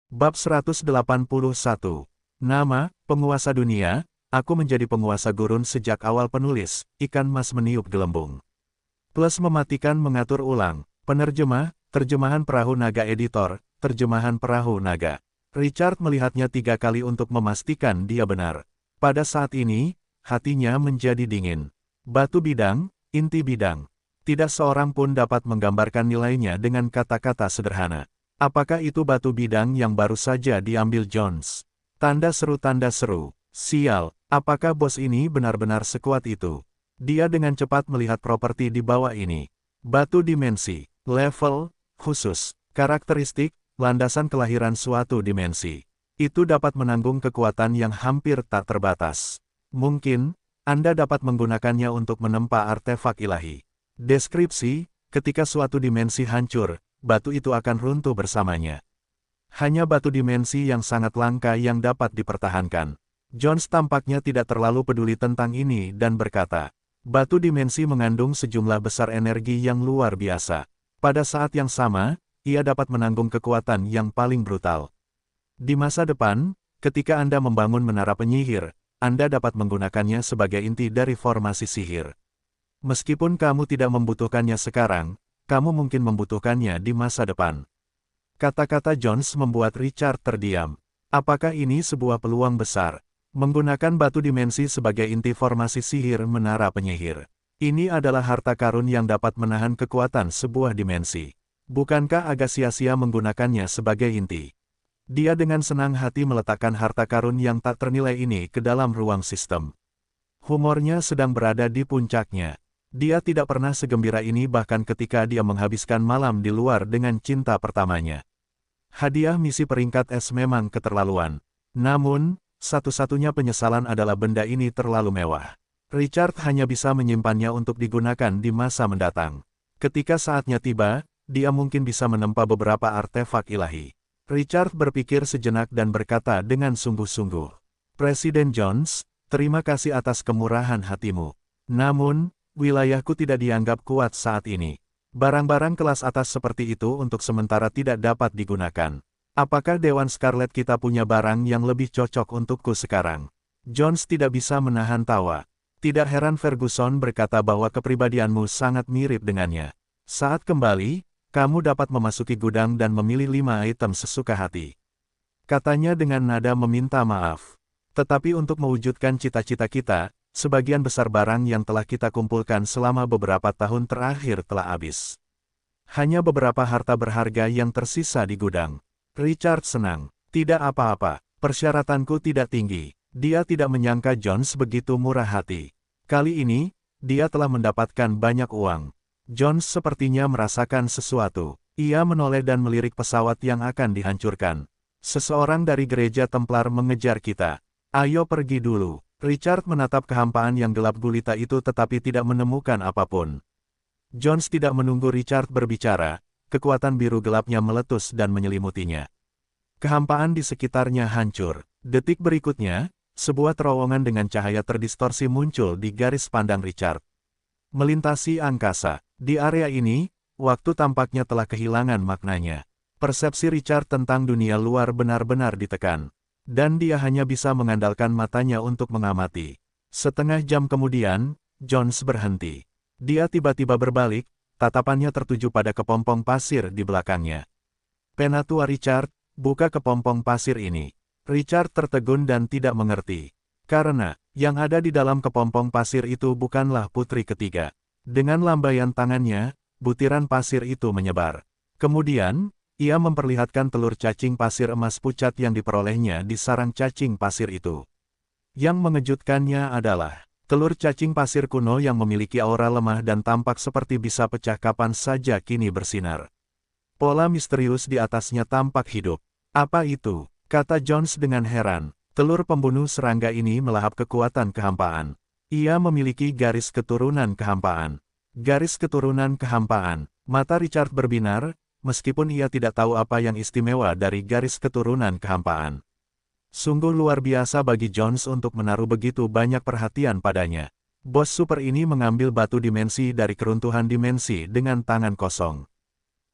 Bab 181. Nama, penguasa dunia, aku menjadi penguasa gurun sejak awal penulis, ikan mas meniup gelembung. Plus mematikan mengatur ulang, penerjemah, terjemahan perahu naga editor, terjemahan perahu naga. Richard melihatnya 3 kali untuk memastikan dia benar. Pada saat ini, hatinya menjadi dingin. Batu bidang, inti bidang. Tidak seorang pun dapat menggambarkan nilainya dengan kata-kata sederhana. Apakah itu batu bidang yang baru saja diambil Jones? Tanda seru, sial, apakah bos ini benar-benar sekuat itu? Dia dengan cepat melihat properti di bawah ini. Batu dimensi, level, khusus, karakteristik, landasan kelahiran suatu dimensi. Itu dapat menanggung kekuatan yang hampir tak terbatas. Mungkin, Anda dapat menggunakannya untuk menempa artefak ilahi. Deskripsi, ketika suatu dimensi hancur, batu itu akan runtuh bersamanya. Hanya batu dimensi yang sangat langka yang dapat dipertahankan. Jones tampaknya tidak terlalu peduli tentang ini dan berkata, batu dimensi mengandung sejumlah besar energi yang luar biasa. Pada saat yang sama, ia dapat menanggung kekuatan yang paling brutal. Di masa depan, ketika Anda membangun menara penyihir, Anda dapat menggunakannya sebagai inti dari formasi sihir. Meskipun kamu tidak membutuhkannya sekarang, kamu mungkin membutuhkannya di masa depan. Kata-kata Jones membuat Richard terdiam. Apakah ini sebuah peluang besar? Menggunakan batu dimensi sebagai inti formasi sihir menara penyihir. Ini adalah harta karun yang dapat menahan kekuatan sebuah dimensi. Bukankah agak sia-sia menggunakannya sebagai inti? Dia dengan senang hati meletakkan harta karun yang tak ternilai ini ke dalam ruang sistem. Humornya sedang berada di puncaknya. Dia tidak pernah segembira ini bahkan ketika dia menghabiskan malam di luar dengan cinta pertamanya. Hadiah misi peringkat S memang keterlaluan. Namun, satu-satunya penyesalan adalah benda ini terlalu mewah. Richard hanya bisa menyimpannya untuk digunakan di masa mendatang. Ketika saatnya tiba, dia mungkin bisa menempa beberapa artefak ilahi. Richard berpikir sejenak dan berkata dengan sungguh-sungguh, Presiden Jones, terima kasih atas kemurahan hatimu. Namun, wilayahku tidak dianggap kuat saat ini. Barang-barang kelas atas seperti itu untuk sementara tidak dapat digunakan. Apakah Dewan Scarlet kita punya barang yang lebih cocok untukku sekarang? Jones tidak bisa menahan tawa. Tidak heran Ferguson berkata bahwa kepribadianmu sangat mirip dengannya. Saat kembali, kamu dapat memasuki gudang dan memilih 5 item sesuka hati. Katanya dengan nada meminta maaf. Tetapi untuk mewujudkan cita-cita kita, sebagian besar barang yang telah kita kumpulkan selama beberapa tahun terakhir telah habis. Hanya beberapa harta berharga yang tersisa di gudang. Richard senang. Tidak apa-apa, persyaratanku tidak tinggi. Dia tidak menyangka Jones begitu murah hati. Kali ini, dia telah mendapatkan banyak uang. Jones sepertinya merasakan sesuatu. Ia menoleh dan melirik pesawat yang akan dihancurkan. Seseorang dari gereja Templar mengejar kita. Ayo pergi dulu. Richard menatap kehampaan yang gelap gulita itu tetapi tidak menemukan apapun. Jones tidak menunggu Richard berbicara, kekuatan biru gelapnya meletus dan menyelimutinya. Kehampaan di sekitarnya hancur. Detik berikutnya, sebuah terowongan dengan cahaya terdistorsi muncul di garis pandang Richard. Melintasi angkasa. Di area ini, waktu tampaknya telah kehilangan maknanya. Persepsi Richard tentang dunia luar benar-benar ditekan. Dan dia hanya bisa mengandalkan matanya untuk mengamati. Setengah jam kemudian, Jones berhenti. Dia tiba-tiba berbalik, tatapannya tertuju pada kepompong pasir di belakangnya. Penatua Richard, buka kepompong pasir ini. Richard tertegun dan tidak mengerti. Karena, yang ada di dalam kepompong pasir itu bukanlah putri ketiga. Dengan lambaian tangannya, butiran pasir itu menyebar. Kemudian, ia memperlihatkan telur cacing pasir emas pucat yang diperolehnya di sarang cacing pasir itu. Yang mengejutkannya adalah, telur cacing pasir kuno yang memiliki aura lemah dan tampak seperti bisa pecah kapan saja kini bersinar. Pola misterius di atasnya tampak hidup. Apa itu? Kata Jones dengan heran. Telur pembunuh serangga ini melahap kekuatan kehampaan. Ia memiliki garis keturunan kehampaan. Garis keturunan kehampaan. Mata Richard berbinar, meskipun ia tidak tahu apa yang istimewa dari garis keturunan kehampaan. Sungguh luar biasa bagi Jones untuk menaruh begitu banyak perhatian padanya. Bos super ini mengambil batu dimensi dari keruntuhan dimensi dengan tangan kosong.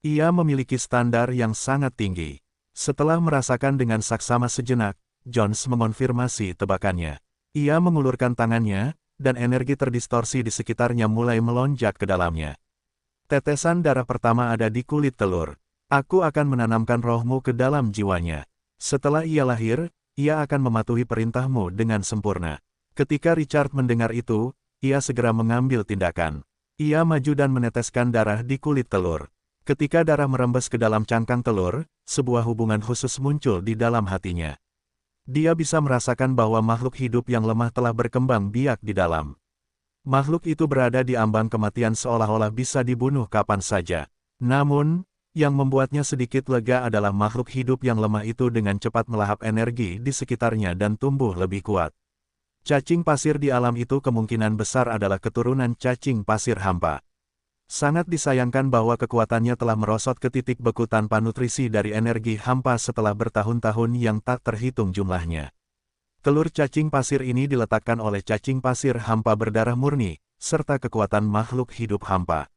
Ia memiliki standar yang sangat tinggi. Setelah merasakan dengan saksama sejenak, Jones mengonfirmasi tebakannya. Ia mengulurkan tangannya, dan energi terdistorsi di sekitarnya mulai melonjak ke dalamnya. Tetesan darah pertama ada di kulit telur. Aku akan menanamkan rohmu ke dalam jiwanya. Setelah ia lahir, ia akan mematuhi perintahmu dengan sempurna. Ketika Richard mendengar itu, ia segera mengambil tindakan. Ia maju dan meneteskan darah di kulit telur. Ketika darah merembes ke dalam cangkang telur, sebuah hubungan khusus muncul di dalam hatinya. Dia bisa merasakan bahwa makhluk hidup yang lemah telah berkembang biak di dalam. Makhluk itu berada di ambang kematian seolah-olah bisa dibunuh kapan saja. Namun, yang membuatnya sedikit lega adalah makhluk hidup yang lemah itu dengan cepat melahap energi di sekitarnya dan tumbuh lebih kuat. Cacing pasir di alam itu kemungkinan besar adalah keturunan cacing pasir hampa. Sangat disayangkan bahwa kekuatannya telah merosot ke titik beku tanpa nutrisi dari energi hampa setelah bertahun-tahun yang tak terhitung jumlahnya. Telur cacing pasir ini diletakkan oleh cacing pasir hampa berdarah murni, serta kekuatan makhluk hidup hampa.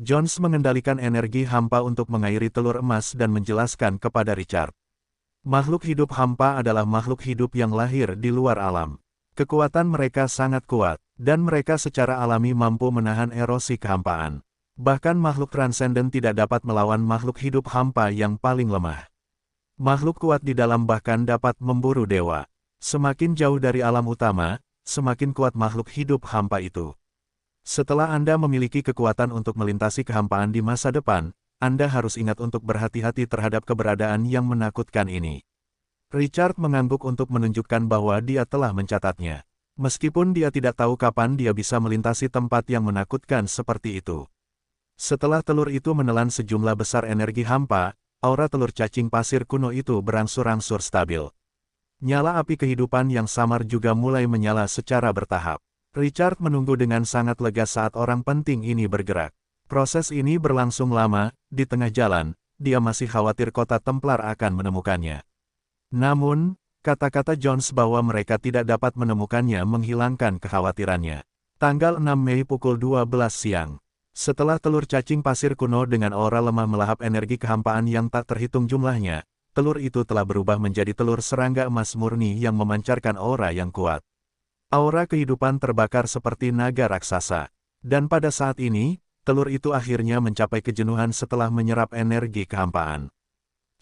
Jones mengendalikan energi hampa untuk mengairi telur emas dan menjelaskan kepada Richard. Makhluk hidup hampa adalah makhluk hidup yang lahir di luar alam. Kekuatan mereka sangat kuat, dan mereka secara alami mampu menahan erosi kehampaan. Bahkan makhluk transenden tidak dapat melawan makhluk hidup hampa yang paling lemah. Makhluk kuat di dalam bahkan dapat memburu dewa. Semakin jauh dari alam utama, semakin kuat makhluk hidup hampa itu. Setelah Anda memiliki kekuatan untuk melintasi kehampaan di masa depan, Anda harus ingat untuk berhati-hati terhadap keberadaan yang menakutkan ini. Richard mengangguk untuk menunjukkan bahwa dia telah mencatatnya. Meskipun dia tidak tahu kapan dia bisa melintasi tempat yang menakutkan seperti itu. Setelah telur itu menelan sejumlah besar energi hampa, aura telur cacing pasir kuno itu berangsur-angsur stabil. Nyala api kehidupan yang samar juga mulai menyala secara bertahap. Richard menunggu dengan sangat lega saat orang penting ini bergerak. Proses ini berlangsung lama, di tengah jalan, dia masih khawatir kota Templar akan menemukannya. Namun, kata-kata Jones bahwa mereka tidak dapat menemukannya menghilangkan kekhawatirannya. Tanggal 6 Mei pukul 12 siang. Setelah telur cacing pasir kuno dengan aura lemah melahap energi kehampaan yang tak terhitung jumlahnya, telur itu telah berubah menjadi telur serangga emas murni yang memancarkan aura yang kuat. Aura kehidupan terbakar seperti naga raksasa. Dan pada saat ini, telur itu akhirnya mencapai kejenuhan setelah menyerap energi kehampaan.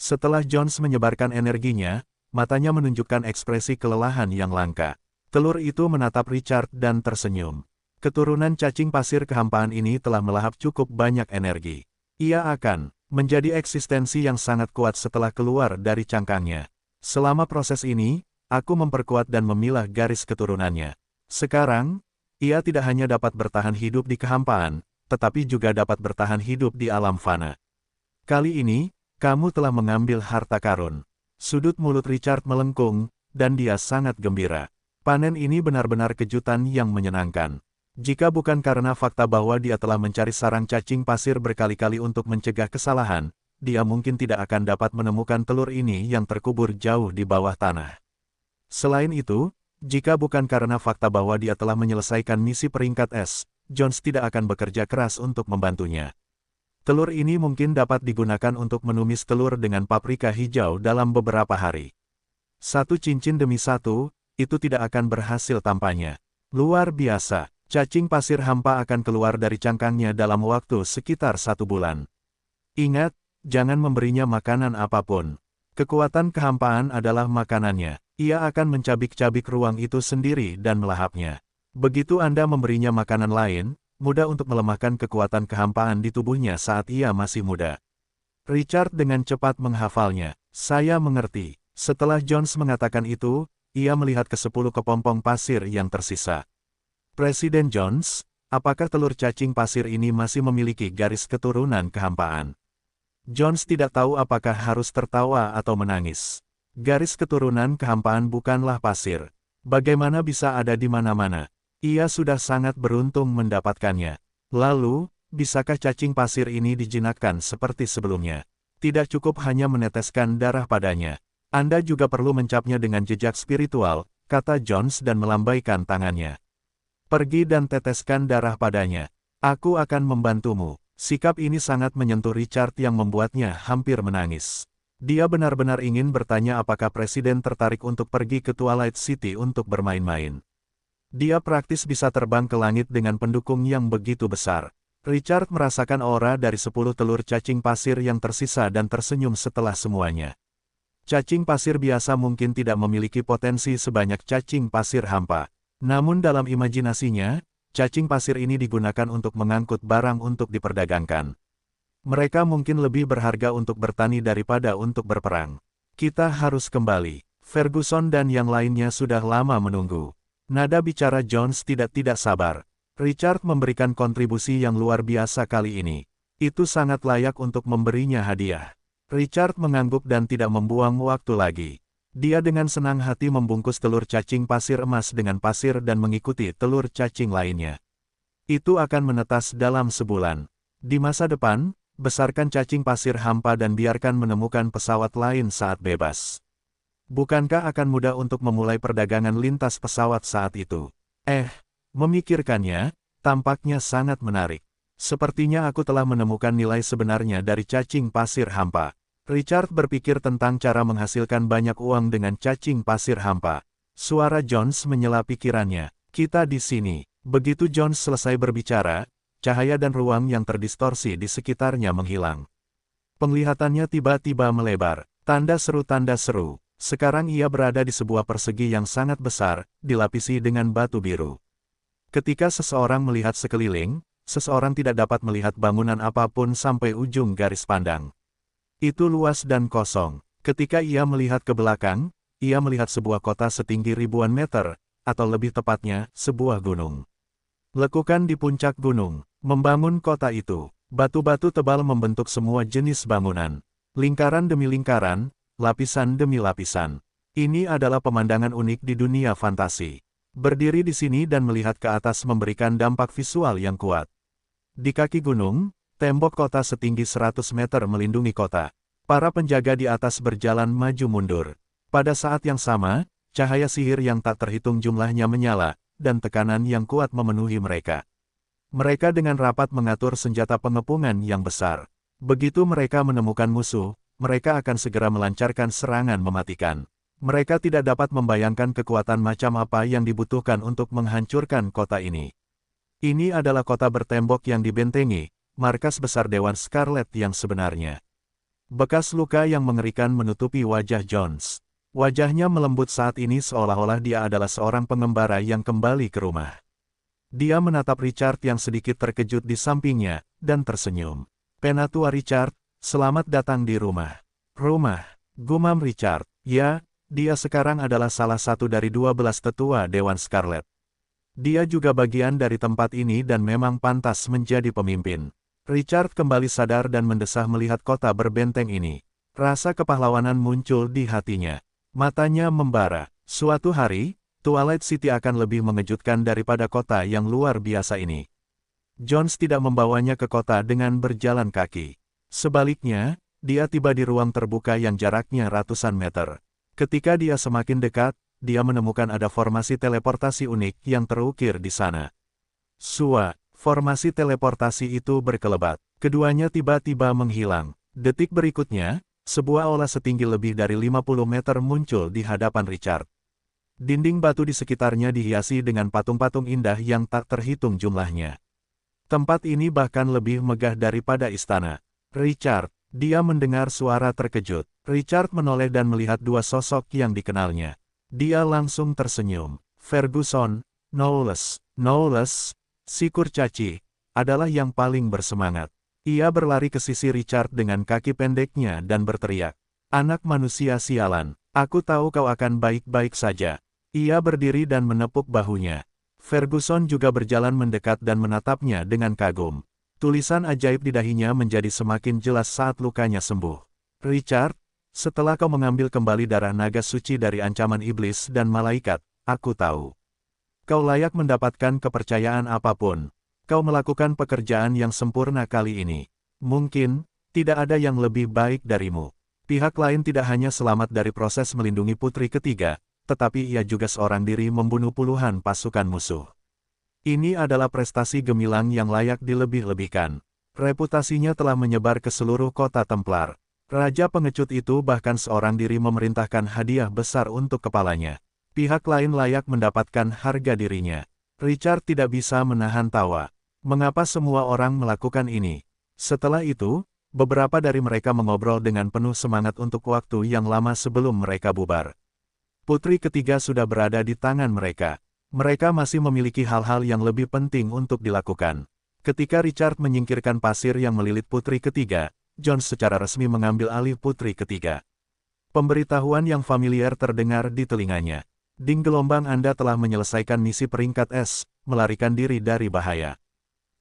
Setelah Jones menyebarkan energinya, matanya menunjukkan ekspresi kelelahan yang langka. Telur itu menatap Richard dan tersenyum. Keturunan cacing pasir kehampaan ini telah melahap cukup banyak energi. Ia akan menjadi eksistensi yang sangat kuat setelah keluar dari cangkangnya. Selama proses ini, aku memperkuat dan memilah garis keturunannya. Sekarang, ia tidak hanya dapat bertahan hidup di kehampaan, tetapi juga dapat bertahan hidup di alam fana. Kali ini, kamu telah mengambil harta karun. Sudut mulut Richard melengkung, dan dia sangat gembira. Panen ini benar-benar kejutan yang menyenangkan. Jika bukan karena fakta bahwa dia telah mencari sarang cacing pasir berkali-kali untuk mencegah kesalahan, dia mungkin tidak akan dapat menemukan telur ini yang terkubur jauh di bawah tanah. Selain itu, jika bukan karena fakta bahwa dia telah menyelesaikan misi peringkat S, Jones tidak akan bekerja keras untuk membantunya. Telur ini mungkin dapat digunakan untuk menumis telur dengan paprika hijau dalam beberapa hari. Satu cincin demi satu, itu tidak akan berhasil tampaknya. Luar biasa. Cacing pasir hampa akan keluar dari cangkangnya dalam waktu sekitar 1 bulan. Ingat, jangan memberinya makanan apapun. Kekuatan kehampaan adalah makanannya. Ia akan mencabik-cabik ruang itu sendiri dan melahapnya. Begitu Anda memberinya makanan lain, mudah untuk melemahkan kekuatan kehampaan di tubuhnya saat ia masih muda. Richard dengan cepat menghafalnya. Saya mengerti. Setelah Jones mengatakan itu, ia melihat ke 10 kepompong pasir yang tersisa. Presiden Jones, apakah telur cacing pasir ini masih memiliki garis keturunan kehampaan? Jones tidak tahu apakah harus tertawa atau menangis. Garis keturunan kehampaan bukanlah pasir. Bagaimana bisa ada di mana-mana? Ia sudah sangat beruntung mendapatkannya. Lalu, bisakah cacing pasir ini dijinakkan seperti sebelumnya? Tidak cukup hanya meneteskan darah padanya. Anda juga perlu mencapnya dengan jejak spiritual, kata Jones dan melambaikan tangannya. Pergi dan teteskan darah padanya. Aku akan membantumu. Sikap ini sangat menyentuh Richard yang membuatnya hampir menangis. Dia benar-benar ingin bertanya apakah Presiden tertarik untuk pergi ke Twilight City untuk bermain-main. Dia praktis bisa terbang ke langit dengan pendukung yang begitu besar. Richard merasakan aura dari 10 telur cacing pasir yang tersisa dan tersenyum setelah semuanya. Cacing pasir biasa mungkin tidak memiliki potensi sebanyak cacing pasir hampa. Namun dalam imajinasinya, cacing pasir ini digunakan untuk mengangkut barang untuk diperdagangkan. Mereka mungkin lebih berharga untuk bertani daripada untuk berperang. Kita harus kembali. Ferguson dan yang lainnya sudah lama menunggu. Nada bicara Jones tidak sabar. Richard memberikan kontribusi yang luar biasa kali ini. Itu sangat layak untuk memberinya hadiah. Richard mengangguk dan tidak membuang waktu lagi. Dia dengan senang hati membungkus telur cacing pasir emas dengan pasir dan mengikuti telur cacing lainnya. Itu akan menetas dalam sebulan. Di masa depan, besarkan cacing pasir hampa dan biarkan menemukan pesawat lain saat bebas. Bukankah akan mudah untuk memulai perdagangan lintas pesawat saat itu? Memikirkannya, tampaknya sangat menarik. Sepertinya aku telah menemukan nilai sebenarnya dari cacing pasir hampa. Richard berpikir tentang cara menghasilkan banyak uang dengan cacing pasir hampa. Suara Jones menyela pikirannya. Kita di sini. Begitu Jones selesai berbicara, cahaya dan ruang yang terdistorsi di sekitarnya menghilang. Penglihatannya tiba-tiba melebar. Tanda seru. Sekarang ia berada di sebuah persegi yang sangat besar, dilapisi dengan batu biru. Ketika seseorang melihat sekeliling, seseorang tidak dapat melihat bangunan apapun sampai ujung garis pandang. Itu luas dan kosong. Ketika ia melihat ke belakang, ia melihat sebuah kota setinggi ribuan meter, atau lebih tepatnya, sebuah gunung. Lekukan di puncak gunung, membangun kota itu. Batu-batu tebal membentuk semua jenis bangunan. Lingkaran demi lingkaran, lapisan demi lapisan. Ini adalah pemandangan unik di dunia fantasi. Berdiri di sini dan melihat ke atas memberikan dampak visual yang kuat. Di kaki gunung, tembok kota setinggi 100 meter melindungi kota. Para penjaga di atas berjalan maju mundur. Pada saat yang sama, cahaya sihir yang tak terhitung jumlahnya menyala, dan tekanan yang kuat memenuhi mereka. Mereka dengan rapat mengatur senjata pengepungan yang besar. Begitu mereka menemukan musuh, mereka akan segera melancarkan serangan mematikan. Mereka tidak dapat membayangkan kekuatan macam apa yang dibutuhkan untuk menghancurkan kota ini. Ini adalah kota bertembok yang dibentengi, markas besar Dewan Scarlet yang sebenarnya. Bekas luka yang mengerikan menutupi wajah Jones. Wajahnya melembut saat ini seolah-olah dia adalah seorang pengembara yang kembali ke rumah. Dia menatap Richard yang sedikit terkejut di sampingnya, dan tersenyum. Penatua Richard, selamat datang di rumah. Rumah, gumam Richard. Ya, dia sekarang adalah salah satu dari 12 tetua Dewan Scarlet. Dia juga bagian dari tempat ini dan memang pantas menjadi pemimpin. Richard kembali sadar dan mendesah melihat kota berbenteng ini. Rasa kepahlawanan muncul di hatinya. Matanya membara. Suatu hari, Twilight City akan lebih mengejutkan daripada kota yang luar biasa ini. Jones tidak membawanya ke kota dengan berjalan kaki. Sebaliknya, dia tiba di ruang terbuka yang jaraknya ratusan meter. Ketika dia semakin dekat, dia menemukan ada formasi teleportasi unik yang terukir di sana. Formasi teleportasi itu berkelebat. Keduanya tiba-tiba menghilang. Detik berikutnya, sebuah aula setinggi lebih dari 50 meter muncul di hadapan Richard. Dinding batu di sekitarnya dihiasi dengan patung-patung indah yang tak terhitung jumlahnya. Tempat ini bahkan lebih megah daripada istana. Richard, dia mendengar suara terkejut. Richard menoleh dan melihat dua sosok yang dikenalnya. Dia langsung tersenyum. Ferguson, Knowles, si kurcaci, adalah yang paling bersemangat. Ia berlari ke sisi Richard dengan kaki pendeknya dan berteriak. Anak manusia sialan, aku tahu kau akan baik-baik saja. Ia berdiri dan menepuk bahunya. Ferguson juga berjalan mendekat dan menatapnya dengan kagum. Tulisan ajaib di dahinya menjadi semakin jelas saat lukanya sembuh. Richard, setelah kau mengambil kembali darah naga suci dari ancaman iblis dan malaikat, aku tahu. Kau layak mendapatkan kepercayaan apapun. Kau melakukan pekerjaan yang sempurna kali ini. Mungkin, tidak ada yang lebih baik darimu. Pihak lain tidak hanya selamat dari proses melindungi putri ketiga, tetapi ia juga seorang diri membunuh puluhan pasukan musuh. Ini adalah prestasi gemilang yang layak dilebih-lebihkan. Reputasinya telah menyebar ke seluruh kota Templar. Raja pengecut itu bahkan seorang diri memerintahkan hadiah besar untuk kepalanya. Pihak lain layak mendapatkan harga dirinya. Richard tidak bisa menahan tawa. Mengapa semua orang melakukan ini? Setelah itu, beberapa dari mereka mengobrol dengan penuh semangat untuk waktu yang lama sebelum mereka bubar. Putri ketiga sudah berada di tangan mereka. Mereka masih memiliki hal-hal yang lebih penting untuk dilakukan. Ketika Richard menyingkirkan pasir yang melilit putri ketiga, Jones secara resmi mengambil alih putri ketiga. Pemberitahuan yang familiar terdengar di telinganya. Ding gelombang Anda telah menyelesaikan misi peringkat S, melarikan diri dari bahaya.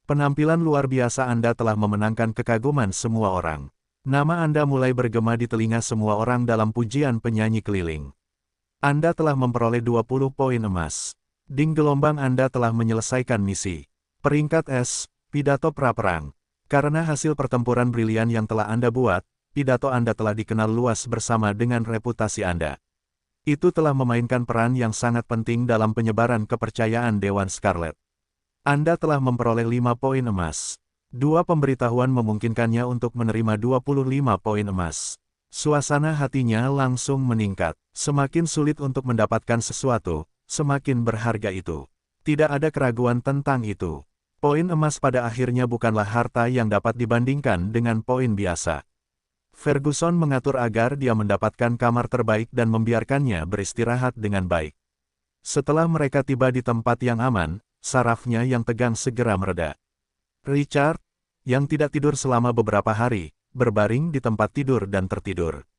Penampilan luar biasa Anda telah memenangkan kekaguman semua orang. Nama Anda mulai bergema di telinga semua orang dalam pujian penyanyi keliling. Anda telah memperoleh 20 poin emas. Ding gelombang Anda telah menyelesaikan misi. Peringkat S, pidato pra-perang. Karena hasil pertempuran brilian yang telah Anda buat, pidato Anda telah dikenal luas bersama dengan reputasi Anda. Itu telah memainkan peran yang sangat penting dalam penyebaran kepercayaan Dewan Scarlet. Anda telah memperoleh 5 poin emas. 2 pemberitahuan memungkinkannya untuk menerima 25 poin emas. Suasana hatinya langsung meningkat. Semakin sulit untuk mendapatkan sesuatu, semakin berharga itu. Tidak ada keraguan tentang itu. Poin emas pada akhirnya bukanlah harta yang dapat dibandingkan dengan poin biasa. Ferguson mengatur agar dia mendapatkan kamar terbaik dan membiarkannya beristirahat dengan baik. Setelah mereka tiba di tempat yang aman, sarafnya yang tegang segera mereda. Richard, yang tidak tidur selama beberapa hari, berbaring di tempat tidur dan tertidur.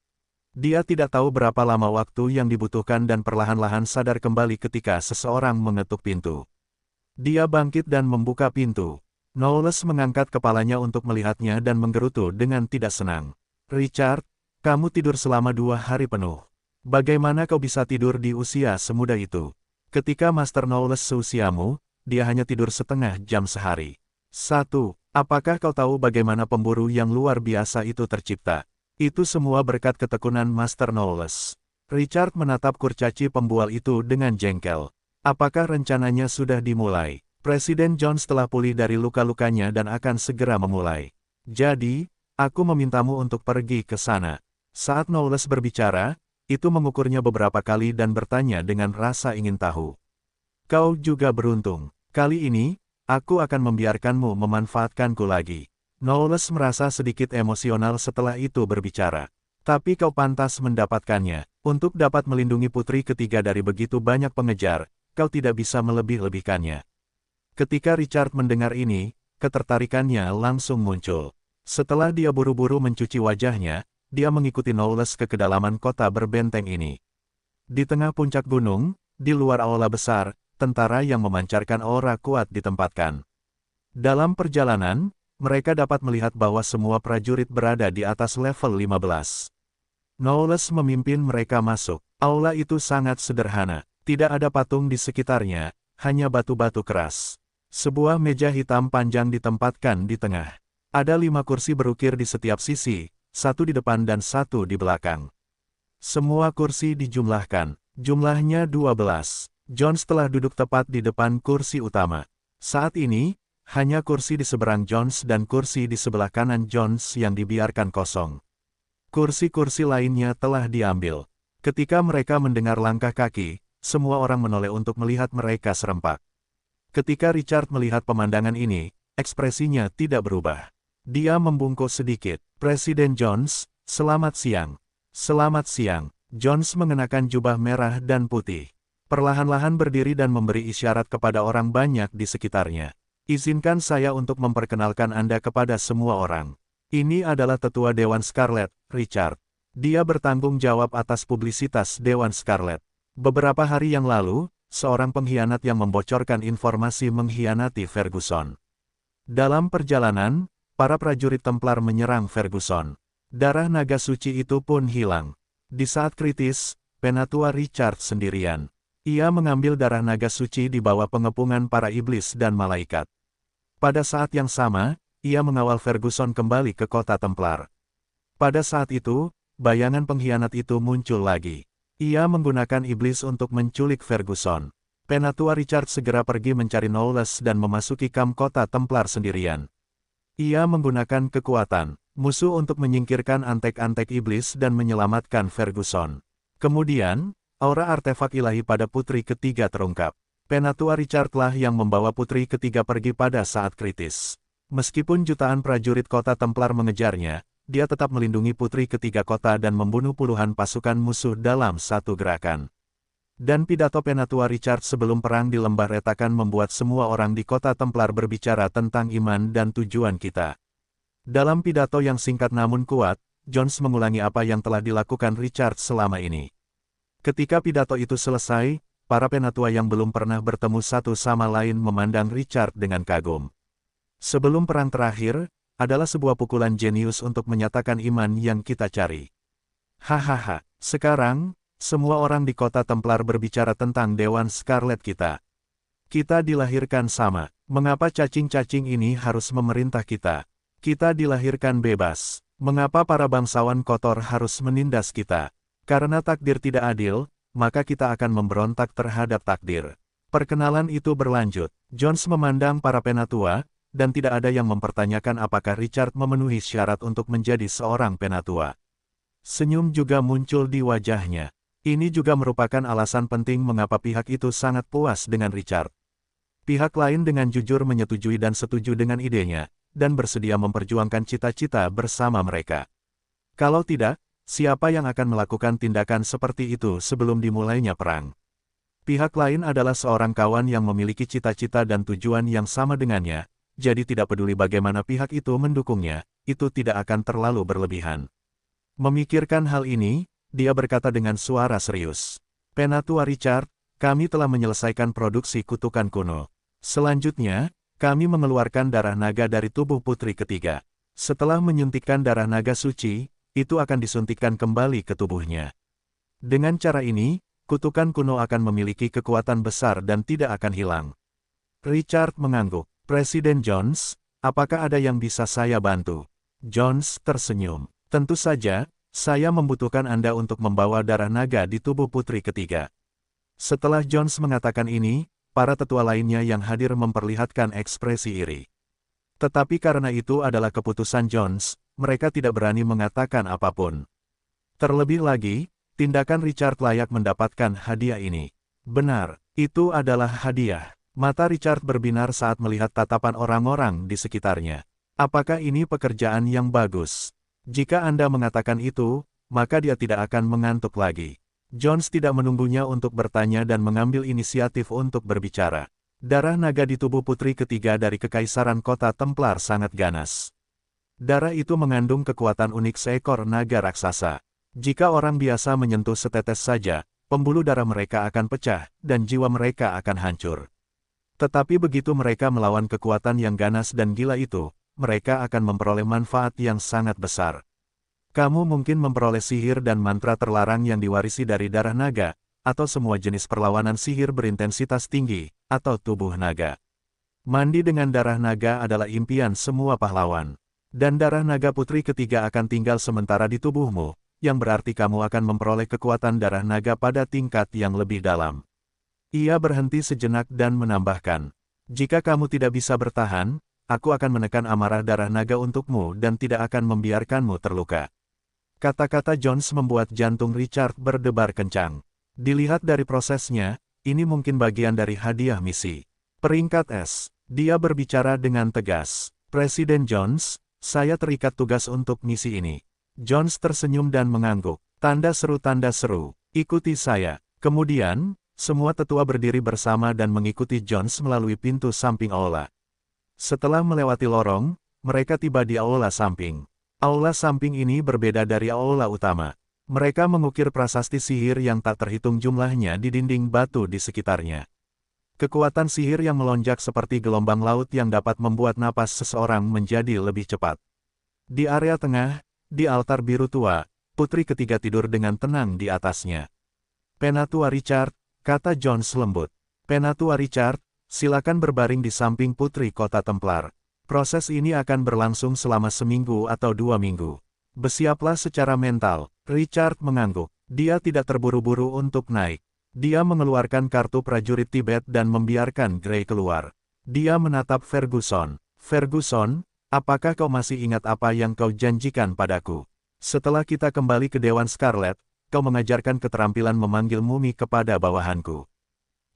Dia tidak tahu berapa lama waktu yang dibutuhkan dan perlahan-lahan sadar kembali ketika seseorang mengetuk pintu. Dia bangkit dan membuka pintu. Knowles mengangkat kepalanya untuk melihatnya dan menggerutu dengan tidak senang. Richard, kamu tidur selama 2 hari penuh. Bagaimana kau bisa tidur di usia semuda itu? Ketika Master Knowles seusiamu, dia hanya tidur setengah jam sehari. 1. Apakah kau tahu bagaimana pemburu yang luar biasa itu tercipta? Itu semua berkat ketekunan Master Knowles. Richard menatap kurcaci pembual itu dengan jengkel. Apakah rencananya sudah dimulai? Presiden Jones telah pulih dari luka-lukanya dan akan segera memulai. Jadi, aku memintamu untuk pergi ke sana. Saat Knowles berbicara, itu mengukurnya beberapa kali dan bertanya dengan rasa ingin tahu. Kau juga beruntung. Kali ini, aku akan membiarkanmu memanfaatkanku lagi. Knowles merasa sedikit emosional setelah itu berbicara. Tapi kau pantas mendapatkannya. Untuk dapat melindungi putri ketiga dari begitu banyak pengejar, kau tidak bisa melebih-lebihkannya. Ketika Richard mendengar ini, ketertarikannya langsung muncul. Setelah dia buru-buru mencuci wajahnya, dia mengikuti Knowles ke kedalaman kota berbenteng ini. Di tengah puncak gunung, di luar aula besar, tentara yang memancarkan aura kuat ditempatkan. Dalam perjalanan, mereka dapat melihat bahwa semua prajurit berada di atas level 15. Knowles memimpin mereka masuk. Aula itu sangat sederhana. Tidak ada patung di sekitarnya, hanya batu-batu keras. Sebuah meja hitam panjang ditempatkan di tengah. Ada 5 kursi berukir di setiap sisi, 1 di depan dan 1 di belakang. Semua kursi dijumlahkan. Jumlahnya 12. Jones telah duduk tepat di depan kursi utama. Saat ini, hanya kursi di seberang Jones dan kursi di sebelah kanan Jones yang dibiarkan kosong. Kursi-kursi lainnya telah diambil. Ketika mereka mendengar langkah kaki, semua orang menoleh untuk melihat mereka serempak. Ketika Richard melihat pemandangan ini, ekspresinya tidak berubah. Dia membungkuk sedikit. Presiden Jones, selamat siang. Selamat siang. Jones mengenakan jubah merah dan putih. Perlahan-lahan berdiri dan memberi isyarat kepada orang banyak di sekitarnya. Izinkan saya untuk memperkenalkan Anda kepada semua orang. Ini adalah Tetua Dewan Scarlet, Richard. Dia bertanggung jawab atas publisitas Dewan Scarlet. Beberapa hari yang lalu, seorang pengkhianat yang membocorkan informasi mengkhianati Ferguson. Dalam perjalanan, para prajurit Templar menyerang Ferguson. Darah naga suci itu pun hilang. Di saat kritis, Penatua Richard sendirian. Ia mengambil darah naga suci di bawah pengepungan para iblis dan malaikat. Pada saat yang sama, ia mengawal Ferguson kembali ke kota Templar. Pada saat itu, bayangan pengkhianat itu muncul lagi. Ia menggunakan iblis untuk menculik Ferguson. Penatua Richard segera pergi mencari Knowles dan memasuki kamp kota Templar sendirian. Ia menggunakan kekuatan musuh untuk menyingkirkan antek-antek iblis dan menyelamatkan Ferguson. Kemudian, aura artefak ilahi pada putri ketiga terungkap. Penatua Richardlah yang membawa putri ketiga pergi pada saat kritis. Meskipun jutaan prajurit kota Templar mengejarnya, dia tetap melindungi putri ketiga kota dan membunuh puluhan pasukan musuh dalam satu gerakan. Dan pidato Penatua Richard sebelum perang di lembah retakan membuat semua orang di kota Templar berbicara tentang iman dan tujuan kita. Dalam pidato yang singkat namun kuat, Jones mengulangi apa yang telah dilakukan Richard selama ini. Ketika pidato itu selesai, para penatua yang belum pernah bertemu satu sama lain memandang Richard dengan kagum. Sebelum perang terakhir, adalah sebuah pukulan jenius untuk menyatakan iman yang kita cari. Hahaha, sekarang, semua orang di kota Templar berbicara tentang Dewan Scarlet kita. Kita dilahirkan sama, mengapa cacing-cacing ini harus memerintah kita? Kita dilahirkan bebas, mengapa para bangsawan kotor harus menindas kita? Karena takdir tidak adil, maka kita akan memberontak terhadap takdir. Perkenalan itu berlanjut. Jones memandang para penatua, dan tidak ada yang mempertanyakan apakah Richard memenuhi syarat untuk menjadi seorang penatua. Senyum juga muncul di wajahnya. Ini juga merupakan alasan penting mengapa pihak itu sangat puas dengan Richard. Pihak lain dengan jujur menyetujui dan setuju dengan idenya, dan bersedia memperjuangkan cita-cita bersama mereka. Kalau tidak, siapa yang akan melakukan tindakan seperti itu sebelum dimulainya perang? Pihak lain adalah seorang kawan yang memiliki cita-cita dan tujuan yang sama dengannya, jadi tidak peduli bagaimana pihak itu mendukungnya, itu tidak akan terlalu berlebihan. Memikirkan hal ini, dia berkata dengan suara serius. Penatua Richard, kami telah menyelesaikan produksi kutukan kuno. Selanjutnya, kami mengeluarkan darah naga dari tubuh putri ketiga. Setelah menyuntikkan darah naga suci, itu akan disuntikkan kembali ke tubuhnya. Dengan cara ini, kutukan kuno akan memiliki kekuatan besar dan tidak akan hilang. Richard mengangguk. Presiden Jones, apakah ada yang bisa saya bantu? Jones tersenyum. Tentu saja, saya membutuhkan Anda untuk membawa darah naga di tubuh putri ketiga. Setelah Jones mengatakan ini, para tetua lainnya yang hadir memperlihatkan ekspresi iri. Tetapi karena itu adalah keputusan Jones, mereka tidak berani mengatakan apapun. Terlebih lagi, tindakan Richard layak mendapatkan hadiah ini. Benar, itu adalah hadiah. Mata Richard berbinar saat melihat tatapan orang-orang di sekitarnya. Apakah ini pekerjaan yang bagus? Jika Anda mengatakan itu, maka dia tidak akan mengantuk lagi. Jones tidak menunggunya untuk bertanya dan mengambil inisiatif untuk berbicara. Darah naga di tubuh putri ketiga dari Kekaisaran Kota Templar sangat ganas. Darah itu mengandung kekuatan unik seekor naga raksasa. Jika orang biasa menyentuh setetes saja, pembuluh darah mereka akan pecah, dan jiwa mereka akan hancur. Tetapi begitu mereka melawan kekuatan yang ganas dan gila itu, mereka akan memperoleh manfaat yang sangat besar. Kamu mungkin memperoleh sihir dan mantra terlarang yang diwarisi dari darah naga, atau semua jenis perlawanan sihir berintensitas tinggi, atau tubuh naga. Mandi dengan darah naga adalah impian semua pahlawan. Dan darah naga putri ketiga akan tinggal sementara di tubuhmu, yang berarti kamu akan memperoleh kekuatan darah naga pada tingkat yang lebih dalam. Ia berhenti sejenak dan menambahkan, jika kamu tidak bisa bertahan, aku akan menekan amarah darah naga untukmu dan tidak akan membiarkanmu terluka. Kata-kata Jones membuat jantung Richard berdebar kencang. Dilihat dari prosesnya, ini mungkin bagian dari hadiah misi. Peringkat S. Dia berbicara dengan tegas. Presiden Jones, saya terikat tugas untuk misi ini. Jones tersenyum dan mengangguk. Tanda seru, ikuti saya. Kemudian, semua tetua berdiri bersama dan mengikuti Jones melalui pintu samping aula. Setelah melewati lorong, mereka tiba di aula samping. Aula samping ini berbeda dari aula utama. Mereka mengukir prasasti sihir yang tak terhitung jumlahnya di dinding batu di sekitarnya. Kekuatan sihir yang melonjak seperti gelombang laut yang dapat membuat napas seseorang menjadi lebih cepat. Di area tengah, di altar biru tua, putri ketiga tidur dengan tenang di atasnya. Penatua Richard, kata Jones lembut. Penatua Richard, silakan berbaring di samping putri kota Templar. Proses ini akan berlangsung selama seminggu atau 2 minggu. Bersiaplah secara mental. Richard mengangguk. Dia tidak terburu-buru untuk naik. Dia mengeluarkan kartu prajurit Tibet dan membiarkan Gray keluar. Dia menatap Ferguson. Ferguson, apakah kau masih ingat apa yang kau janjikan padaku? Setelah kita kembali ke Dewan Scarlet, kau mengajarkan keterampilan memanggil mumi kepada bawahanku.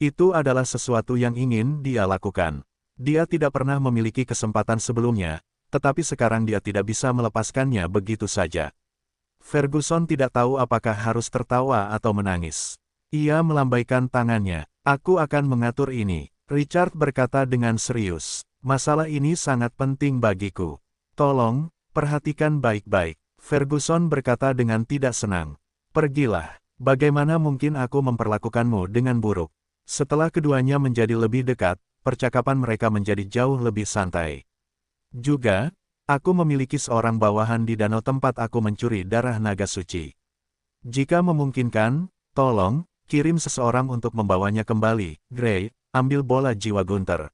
Itu adalah sesuatu yang ingin dia lakukan. Dia tidak pernah memiliki kesempatan sebelumnya, tetapi sekarang dia tidak bisa melepaskannya begitu saja. Ferguson tidak tahu apakah harus tertawa atau menangis. Ia melambaikan tangannya. Aku akan mengatur ini, Richard berkata dengan serius. Masalah ini sangat penting bagiku. Tolong, perhatikan baik-baik. Ferguson berkata dengan tidak senang. Pergilah. Bagaimana mungkin aku memperlakukanmu dengan buruk? Setelah keduanya menjadi lebih dekat, percakapan mereka menjadi jauh lebih santai. Juga, aku memiliki seorang bawahan di danau tempat aku mencuri darah naga suci. Jika memungkinkan, tolong, kirim seseorang untuk membawanya kembali. Gray, ambil bola jiwa Gunther.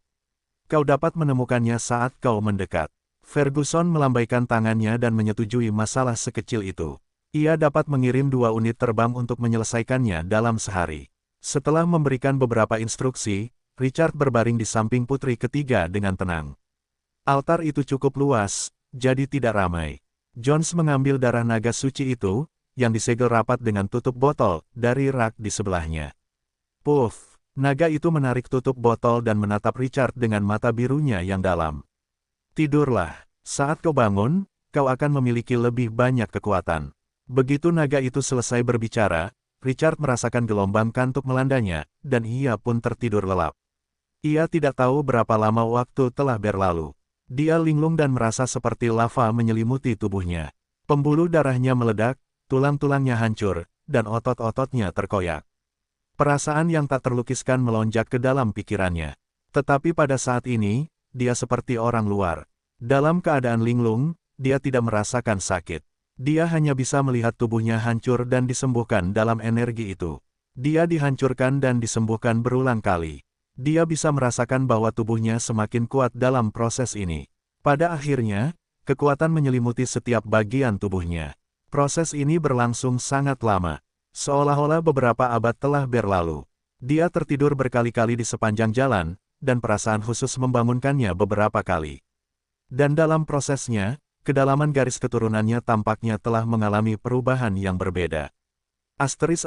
Kau dapat menemukannya saat kau mendekat. Ferguson melambaikan tangannya dan menyetujui masalah sekecil itu. Ia dapat mengirim 2 unit terbang untuk menyelesaikannya dalam sehari. Setelah memberikan beberapa instruksi, Richard berbaring di samping putri ketiga dengan tenang. Altar itu cukup luas, jadi tidak ramai. Jones mengambil darah naga suci itu, yang disegel rapat dengan tutup botol, dari rak di sebelahnya. Puff, naga itu menarik tutup botol dan menatap Richard dengan mata birunya yang dalam. Tidurlah, saat kau bangun, kau akan memiliki lebih banyak kekuatan. Begitu naga itu selesai berbicara, Richard merasakan gelombang kantuk melandanya, dan ia pun tertidur lelap. Ia tidak tahu berapa lama waktu telah berlalu. Dia linglung dan merasa seperti lava menyelimuti tubuhnya. Pembuluh darahnya meledak, tulang-tulangnya hancur, dan otot-ototnya terkoyak. Perasaan yang tak terlukiskan melonjak ke dalam pikirannya. Tetapi pada saat ini, dia seperti orang luar. Dalam keadaan linglung, dia tidak merasakan sakit. Dia hanya bisa melihat tubuhnya hancur dan disembuhkan dalam energi itu. Dia dihancurkan dan disembuhkan berulang kali. Dia bisa merasakan bahwa tubuhnya semakin kuat dalam proses ini. Pada akhirnya, kekuatan menyelimuti setiap bagian tubuhnya. Proses ini berlangsung sangat lama. Seolah-olah beberapa abad telah berlalu. Dia tertidur berkali-kali di sepanjang jalan, dan perasaan khusus membangunkannya beberapa kali. Dan dalam prosesnya, kedalaman garis keturunannya tampaknya telah mengalami perubahan yang berbeda. Asteris.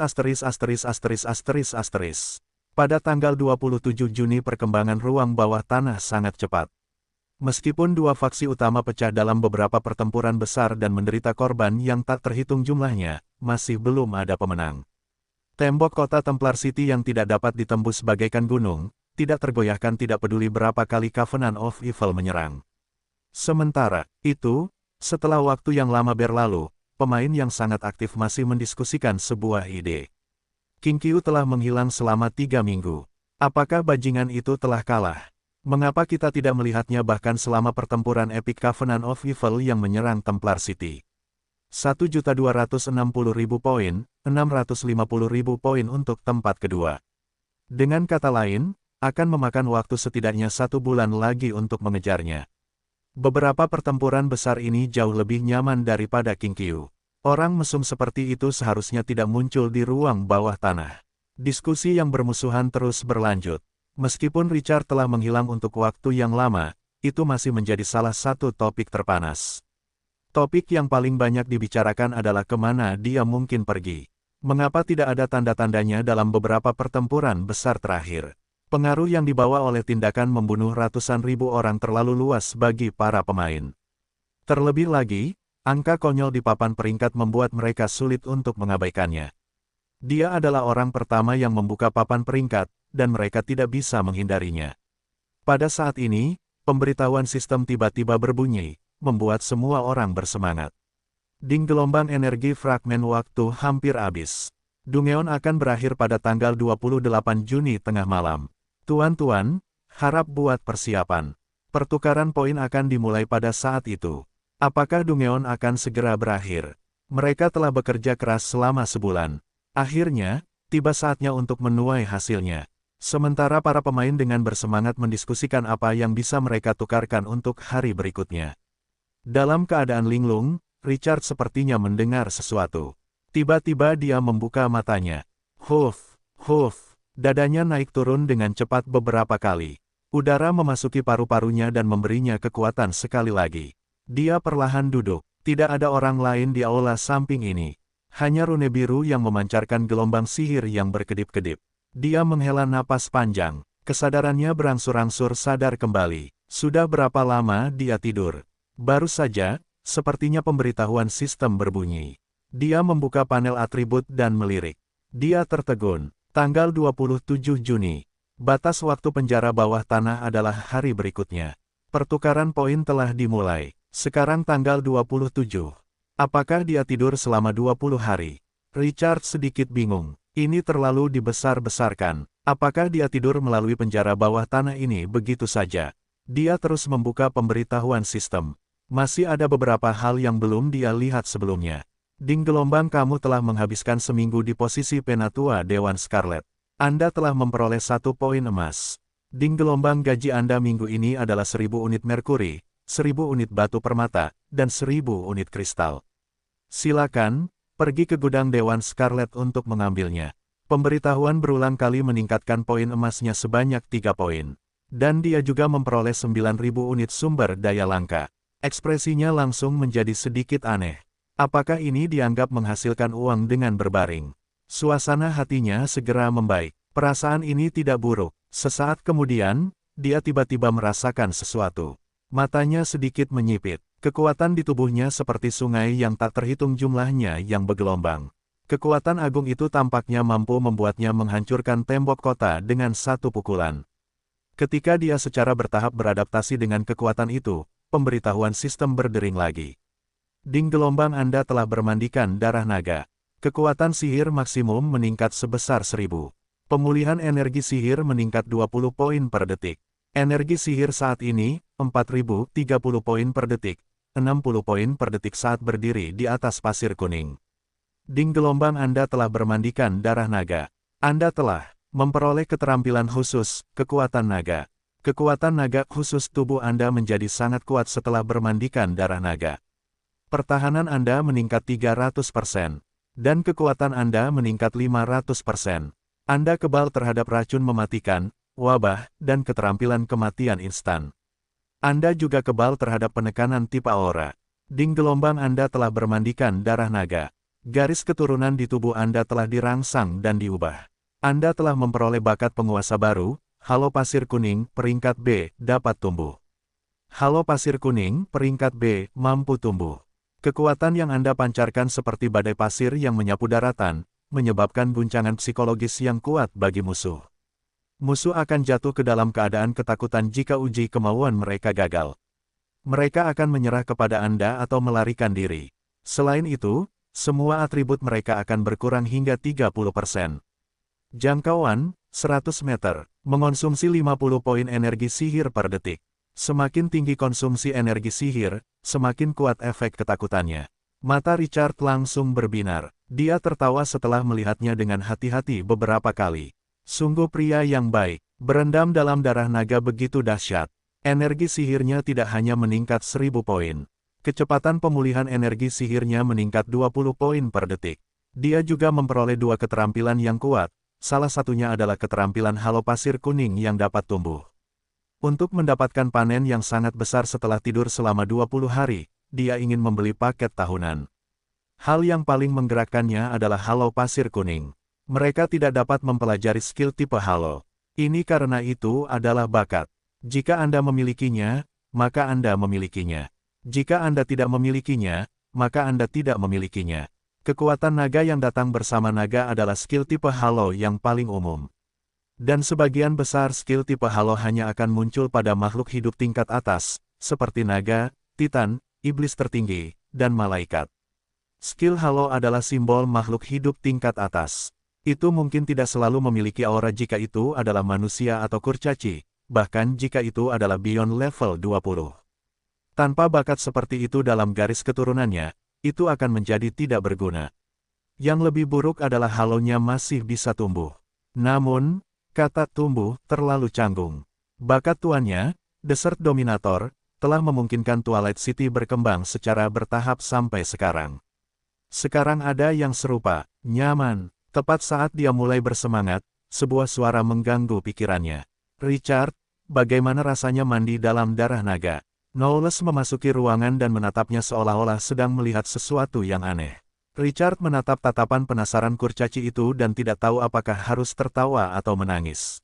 Pada tanggal 27 Juni perkembangan ruang bawah tanah sangat cepat. Meskipun 2 faksi utama pecah dalam beberapa pertempuran besar dan menderita korban yang tak terhitung jumlahnya, masih belum ada pemenang. Tembok kota Templar City yang tidak dapat ditembus bagaikan gunung, tidak tergoyahkan tidak peduli berapa kali Covenant of Evil menyerang. Sementara itu, setelah waktu yang lama berlalu, pemain yang sangat aktif masih mendiskusikan sebuah ide. King Qiu telah menghilang selama 3 minggu. Apakah bajingan itu telah kalah? Mengapa kita tidak melihatnya bahkan selama pertempuran epik Covenant of Evil yang menyerang Templar City? 1.260.000 poin, 650.000 poin untuk tempat kedua. Dengan kata lain, akan memakan waktu setidaknya 1 bulan lagi untuk mengejarnya. Beberapa pertempuran besar ini jauh lebih nyaman daripada King Qiu. Orang mesum seperti itu seharusnya tidak muncul di ruang bawah tanah. Diskusi yang bermusuhan terus berlanjut. Meskipun Richard telah menghilang untuk waktu yang lama, itu masih menjadi salah satu topik terpanas. Topik yang paling banyak dibicarakan adalah kemana dia mungkin pergi. Mengapa tidak ada tanda-tandanya dalam beberapa pertempuran besar terakhir? Pengaruh yang dibawa oleh tindakan membunuh ratusan ribu orang terlalu luas bagi para pemain. Terlebih lagi, angka konyol di papan peringkat membuat mereka sulit untuk mengabaikannya. Dia adalah orang pertama yang membuka papan peringkat, dan mereka tidak bisa menghindarinya. Pada saat ini, pemberitahuan sistem tiba-tiba berbunyi, membuat semua orang bersemangat. Ding, gelombang energi fragmen waktu hampir habis. Dungeon akan berakhir pada tanggal 28 Juni tengah malam. Tuan-tuan, harap buat persiapan. Pertukaran poin akan dimulai pada saat itu. Apakah Dungeon akan segera berakhir? Mereka telah bekerja keras selama sebulan. Akhirnya, tiba saatnya untuk menuai hasilnya. Sementara para pemain dengan bersemangat mendiskusikan apa yang bisa mereka tukarkan untuk hari berikutnya. Dalam keadaan linglung, Richard sepertinya mendengar sesuatu. Tiba-tiba dia membuka matanya. Huff. Dadanya naik turun dengan cepat beberapa kali. Udara memasuki paru-parunya dan memberinya kekuatan sekali lagi. Dia perlahan duduk. Tidak ada orang lain di aula samping ini. Hanya rune biru yang memancarkan gelombang sihir yang berkedip-kedip. Dia menghela napas panjang. Kesadarannya berangsur-angsur sadar kembali. Sudah berapa lama dia tidur? Baru saja, sepertinya pemberitahuan sistem berbunyi. Dia membuka panel atribut dan melirik. Dia tertegun. Tanggal 27 Juni. Batas waktu penjara bawah tanah adalah hari berikutnya. Pertukaran poin telah dimulai. Sekarang tanggal 27. Apakah dia tidur selama 20 hari? Richard sedikit bingung. Ini terlalu dibesar-besarkan. Apakah dia tidur melalui penjara bawah tanah ini begitu saja? Dia terus membuka pemberitahuan sistem. Masih ada beberapa hal yang belum dia lihat sebelumnya. Ding gelombang, kamu telah menghabiskan seminggu di posisi penatua Dewan Scarlet. Anda telah memperoleh 1 poin emas. Ding gelombang, gaji Anda minggu ini adalah 1000 unit merkuri, 1000 unit batu permata, dan 1000 unit kristal. Silakan, pergi ke gudang Dewan Scarlet untuk mengambilnya. Pemberitahuan berulang kali meningkatkan poin emasnya sebanyak 3 poin. Dan dia juga memperoleh 9000 unit sumber daya langka. Ekspresinya langsung menjadi sedikit aneh. Apakah ini dianggap menghasilkan uang dengan berbaring? Suasana hatinya segera membaik. Perasaan ini tidak buruk. Sesaat kemudian, dia tiba-tiba merasakan sesuatu. Matanya sedikit menyipit. Kekuatan di tubuhnya seperti sungai yang tak terhitung jumlahnya yang bergelombang. Kekuatan agung itu tampaknya mampu membuatnya menghancurkan tembok kota dengan 1 pukulan. Ketika dia secara bertahap beradaptasi dengan kekuatan itu, pemberitahuan sistem berdering lagi. Ding gelombang, Anda telah bermandikan darah naga. Kekuatan sihir maksimum meningkat sebesar 1000. Pemulihan energi sihir meningkat 20 poin per detik. Energi sihir saat ini, 4030 poin per detik, 60 poin per detik saat berdiri di atas pasir kuning. Ding gelombang, Anda telah bermandikan darah naga. Anda telah memperoleh keterampilan khusus, kekuatan naga. Kekuatan naga khusus tubuh Anda menjadi sangat kuat setelah bermandikan darah naga. Pertahanan Anda meningkat 300%. Dan kekuatan Anda meningkat 500%. Anda kebal terhadap racun mematikan, wabah, dan keterampilan kematian instan. Anda juga kebal terhadap penekanan tipe aura. Ding gelombang, Anda telah bermandikan darah naga. Garis keturunan di tubuh Anda telah dirangsang dan diubah. Anda telah memperoleh bakat penguasa baru, Halo Pasir Kuning, peringkat B, dapat tumbuh. Halo Pasir Kuning, peringkat B, mampu tumbuh. Kekuatan yang Anda pancarkan seperti badai pasir yang menyapu daratan, menyebabkan guncangan psikologis yang kuat bagi musuh. Musuh akan jatuh ke dalam keadaan ketakutan jika uji kemauan mereka gagal. Mereka akan menyerah kepada Anda atau melarikan diri. Selain itu, semua atribut mereka akan berkurang hingga 30%. Jangkauan, 100 meter, mengonsumsi 50 poin energi sihir per detik. Semakin tinggi konsumsi energi sihir, semakin kuat efek ketakutannya. Mata Richard langsung berbinar. Dia tertawa setelah melihatnya dengan hati-hati beberapa kali. Sungguh pria yang baik, berendam dalam darah naga begitu dahsyat. Energi sihirnya tidak hanya meningkat 1000 poin. Kecepatan pemulihan energi sihirnya meningkat 20 poin per detik. Dia juga memperoleh 2 keterampilan yang kuat, salah satunya adalah keterampilan Halo Pasir Kuning yang dapat tumbuh. Untuk mendapatkan panen yang sangat besar setelah tidur selama 20 hari, dia ingin membeli paket tahunan. Hal yang paling menggerakkannya adalah Halo Pasir Kuning. Mereka tidak dapat mempelajari skill tipe halo. Ini karena itu adalah bakat. Jika Anda memilikinya, maka Anda memilikinya. Jika Anda tidak memilikinya, maka Anda tidak memilikinya. Kekuatan naga yang datang bersama naga adalah skill tipe halo yang paling umum. Dan sebagian besar skill tipe halo hanya akan muncul pada makhluk hidup tingkat atas, seperti naga, titan, iblis tertinggi, dan malaikat. Skill halo adalah simbol makhluk hidup tingkat atas. Itu mungkin tidak selalu memiliki aura jika itu adalah manusia atau kurcaci, bahkan jika itu adalah beyond level 20. Tanpa bakat seperti itu dalam garis keturunannya, itu akan menjadi tidak berguna. Yang lebih buruk adalah halonya masih bisa tumbuh. Namun, kata tumbuh terlalu canggung. Bakat tuannya, Desert Dominator, telah memungkinkan Twilight City berkembang secara bertahap sampai sekarang. Sekarang ada yang serupa, nyaman. Tepat saat dia mulai bersemangat, sebuah suara mengganggu pikirannya. Richard, bagaimana rasanya mandi dalam darah naga? Knowles memasuki ruangan dan menatapnya seolah-olah sedang melihat sesuatu yang aneh. Richard menatap tatapan penasaran kurcaci itu dan tidak tahu apakah harus tertawa atau menangis.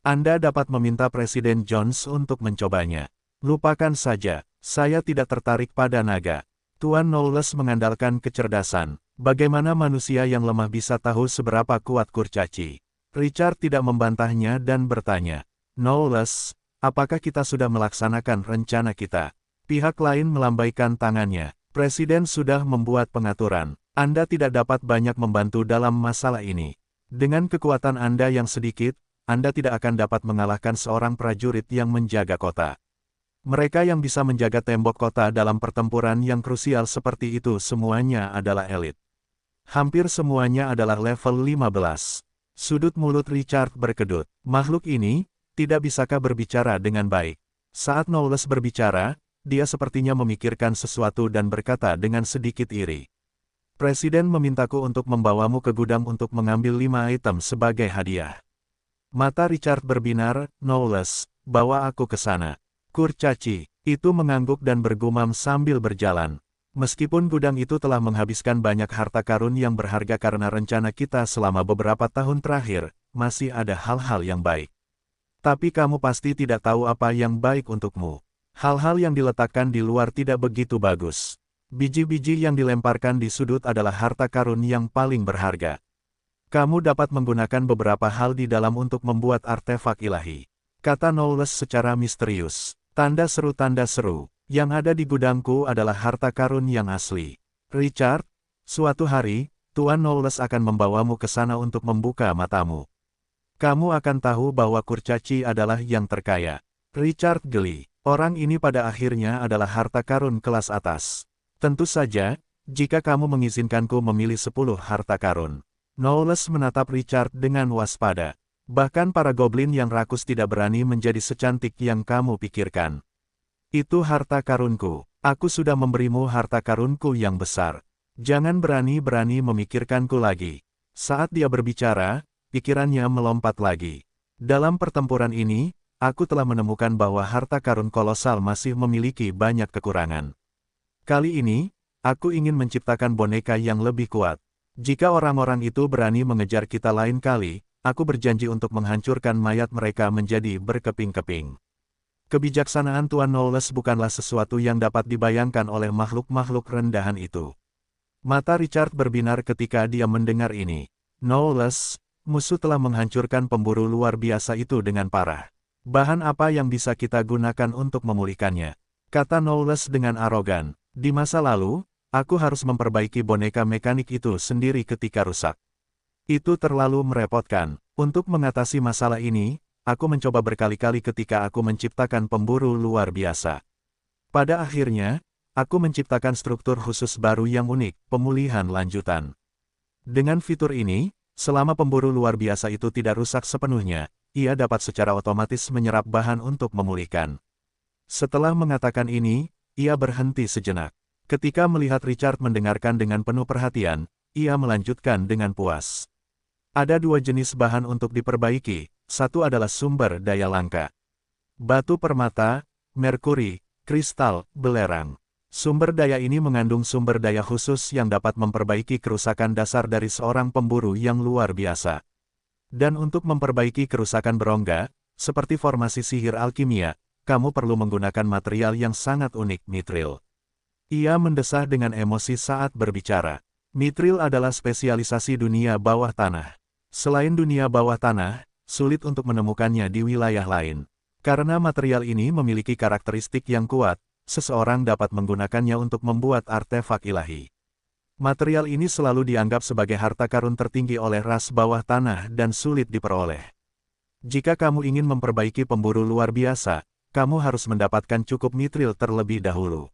Anda dapat meminta Presiden Jones untuk mencobanya. Lupakan saja, saya tidak tertarik pada naga. Tuan Knowles mengandalkan kecerdasan. Bagaimana manusia yang lemah bisa tahu seberapa kuat kurcaci? Richard tidak membantahnya dan bertanya, Knowles, apakah kita sudah melaksanakan rencana kita? Pihak lain melambaikan tangannya. Presiden sudah membuat pengaturan. Anda tidak dapat banyak membantu dalam masalah ini. Dengan kekuatan Anda yang sedikit, Anda tidak akan dapat mengalahkan seorang prajurit yang menjaga kota. Mereka yang bisa menjaga tembok kota dalam pertempuran yang krusial seperti itu semuanya adalah elit. Hampir semuanya adalah level 15. Sudut mulut Richard berkedut. Makhluk ini, tidak bisakah berbicara dengan baik? Saat Knowles berbicara, dia sepertinya memikirkan sesuatu dan berkata dengan sedikit iri. Presiden memintaku untuk membawamu ke gudang untuk mengambil 5 item sebagai hadiah. Mata Richard berbinar, Knowles, bawa aku ke sana. Kurcaci, itu mengangguk dan bergumam sambil berjalan. Meskipun gudang itu telah menghabiskan banyak harta karun yang berharga karena rencana kita selama beberapa tahun terakhir, masih ada hal-hal yang baik. Tapi kamu pasti tidak tahu apa yang baik untukmu. Hal-hal yang diletakkan di luar tidak begitu bagus. Biji-biji yang dilemparkan di sudut adalah harta karun yang paling berharga. Kamu dapat menggunakan beberapa hal di dalam untuk membuat artefak ilahi. Kata Knowles secara misterius. Tanda seru, yang ada di gudangku adalah harta karun yang asli. Richard, suatu hari, Tuan Knowles akan membawamu ke sana untuk membuka matamu. Kamu akan tahu bahwa kurcaci adalah yang terkaya. Richard geli. Orang ini pada akhirnya adalah harta karun kelas atas. Tentu saja, jika kamu mengizinkanku memilih 10 harta karun. Knowles menatap Richard dengan waspada. Bahkan para goblin yang rakus tidak berani menjadi secantik yang kamu pikirkan. Itu harta karunku. Aku sudah memberimu harta karunku yang besar. Jangan berani-berani memikirkanku lagi. Saat dia berbicara, pikirannya melompat lagi. Dalam pertempuran ini, aku telah menemukan bahwa harta karun kolosal masih memiliki banyak kekurangan. Kali ini, aku ingin menciptakan boneka yang lebih kuat. Jika orang-orang itu berani mengejar kita lain kali, aku berjanji untuk menghancurkan mayat mereka menjadi berkeping-keping. Kebijaksanaan Tuan Knowles bukanlah sesuatu yang dapat dibayangkan oleh makhluk-makhluk rendahan itu. Mata Richard berbinar ketika dia mendengar ini. Knowles, musuh telah menghancurkan pemburu luar biasa itu dengan parah. Bahan apa yang bisa kita gunakan untuk memulihkannya? Kata Knowles dengan arogan. Di masa lalu, aku harus memperbaiki boneka mekanik itu sendiri ketika rusak. Itu terlalu merepotkan. Untuk mengatasi masalah ini, aku mencoba berkali-kali ketika aku menciptakan pemburu luar biasa. Pada akhirnya, aku menciptakan struktur khusus baru yang unik, pemulihan lanjutan. Dengan fitur ini, selama pemburu luar biasa itu tidak rusak sepenuhnya, ia dapat secara otomatis menyerap bahan untuk memulihkan. Setelah mengatakan ini, ia berhenti sejenak. Ketika melihat Richard mendengarkan dengan penuh perhatian, ia melanjutkan dengan puas. Ada 2 jenis bahan untuk diperbaiki, satu adalah sumber daya langka. Batu permata, merkuri, kristal, belerang. Sumber daya ini mengandung sumber daya khusus yang dapat memperbaiki kerusakan dasar dari seorang pemburu yang luar biasa. Dan untuk memperbaiki kerusakan berongga, seperti formasi sihir alkimia, kamu perlu menggunakan material yang sangat unik, mithril. Ia mendesah dengan emosi saat berbicara. Mithril adalah spesialisasi dunia bawah tanah. Selain dunia bawah tanah, sulit untuk menemukannya di wilayah lain. Karena material ini memiliki karakteristik yang kuat, seseorang dapat menggunakannya untuk membuat artefak ilahi. Material ini selalu dianggap sebagai harta karun tertinggi oleh ras bawah tanah dan sulit diperoleh. Jika kamu ingin memperbaiki pemburu luar biasa, kamu harus mendapatkan cukup mithril terlebih dahulu.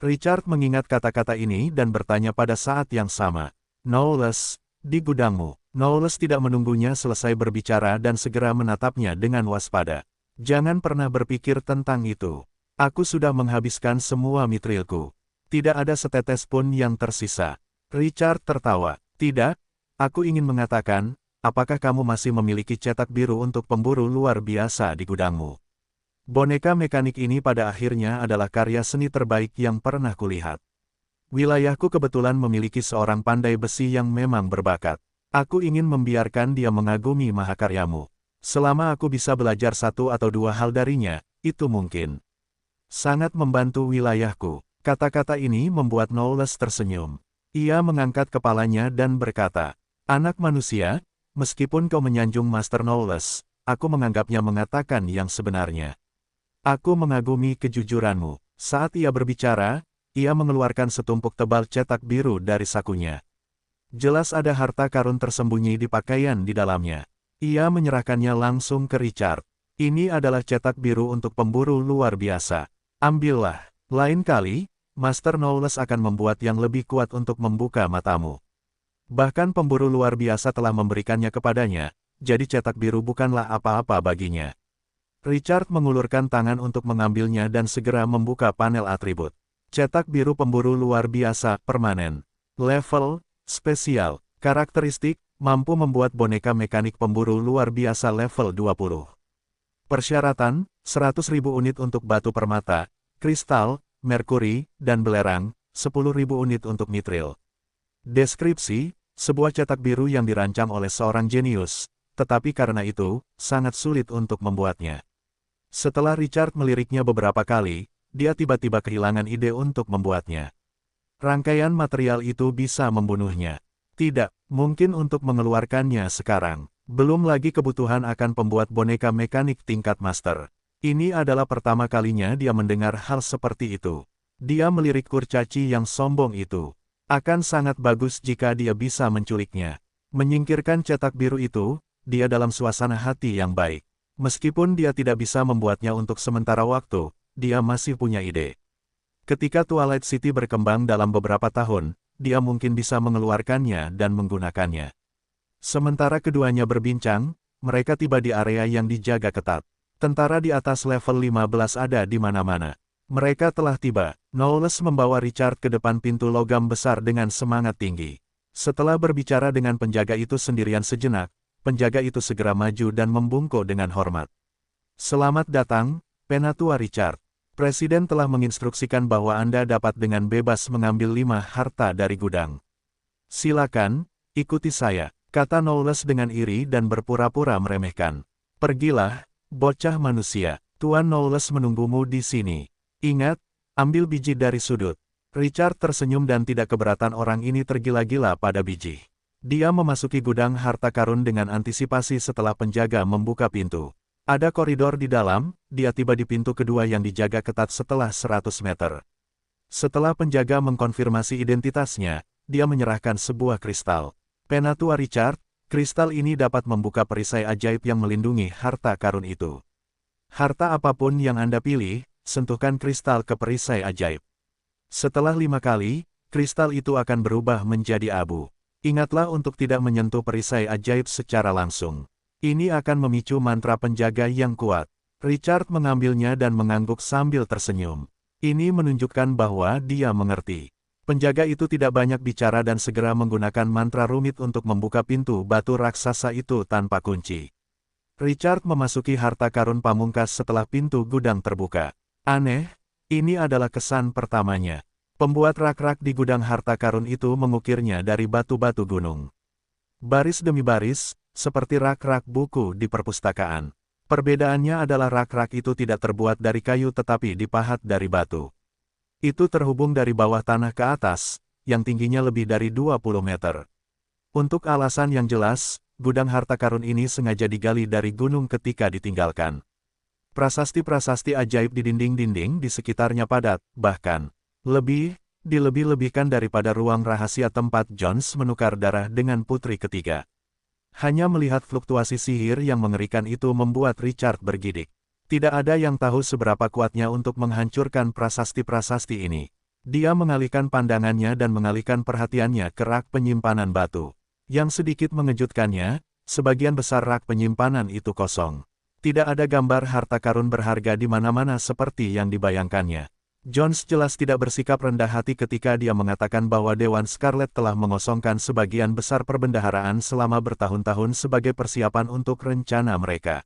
Richard mengingat kata-kata ini dan bertanya pada saat yang sama. Knowles, di gudangmu. Knowles tidak menunggunya selesai berbicara dan segera menatapnya dengan waspada. Jangan pernah berpikir tentang itu. Aku sudah menghabiskan semua mithrilku. Tidak ada setetes pun yang tersisa. Richard tertawa. Tidak, aku ingin mengatakan, apakah kamu masih memiliki cetak biru untuk pemburu luar biasa di gudangmu? Boneka mekanik ini pada akhirnya adalah karya seni terbaik yang pernah kulihat. Wilayahku kebetulan memiliki seorang pandai besi yang memang berbakat. Aku ingin membiarkan dia mengagumi mahakaryamu. Selama aku bisa belajar satu atau dua hal darinya, itu mungkin sangat membantu wilayahku. Kata-kata ini membuat Knowles tersenyum. Ia mengangkat kepalanya dan berkata, "Anak manusia, meskipun kau menyanjung Master Knowles, aku menganggapnya mengatakan yang sebenarnya. Aku mengagumi kejujuranmu." Saat ia berbicara, ia mengeluarkan setumpuk tebal cetak biru dari sakunya. Jelas ada harta karun tersembunyi di pakaian di dalamnya. Ia menyerahkannya langsung ke Richard. "Ini adalah cetak biru untuk pemburu luar biasa. Ambillah. Lain kali, Master Knowles akan membuat yang lebih kuat untuk membuka matamu." Bahkan pemburu luar biasa telah memberikannya kepadanya, jadi cetak biru bukanlah apa-apa baginya. Richard mengulurkan tangan untuk mengambilnya dan segera membuka panel atribut. Cetak biru pemburu luar biasa, permanen. Level, spesial, karakteristik, mampu membuat boneka mekanik pemburu luar biasa level 20. Persyaratan, 100.000 unit untuk batu permata, kristal, merkuri, dan belerang, 10.000 unit untuk mitril. Deskripsi, sebuah cetak biru yang dirancang oleh seorang jenius, tetapi karena itu, sangat sulit untuk membuatnya. Setelah Richard meliriknya beberapa kali, dia tiba-tiba kehilangan ide untuk membuatnya. Rangkaian material itu bisa membunuhnya. Tidak mungkin untuk mengeluarkannya sekarang. Belum lagi kebutuhan akan pembuat boneka mekanik tingkat master. Ini adalah pertama kalinya dia mendengar hal seperti itu. Dia melirik kurcaci yang sombong itu. Akan sangat bagus jika dia bisa menculiknya. Menyingkirkan cetak biru itu, dia dalam suasana hati yang baik. Meskipun dia tidak bisa membuatnya untuk sementara waktu, dia masih punya ide. Ketika Twilight City berkembang dalam beberapa tahun, dia mungkin bisa mengeluarkannya dan menggunakannya. Sementara keduanya berbincang, mereka tiba di area yang dijaga ketat. Tentara di atas level 15 ada di mana-mana. Mereka telah tiba. Knowles membawa Richard ke depan pintu logam besar dengan semangat tinggi. Setelah berbicara dengan penjaga itu sendirian sejenak, penjaga itu segera maju dan membungkuk dengan hormat. "Selamat datang, Penatua Richard. Presiden telah menginstruksikan bahwa Anda dapat dengan bebas mengambil 5 harta dari gudang. Silakan, ikuti saya," kata Knowles dengan iri dan berpura-pura meremehkan. "Pergilah, bocah manusia. Tuan Knowles menunggumu di sini. Ingat, ambil biji dari sudut." Richard tersenyum dan tidak keberatan orang ini tergila-gila pada biji. Dia memasuki gudang harta karun dengan antisipasi setelah penjaga membuka pintu. Ada koridor di dalam, dia tiba di pintu kedua yang dijaga ketat setelah 100 meter. Setelah penjaga mengkonfirmasi identitasnya, dia menyerahkan sebuah kristal. "Penatua Richard, kristal ini dapat membuka perisai ajaib yang melindungi harta karun itu. Harta apapun yang Anda pilih, sentuhkan kristal ke perisai ajaib. Setelah 5 kali, kristal itu akan berubah menjadi abu. Ingatlah untuk tidak menyentuh perisai ajaib secara langsung. Ini akan memicu mantra penjaga yang kuat." Richard mengambilnya dan mengangguk sambil tersenyum. Ini menunjukkan bahwa dia mengerti. Penjaga itu tidak banyak bicara dan segera menggunakan mantra rumit untuk membuka pintu batu raksasa itu tanpa kunci. Richard memasuki harta karun pamungkas setelah pintu gudang terbuka. Aneh, ini adalah kesan pertamanya. Pembuat rak-rak di gudang harta karun itu mengukirnya dari batu-batu gunung. Baris demi baris, seperti rak-rak buku di perpustakaan. Perbedaannya adalah rak-rak itu tidak terbuat dari kayu tetapi dipahat dari batu. Itu terhubung dari bawah tanah ke atas, yang tingginya lebih dari 20 meter. Untuk alasan yang jelas, gudang harta karun ini sengaja digali dari gunung ketika ditinggalkan. Prasasti-prasasti ajaib di dinding-dinding di sekitarnya padat, bahkan dilebih-lebihkan daripada ruang rahasia tempat Jones menukar darah dengan putri ketiga. Hanya melihat fluktuasi sihir yang mengerikan itu membuat Richard bergidik. Tidak ada yang tahu seberapa kuatnya untuk menghancurkan prasasti-prasasti ini. Dia mengalihkan pandangannya dan mengalihkan perhatiannya ke rak penyimpanan batu. Yang sedikit mengejutkannya, sebagian besar rak penyimpanan itu kosong. Tidak ada gambar harta karun berharga di mana-mana seperti yang dibayangkannya. Jones jelas tidak bersikap rendah hati ketika dia mengatakan bahwa Dewan Scarlet telah mengosongkan sebagian besar perbendaharaan selama bertahun-tahun sebagai persiapan untuk rencana mereka.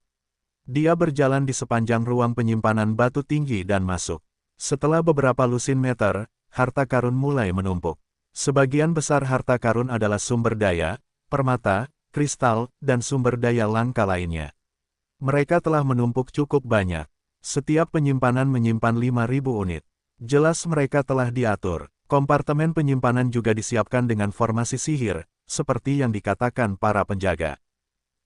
Dia berjalan di sepanjang ruang penyimpanan batu tinggi dan masuk. Setelah beberapa lusin meter, harta karun mulai menumpuk. Sebagian besar harta karun adalah sumber daya, permata, kristal, dan sumber daya langka lainnya. Mereka telah menumpuk cukup banyak. Setiap penyimpanan menyimpan 5.000 unit. Jelas mereka telah diatur. Kompartemen penyimpanan juga disiapkan dengan formasi sihir, seperti yang dikatakan para penjaga.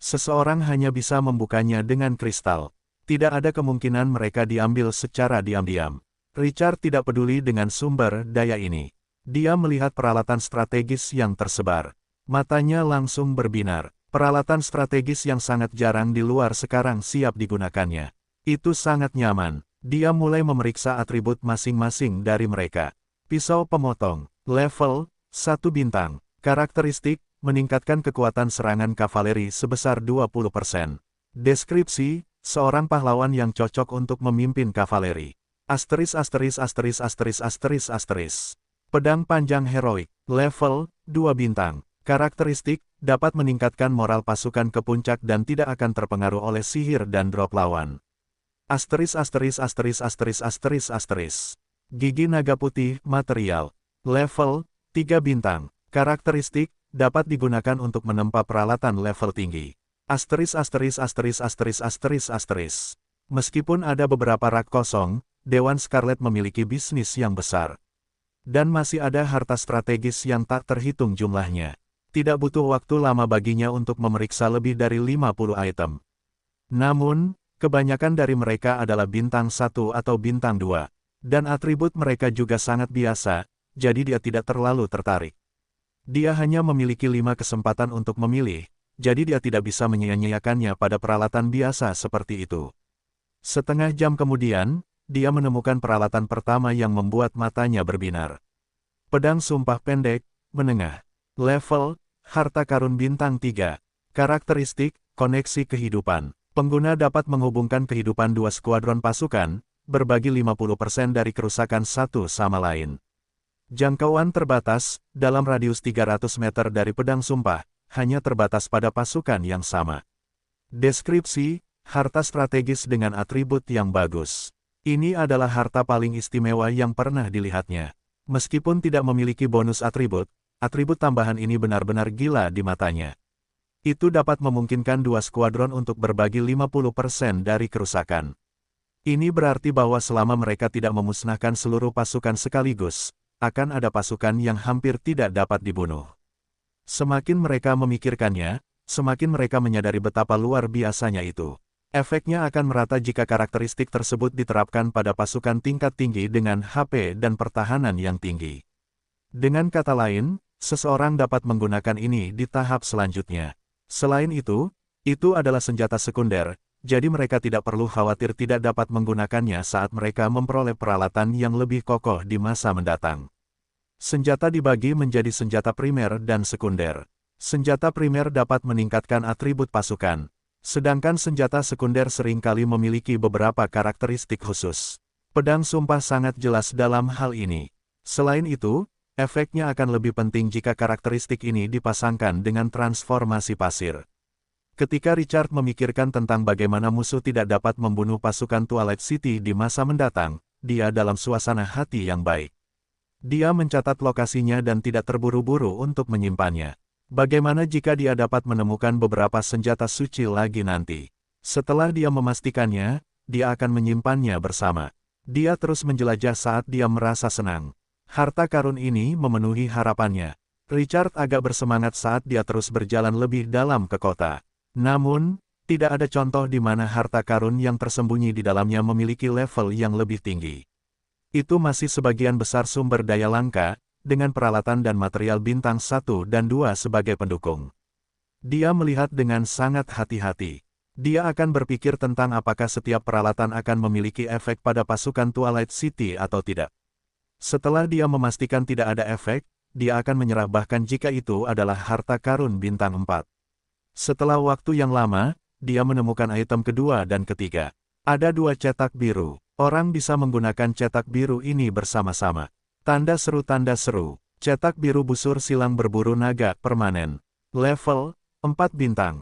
Seseorang hanya bisa membukanya dengan kristal. Tidak ada kemungkinan mereka diambil secara diam-diam. Richard tidak peduli dengan sumber daya ini. Dia melihat peralatan strategis yang tersebar. Matanya langsung berbinar. Peralatan strategis yang sangat jarang di luar sekarang siap digunakannya. Itu sangat nyaman. Dia mulai memeriksa atribut masing-masing dari mereka. Pisau pemotong, level 1 bintang. Karakteristik, meningkatkan kekuatan serangan kavaleri sebesar 20%. Deskripsi, seorang pahlawan yang cocok untuk memimpin kavaleri. Asteris asteris asteris asteris asteris asteris. Pedang panjang heroik, level 2 bintang. Karakteristik, dapat meningkatkan moral pasukan ke puncak dan tidak akan terpengaruh oleh sihir dan drop lawan. Asteris asteris asteris asteris asteris asteris. Gigi naga putih, material. Level 3 bintang. Karakteristik, dapat digunakan untuk menempa peralatan level tinggi. Asteris asteris asteris asteris asteris asteris. Meskipun ada beberapa rak kosong, Dewan Scarlet memiliki bisnis yang besar. Dan masih ada harta strategis yang tak terhitung jumlahnya. Tidak butuh waktu lama baginya untuk memeriksa lebih dari 50 item. Namun, kebanyakan dari mereka adalah bintang 1 atau bintang 2. Dan atribut mereka juga sangat biasa, jadi dia tidak terlalu tertarik. Dia hanya memiliki 5 kesempatan untuk memilih, jadi dia tidak bisa menyia-nyiakannya pada peralatan biasa seperti itu. Setengah jam kemudian, dia menemukan peralatan pertama yang membuat matanya berbinar. Pedang sumpah pendek, menengah. Level, harta karun bintang 3. Karakteristik, koneksi kehidupan. Pengguna dapat menghubungkan kehidupan 2 skuadron pasukan, berbagi 50% dari kerusakan satu sama lain. Jangkauan terbatas, dalam radius 300 meter dari pedang sumpah, hanya terbatas pada pasukan yang sama. Deskripsi, harta strategis dengan atribut yang bagus. Ini adalah harta paling istimewa yang pernah dilihatnya. Meskipun tidak memiliki bonus atribut tambahan ini benar-benar gila di matanya. Itu dapat memungkinkan 2 skuadron untuk berbagi 50% dari kerusakan. Ini berarti bahwa selama mereka tidak memusnahkan seluruh pasukan sekaligus, akan ada pasukan yang hampir tidak dapat dibunuh. Semakin mereka memikirkannya, semakin mereka menyadari betapa luar biasanya itu. Efeknya akan merata jika karakteristik tersebut diterapkan pada pasukan tingkat tinggi dengan HP dan pertahanan yang tinggi. Dengan kata lain, seseorang dapat menggunakan ini di tahap selanjutnya. Selain itu adalah senjata sekunder, jadi mereka tidak perlu khawatir tidak dapat menggunakannya saat mereka memperoleh peralatan yang lebih kokoh di masa mendatang. Senjata dibagi menjadi senjata primer dan sekunder. Senjata primer dapat meningkatkan atribut pasukan, sedangkan senjata sekunder seringkali memiliki beberapa karakteristik khusus. Pedang sumpah sangat jelas dalam hal ini. Selain itu, efeknya akan lebih penting jika karakteristik ini dipasangkan dengan transformasi pasir. Ketika Richard memikirkan tentang bagaimana musuh tidak dapat membunuh pasukan Twilight City di masa mendatang, dia dalam suasana hati yang baik. Dia mencatat lokasinya dan tidak terburu-buru untuk menyimpannya. Bagaimana jika dia dapat menemukan beberapa senjata suci lagi nanti? Setelah dia memastikannya, dia akan menyimpannya bersama. Dia terus menjelajah saat dia merasa senang. Harta karun ini memenuhi harapannya. Richard agak bersemangat saat dia terus berjalan lebih dalam ke kota. Namun, tidak ada contoh di mana harta karun yang tersembunyi di dalamnya memiliki level yang lebih tinggi. Itu masih sebagian besar sumber daya langka, dengan peralatan dan material bintang 1 dan 2 sebagai pendukung. Dia melihat dengan sangat hati-hati. Dia akan berpikir tentang apakah setiap peralatan akan memiliki efek pada pasukan Twilight City atau tidak. Setelah dia memastikan tidak ada efek, dia akan menyerah bahkan jika itu adalah harta karun bintang 4. Setelah waktu yang lama, dia menemukan item kedua dan ketiga. Ada 2 cetak biru. Orang bisa menggunakan cetak biru ini bersama-sama. Tanda seru tanda seru. Cetak biru busur silang berburu naga permanen. Level 4 bintang.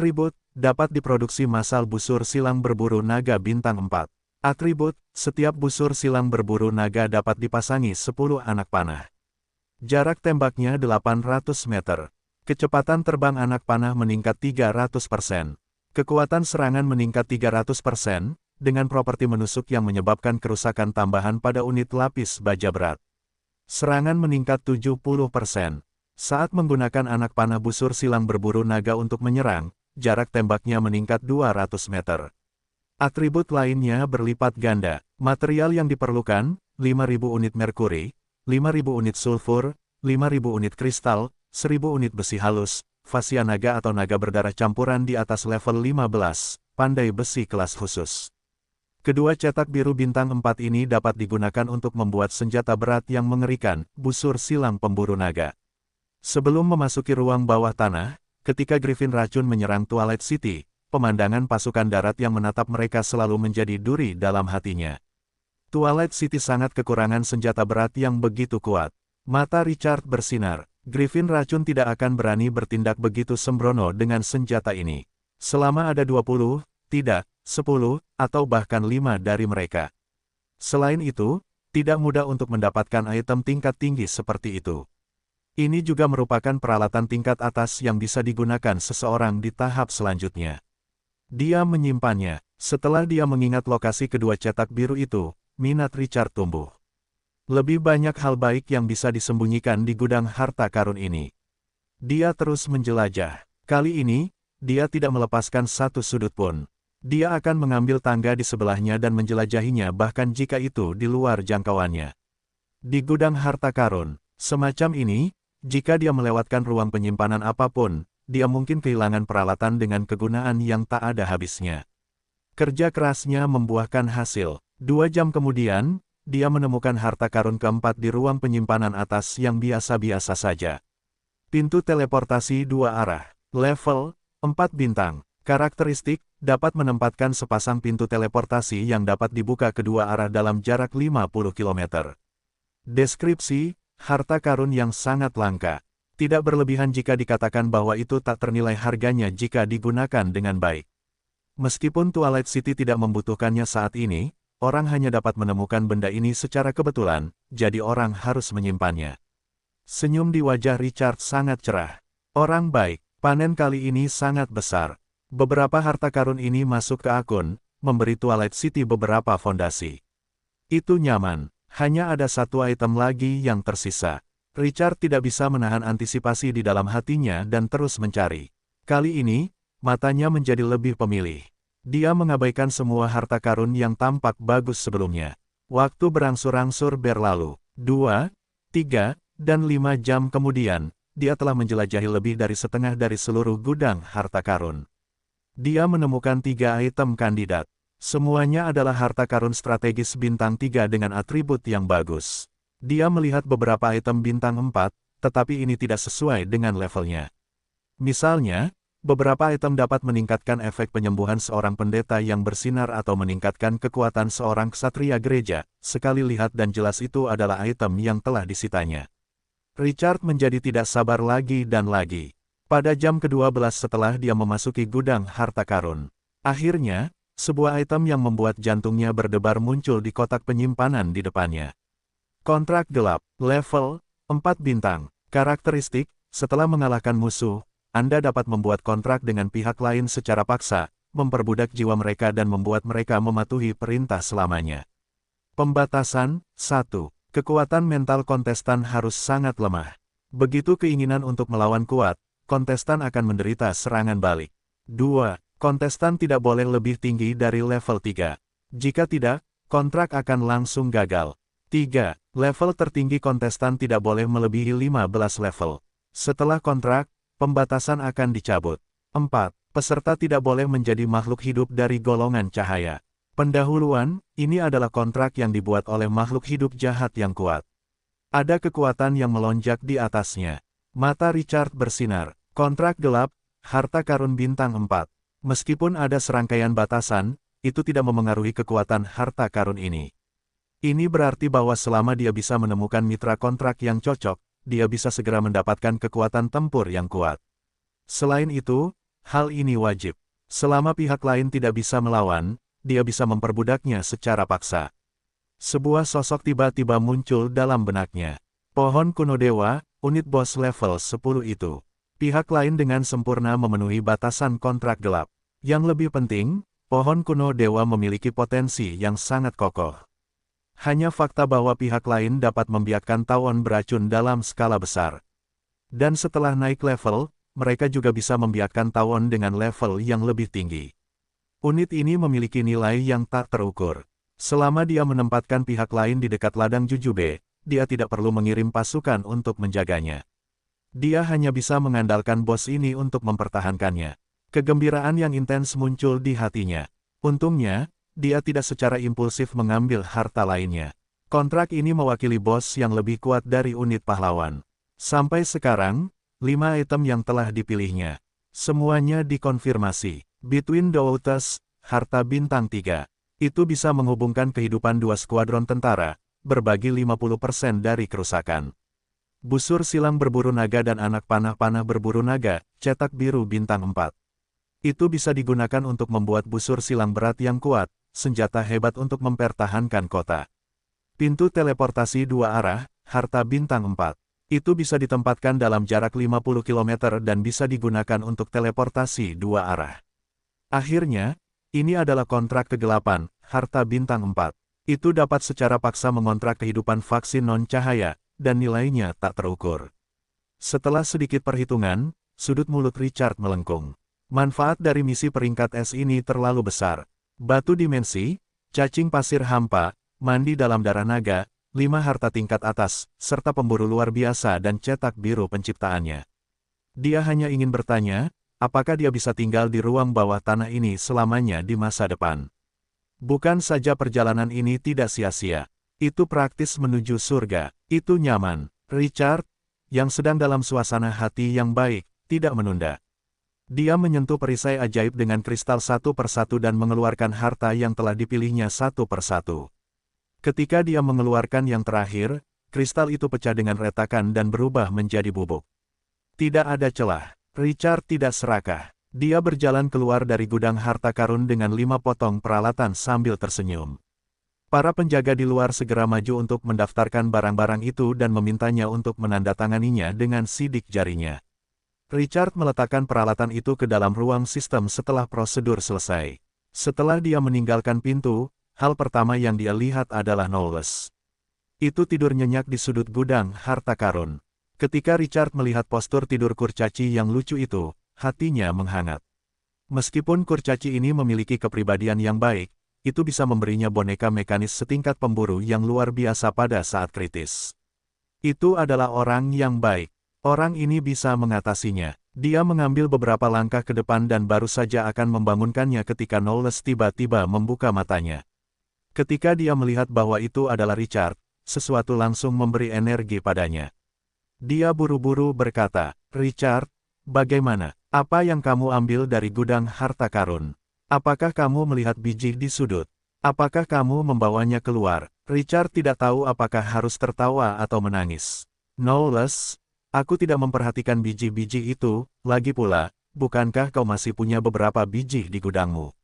Atribut, dapat diproduksi massal busur silang berburu naga bintang 4. Atribut, setiap busur silang berburu naga dapat dipasangi 10 anak panah. Jarak tembaknya 800 meter. Kecepatan terbang anak panah meningkat 300%. Kekuatan serangan meningkat 300%, dengan properti menusuk yang menyebabkan kerusakan tambahan pada unit lapis baja berat. Serangan meningkat 70%. Saat menggunakan anak panah busur silang berburu naga untuk menyerang, jarak tembaknya meningkat 200 meter. Atribut lainnya berlipat ganda. Material yang diperlukan, 5.000 unit merkuri, 5.000 unit sulfur, 5.000 unit kristal, 1.000 unit besi halus, fascia naga atau naga berdarah campuran di atas level 15, pandai besi kelas khusus. Kedua cetak biru bintang 4 ini dapat digunakan untuk membuat senjata berat yang mengerikan, busur silang pemburu naga. Sebelum memasuki ruang bawah tanah, ketika Griffin racun menyerang Twilight City, pemandangan pasukan darat yang menatap mereka selalu menjadi duri dalam hatinya. Twilight City sangat kekurangan senjata berat yang begitu kuat. Mata Richard bersinar. Griffin racun tidak akan berani bertindak begitu sembrono dengan senjata ini. Selama ada 20, tidak, 10, atau bahkan 5 dari mereka. Selain itu, tidak mudah untuk mendapatkan item tingkat tinggi seperti itu. Ini juga merupakan peralatan tingkat atas yang bisa digunakan seseorang di tahap selanjutnya. Dia menyimpannya. Setelah dia mengingat lokasi kedua cetak biru itu, minat Richard tumbuh. Lebih banyak hal baik yang bisa disembunyikan di gudang harta karun ini. Dia terus menjelajah. Kali ini, dia tidak melepaskan satu sudut pun. Dia akan mengambil tangga di sebelahnya dan menjelajahinya bahkan jika itu di luar jangkauannya. Di gudang harta karun, semacam ini, jika dia melewatkan ruang penyimpanan apapun, dia mungkin kehilangan peralatan dengan kegunaan yang tak ada habisnya. Kerja kerasnya membuahkan hasil. 2 jam kemudian, dia menemukan harta karun keempat di ruang penyimpanan atas yang biasa-biasa saja. Pintu teleportasi 2 arah. Level 4 bintang. Karakteristik, dapat menempatkan sepasang pintu teleportasi yang dapat dibuka kedua arah dalam jarak 50 km. Deskripsi, harta karun yang sangat langka. Tidak berlebihan jika dikatakan bahwa itu tak ternilai harganya jika digunakan dengan baik. Meskipun Twilight City tidak membutuhkannya saat ini, orang hanya dapat menemukan benda ini secara kebetulan, jadi orang harus menyimpannya. Senyum di wajah Richard sangat cerah. Orang baik, panen kali ini sangat besar. Beberapa harta karun ini masuk ke akun, memberi Twilight City beberapa fondasi. Itu nyaman. Hanya ada satu item lagi yang tersisa. Richard tidak bisa menahan antisipasi di dalam hatinya dan terus mencari. Kali ini, matanya menjadi lebih pemilih. Dia mengabaikan semua harta karun yang tampak bagus sebelumnya. Waktu berangsur-angsur berlalu. 2, 3, dan 5 jam kemudian, dia telah menjelajahi lebih dari setengah dari seluruh gudang harta karun. Dia menemukan 3 item kandidat. Semuanya adalah harta karun strategis bintang 3 dengan atribut yang bagus. Dia melihat beberapa item bintang 4, tetapi ini tidak sesuai dengan levelnya. Misalnya, beberapa item dapat meningkatkan efek penyembuhan seorang pendeta yang bersinar atau meningkatkan kekuatan seorang ksatria gereja. Sekali lihat dan jelas itu adalah item yang telah disitanya. Richard menjadi tidak sabar lagi dan lagi. Pada jam ke-12 setelah dia memasuki gudang harta karun. Akhirnya, sebuah item yang membuat jantungnya berdebar muncul di kotak penyimpanan di depannya. Kontrak gelap, level 4 bintang. Karakteristik, setelah mengalahkan musuh, Anda dapat membuat kontrak dengan pihak lain secara paksa, memperbudak jiwa mereka dan membuat mereka mematuhi perintah selamanya. Pembatasan, 1. Kekuatan mental kontestan harus sangat lemah. Begitu keinginan untuk melawan kuat, kontestan akan menderita serangan balik. 2. Kontestan tidak boleh lebih tinggi dari level 3. Jika tidak, kontrak akan langsung gagal. 3. Level tertinggi kontestan tidak boleh melebihi 15 level. Setelah kontrak, pembatasan akan dicabut. 4. Peserta tidak boleh menjadi makhluk hidup dari golongan cahaya. Pendahuluan, ini adalah kontrak yang dibuat oleh makhluk hidup jahat yang kuat. Ada kekuatan yang melonjak di atasnya. Mata Richard bersinar. Kontrak gelap, harta karun bintang 4. Meskipun ada serangkaian batasan, itu tidak memengaruhi kekuatan harta karun ini. Ini berarti bahwa selama dia bisa menemukan mitra kontrak yang cocok, dia bisa segera mendapatkan kekuatan tempur yang kuat. Selain itu, hal ini wajib. Selama pihak lain tidak bisa melawan, dia bisa memperbudaknya secara paksa. Sebuah sosok tiba-tiba muncul dalam benaknya. Pohon kuno dewa, unit bos level 10 itu. Pihak lain dengan sempurna memenuhi batasan kontrak gelap. Yang lebih penting, pohon kuno dewa memiliki potensi yang sangat kokoh. Hanya fakta bahwa pihak lain dapat membiarkan tawon beracun dalam skala besar. Dan setelah naik level, mereka juga bisa membiarkan tawon dengan level yang lebih tinggi. Unit ini memiliki nilai yang tak terukur. Selama dia menempatkan pihak lain di dekat ladang jujube, dia tidak perlu mengirim pasukan untuk menjaganya. Dia hanya bisa mengandalkan bos ini untuk mempertahankannya. Kegembiraan yang intens muncul di hatinya. Untungnya, dia tidak secara impulsif mengambil harta lainnya. Kontrak ini mewakili bos yang lebih kuat dari unit pahlawan. Sampai sekarang, 5 item yang telah dipilihnya. Semuanya dikonfirmasi. Between the Waters, harta bintang 3. Itu bisa menghubungkan kehidupan 2 skuadron tentara, berbagi 50% dari kerusakan. Busur silang berburu naga dan anak panah-panah berburu naga, cetak biru bintang 4. Itu bisa digunakan untuk membuat busur silang berat yang kuat, senjata hebat untuk mempertahankan kota. Pintu teleportasi 2 arah, harta bintang 4. Itu bisa ditempatkan dalam jarak 50 km dan bisa digunakan untuk teleportasi 2 arah. Akhirnya, ini adalah kontrak kegelapan, harta bintang 4. Itu dapat secara paksa mengontrak kehidupan vaksin non-cahaya, dan nilainya tak terukur. Setelah sedikit perhitungan, sudut mulut Richard melengkung. Manfaat dari misi peringkat S ini terlalu besar. Batu dimensi, cacing pasir hampa, mandi dalam darah naga, 5 harta tingkat atas, serta pemburu luar biasa dan cetak biru penciptaannya. Dia hanya ingin bertanya, apakah dia bisa tinggal di ruang bawah tanah ini selamanya di masa depan. Bukan saja perjalanan ini tidak sia-sia. Itu praktis menuju surga. Itu nyaman. Richard, yang sedang dalam suasana hati yang baik, tidak menunda. Dia menyentuh perisai ajaib dengan kristal satu persatu dan mengeluarkan harta yang telah dipilihnya satu persatu. Ketika dia mengeluarkan yang terakhir, kristal itu pecah dengan retakan dan berubah menjadi bubuk. Tidak ada celah. Richard tidak serakah. Dia berjalan keluar dari gudang harta karun dengan 5 potong peralatan sambil tersenyum. Para penjaga di luar segera maju untuk mendaftarkan barang-barang itu dan memintanya untuk menandatanganinya dengan sidik jarinya. Richard meletakkan peralatan itu ke dalam ruang sistem setelah prosedur selesai. Setelah dia meninggalkan pintu, hal pertama yang dia lihat adalah Knowles. Itu tidur nyenyak di sudut gudang harta karun. Ketika Richard melihat postur tidur kurcaci yang lucu itu, hatinya menghangat. Meskipun kurcaci ini memiliki kepribadian yang baik, itu bisa memberinya boneka mekanis setingkat pemburu yang luar biasa pada saat kritis. Itu adalah orang yang baik. Orang ini bisa mengatasinya. Dia mengambil beberapa langkah ke depan dan baru saja akan membangunkannya ketika Knowles tiba-tiba membuka matanya. Ketika dia melihat bahwa itu adalah Richard, sesuatu langsung memberi energi padanya. Dia buru-buru berkata, "Richard, bagaimana? Apa yang kamu ambil dari gudang harta karun? Apakah kamu melihat biji di sudut? Apakah kamu membawanya keluar?" Richard tidak tahu apakah harus tertawa atau menangis. "Knowles, aku tidak memperhatikan biji-biji itu, lagi pula, bukankah kau masih punya beberapa biji di gudangmu?"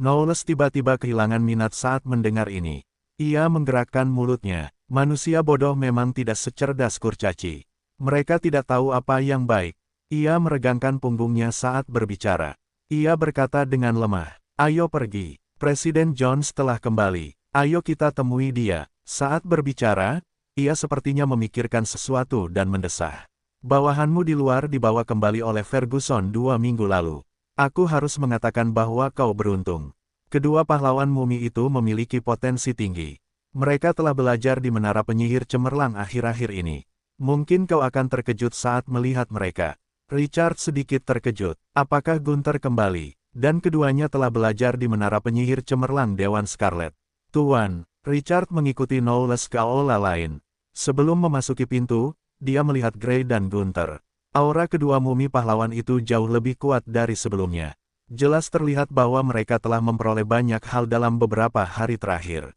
Knowles tiba-tiba kehilangan minat saat mendengar ini. Ia menggerakkan mulutnya. Manusia bodoh memang tidak secerdas kurcaci. Mereka tidak tahu apa yang baik. Ia meregangkan punggungnya saat berbicara. Ia berkata dengan lemah, "Ayo pergi. Presiden Jones telah kembali. Ayo kita temui dia." Saat berbicara, ia sepertinya memikirkan sesuatu dan mendesah. Bawahanmu di luar dibawa kembali oleh Ferguson 2 minggu lalu. Aku harus mengatakan bahwa kau beruntung. Kedua pahlawan mumi itu memiliki potensi tinggi. Mereka telah belajar di menara penyihir cemerlang akhir-akhir ini. Mungkin kau akan terkejut saat melihat mereka. Richard sedikit terkejut. Apakah Gunther kembali? Dan keduanya telah belajar di menara penyihir cemerlang Dewan Scarlet. Tuan, Richard mengikuti Knowles ke aula lain. Sebelum memasuki pintu, dia melihat Gray dan Gunther. Aura kedua mumi pahlawan itu jauh lebih kuat dari sebelumnya. Jelas terlihat bahwa mereka telah memperoleh banyak hal dalam beberapa hari terakhir.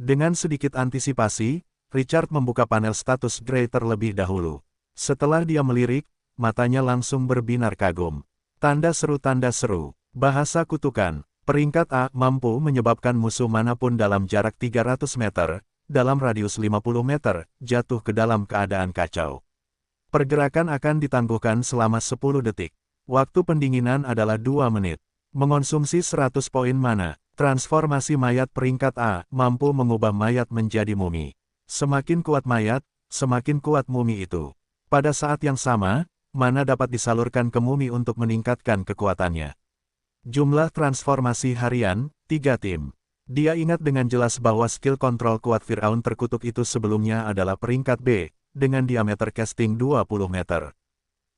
Dengan sedikit antisipasi, Richard membuka panel status Gray terlebih dahulu. Setelah dia melirik, matanya langsung berbinar kagum. Tanda seru, bahasa kutukan. Peringkat A mampu menyebabkan musuh manapun dalam jarak 300 meter, dalam radius 50 meter, jatuh ke dalam keadaan kacau. Pergerakan akan ditangguhkan selama 10 detik. Waktu pendinginan adalah 2 menit. Mengonsumsi 100 poin mana, transformasi mayat peringkat A mampu mengubah mayat menjadi mumi. Semakin kuat mayat, semakin kuat mumi itu. Pada saat yang sama, mana dapat disalurkan ke mumi untuk meningkatkan kekuatannya. Jumlah transformasi harian, 3 tim. Dia ingat dengan jelas bahwa skill kontrol kuat Firaun terkutuk itu sebelumnya adalah peringkat B, dengan diameter casting 20 meter.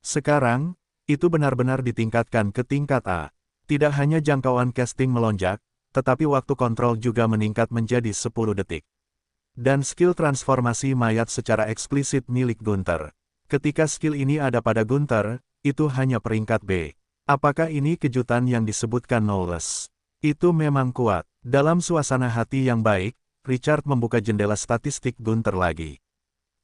Sekarang, itu benar-benar ditingkatkan ke tingkat A. Tidak hanya jangkauan casting melonjak, tetapi waktu kontrol juga meningkat menjadi 10 detik. Dan skill transformasi mayat secara eksplisit milik Gunther. Ketika skill ini ada pada Gunther, itu hanya peringkat B. Apakah ini kejutan yang disebutkan Knowles? Itu memang kuat. Dalam suasana hati yang baik, Richard membuka jendela statistik Gunther lagi.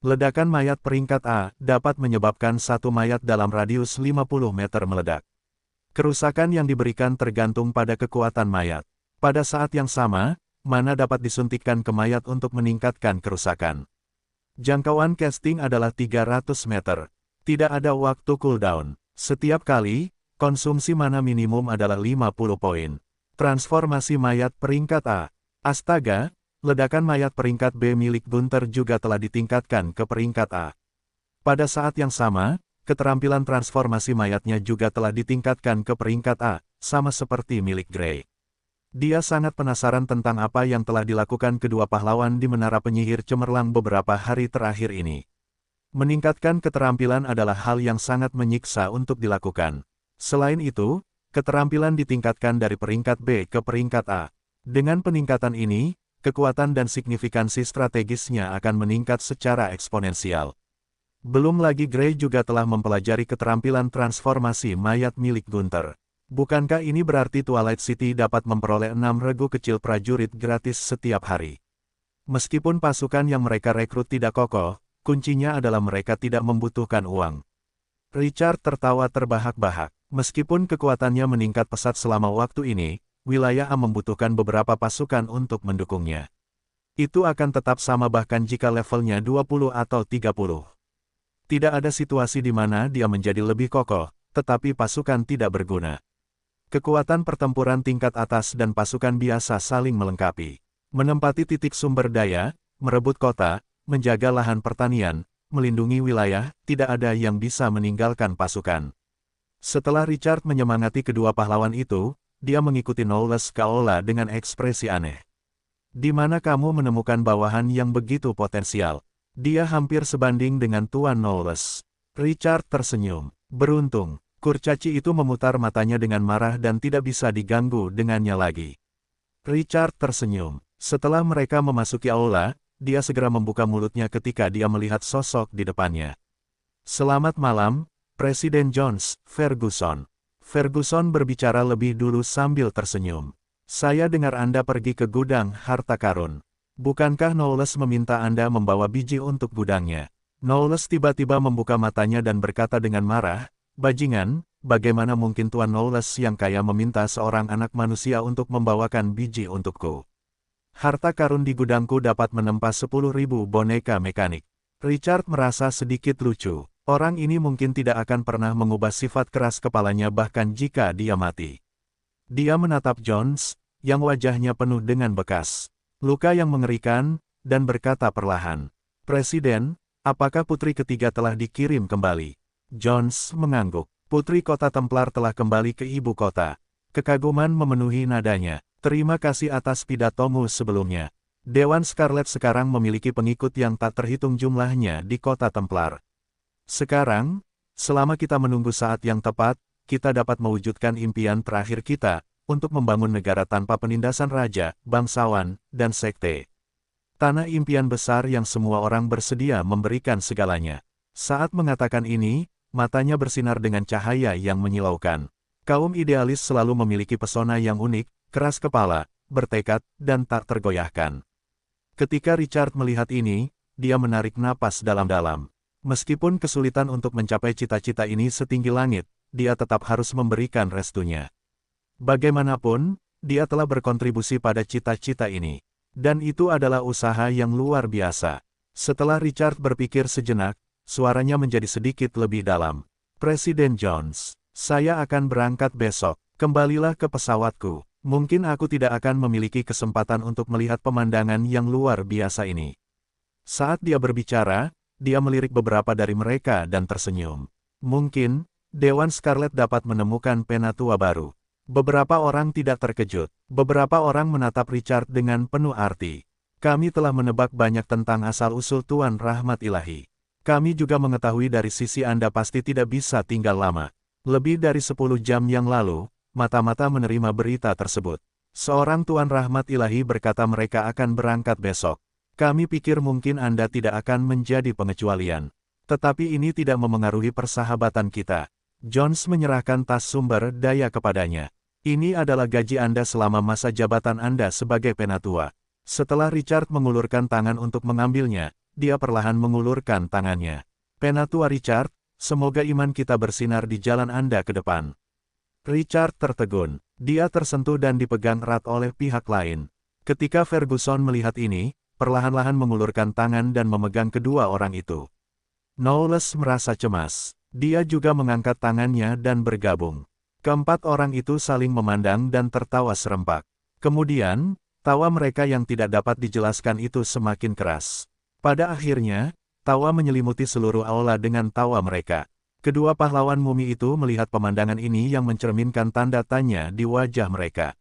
Ledakan mayat peringkat A dapat menyebabkan satu mayat dalam radius 50 meter meledak. Kerusakan yang diberikan tergantung pada kekuatan mayat. Pada saat yang sama, mana dapat disuntikkan ke mayat untuk meningkatkan kerusakan. Jangkauan casting adalah 300 meter. Tidak ada waktu cooldown. Setiap kali, konsumsi mana minimum adalah 50 poin. Transformasi mayat peringkat A. Astaga, ledakan mayat peringkat B milik Gunther juga telah ditingkatkan ke peringkat A. Pada saat yang sama, keterampilan transformasi mayatnya juga telah ditingkatkan ke peringkat A, sama seperti milik Gray. Dia sangat penasaran tentang apa yang telah dilakukan kedua pahlawan di menara penyihir cemerlang beberapa hari terakhir ini. Meningkatkan keterampilan adalah hal yang sangat menyiksa untuk dilakukan. Selain itu, keterampilan ditingkatkan dari peringkat B ke peringkat A. Dengan peningkatan ini, kekuatan dan signifikansi strategisnya akan meningkat secara eksponensial. Belum lagi Gray juga telah mempelajari keterampilan transformasi mayat milik Gunther. Bukankah ini berarti Twilight City dapat memperoleh 6 regu kecil prajurit gratis setiap hari? Meskipun pasukan yang mereka rekrut tidak kokoh, kuncinya adalah mereka tidak membutuhkan uang. Richard tertawa terbahak-bahak. Meskipun kekuatannya meningkat pesat selama waktu ini, wilayah A membutuhkan beberapa pasukan untuk mendukungnya. Itu akan tetap sama bahkan jika levelnya 20 atau 30. Tidak ada situasi di mana dia menjadi lebih kokoh, tetapi pasukan tidak berguna. Kekuatan pertempuran tingkat atas dan pasukan biasa saling melengkapi. Menempati titik sumber daya, merebut kota, menjaga lahan pertanian, melindungi wilayah, tidak ada yang bisa meninggalkan pasukan. Setelah Richard menyemangati kedua pahlawan itu, dia mengikuti Knowles ke aula dengan ekspresi aneh. Di mana kamu menemukan bawahan yang begitu potensial? Dia hampir sebanding dengan Tuan Knowles. Richard tersenyum. Beruntung, kurcaci itu memutar matanya dengan marah dan tidak bisa diganggu dengannya lagi. Richard tersenyum. Setelah mereka memasuki aula, dia segera membuka mulutnya ketika dia melihat sosok di depannya. Selamat malam, Presiden Jones, Ferguson. Ferguson berbicara lebih dulu sambil tersenyum. Saya dengar Anda pergi ke gudang harta karun. Bukankah Knowles meminta Anda membawa biji untuk gudangnya? Knowles tiba-tiba membuka matanya dan berkata dengan marah, "Bajingan, bagaimana mungkin Tuan Knowles yang kaya meminta seorang anak manusia untuk membawakan biji untukku? Harta karun di gudangku dapat menempa 10.000 boneka mekanik." Richard merasa sedikit lucu. Orang ini mungkin tidak akan pernah mengubah sifat keras kepalanya bahkan jika dia mati. Dia menatap Jones, yang wajahnya penuh dengan bekas luka yang mengerikan, dan berkata perlahan, "Presiden, Apakah putri ketiga telah dikirim kembali? Jones mengangguk. Putri kota Templar telah kembali ke ibu kota. Kekaguman memenuhi nadanya. Terima kasih atas pidatomu sebelumnya. Dewan Scarlet sekarang memiliki pengikut yang tak terhitung jumlahnya di kota Templar. Sekarang, selama kita menunggu saat yang tepat, kita dapat mewujudkan impian terakhir kita, untuk membangun negara tanpa penindasan raja, bangsawan, dan sekte. Tanah impian besar yang semua orang bersedia memberikan segalanya. Saat mengatakan ini, matanya bersinar dengan cahaya yang menyilaukan. Kaum idealis selalu memiliki pesona yang unik, keras kepala, bertekad, dan tak tergoyahkan. Ketika Richard melihat ini, dia menarik napas dalam-dalam. Meskipun kesulitan untuk mencapai cita-cita ini setinggi langit, dia tetap harus memberikan restunya. Bagaimanapun, dia telah berkontribusi pada cita-cita ini. Dan itu adalah usaha yang luar biasa. Setelah Richard berpikir sejenak, suaranya menjadi sedikit lebih dalam. Presiden Jones, saya akan berangkat besok. Kembalilah ke pesawatku. Mungkin aku tidak akan memiliki kesempatan untuk melihat pemandangan yang luar biasa ini. Saat dia berbicara, dia melirik beberapa dari mereka dan tersenyum. Mungkin, Dewan Scarlet dapat menemukan penatua baru. Beberapa orang tidak terkejut. Beberapa orang menatap Richard dengan penuh arti. Kami telah menebak banyak tentang asal-usul Tuan Rahmat Ilahi. Kami juga mengetahui dari sisi Anda pasti tidak bisa tinggal lama. Lebih dari 10 jam yang lalu, mata-mata menerima berita tersebut. Seorang Tuan Rahmat Ilahi berkata mereka akan berangkat besok. Kami pikir mungkin Anda tidak akan menjadi pengecualian. Tetapi ini tidak memengaruhi persahabatan kita. Jones menyerahkan tas sumber daya kepadanya. Ini adalah gaji Anda selama masa jabatan Anda sebagai penatua. Setelah Richard mengulurkan tangan untuk mengambilnya, dia perlahan mengulurkan tangannya. Penatua Richard, semoga iman kita bersinar di jalan Anda ke depan. Richard tertegun. Dia tersentuh dan dipegang erat oleh pihak lain. Ketika Ferguson melihat ini, perlahan-lahan mengulurkan tangan dan memegang kedua orang itu. Knowles merasa cemas. Dia juga mengangkat tangannya dan bergabung. Keempat orang itu saling memandang dan tertawa serempak. Kemudian, tawa mereka yang tidak dapat dijelaskan itu semakin keras. Pada akhirnya, tawa menyelimuti seluruh aula dengan tawa mereka. Kedua pahlawan mumi itu melihat pemandangan ini yang mencerminkan tanda tanya di wajah mereka.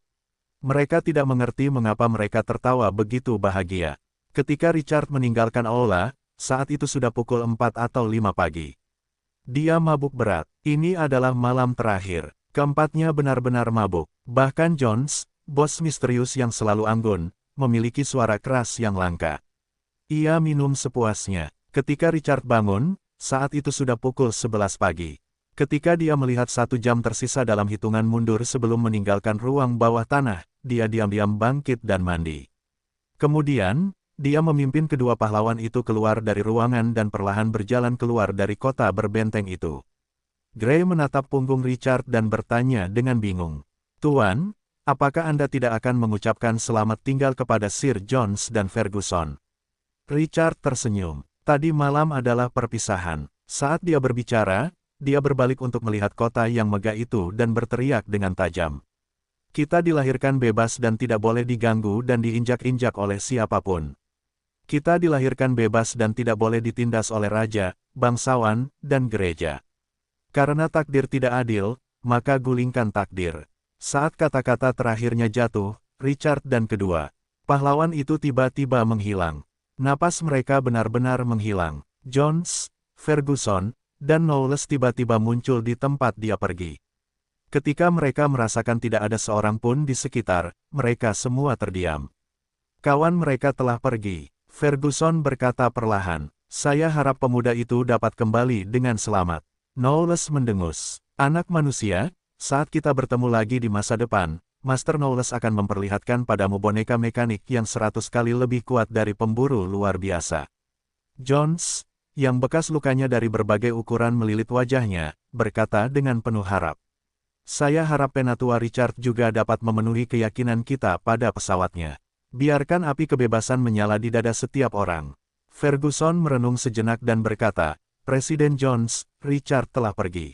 Mereka tidak mengerti mengapa mereka tertawa begitu bahagia. Ketika Richard meninggalkan aula, saat itu sudah pukul 4 atau 5 pagi. Dia mabuk berat. Ini adalah malam terakhir. Keempatnya benar-benar mabuk. Bahkan Jones, bos misterius yang selalu anggun, memiliki suara keras yang langka. Ia minum sepuasnya. Ketika Richard bangun, saat itu sudah pukul 11 pagi. Ketika dia melihat 1 jam tersisa dalam hitungan mundur sebelum meninggalkan ruang bawah tanah, dia diam-diam bangkit dan mandi. Kemudian, dia memimpin kedua pahlawan itu keluar dari ruangan dan perlahan berjalan keluar dari kota berbenteng itu. Gray menatap punggung Richard dan bertanya dengan bingung. Tuan, apakah Anda tidak akan mengucapkan selamat tinggal kepada Sir Jones dan Ferguson? Richard tersenyum. Tadi malam adalah perpisahan. Saat dia berbicara, dia berbalik untuk melihat kota yang megah itu dan berteriak dengan tajam. Kita dilahirkan bebas dan tidak boleh diganggu dan diinjak-injak oleh siapapun. Kita dilahirkan bebas dan tidak boleh ditindas oleh raja, bangsawan, dan gereja. Karena takdir tidak adil, maka gulingkan takdir. Saat kata-kata terakhirnya jatuh, Richard dan kedua pahlawan itu tiba-tiba menghilang. Napas mereka benar-benar menghilang. Jones, Ferguson, dan Knowles tiba-tiba muncul di tempat dia pergi. Ketika mereka merasakan tidak ada seorang pun di sekitar, mereka semua terdiam. Kawan mereka telah pergi. Ferguson berkata perlahan, saya harap pemuda itu dapat kembali dengan selamat. Knowles mendengus. Anak manusia, saat kita bertemu lagi di masa depan, Master Knowles akan memperlihatkan padamu boneka mekanik yang 100 kali lebih kuat dari pemburu luar biasa. Jones, yang bekas lukanya dari berbagai ukuran melilit wajahnya, berkata dengan penuh harap. Saya harap Penatua Richard juga dapat memenuhi keyakinan kita pada pesawatnya. Biarkan api kebebasan menyala di dada setiap orang. Ferguson merenung sejenak dan berkata, Presiden Jones, Richard telah pergi.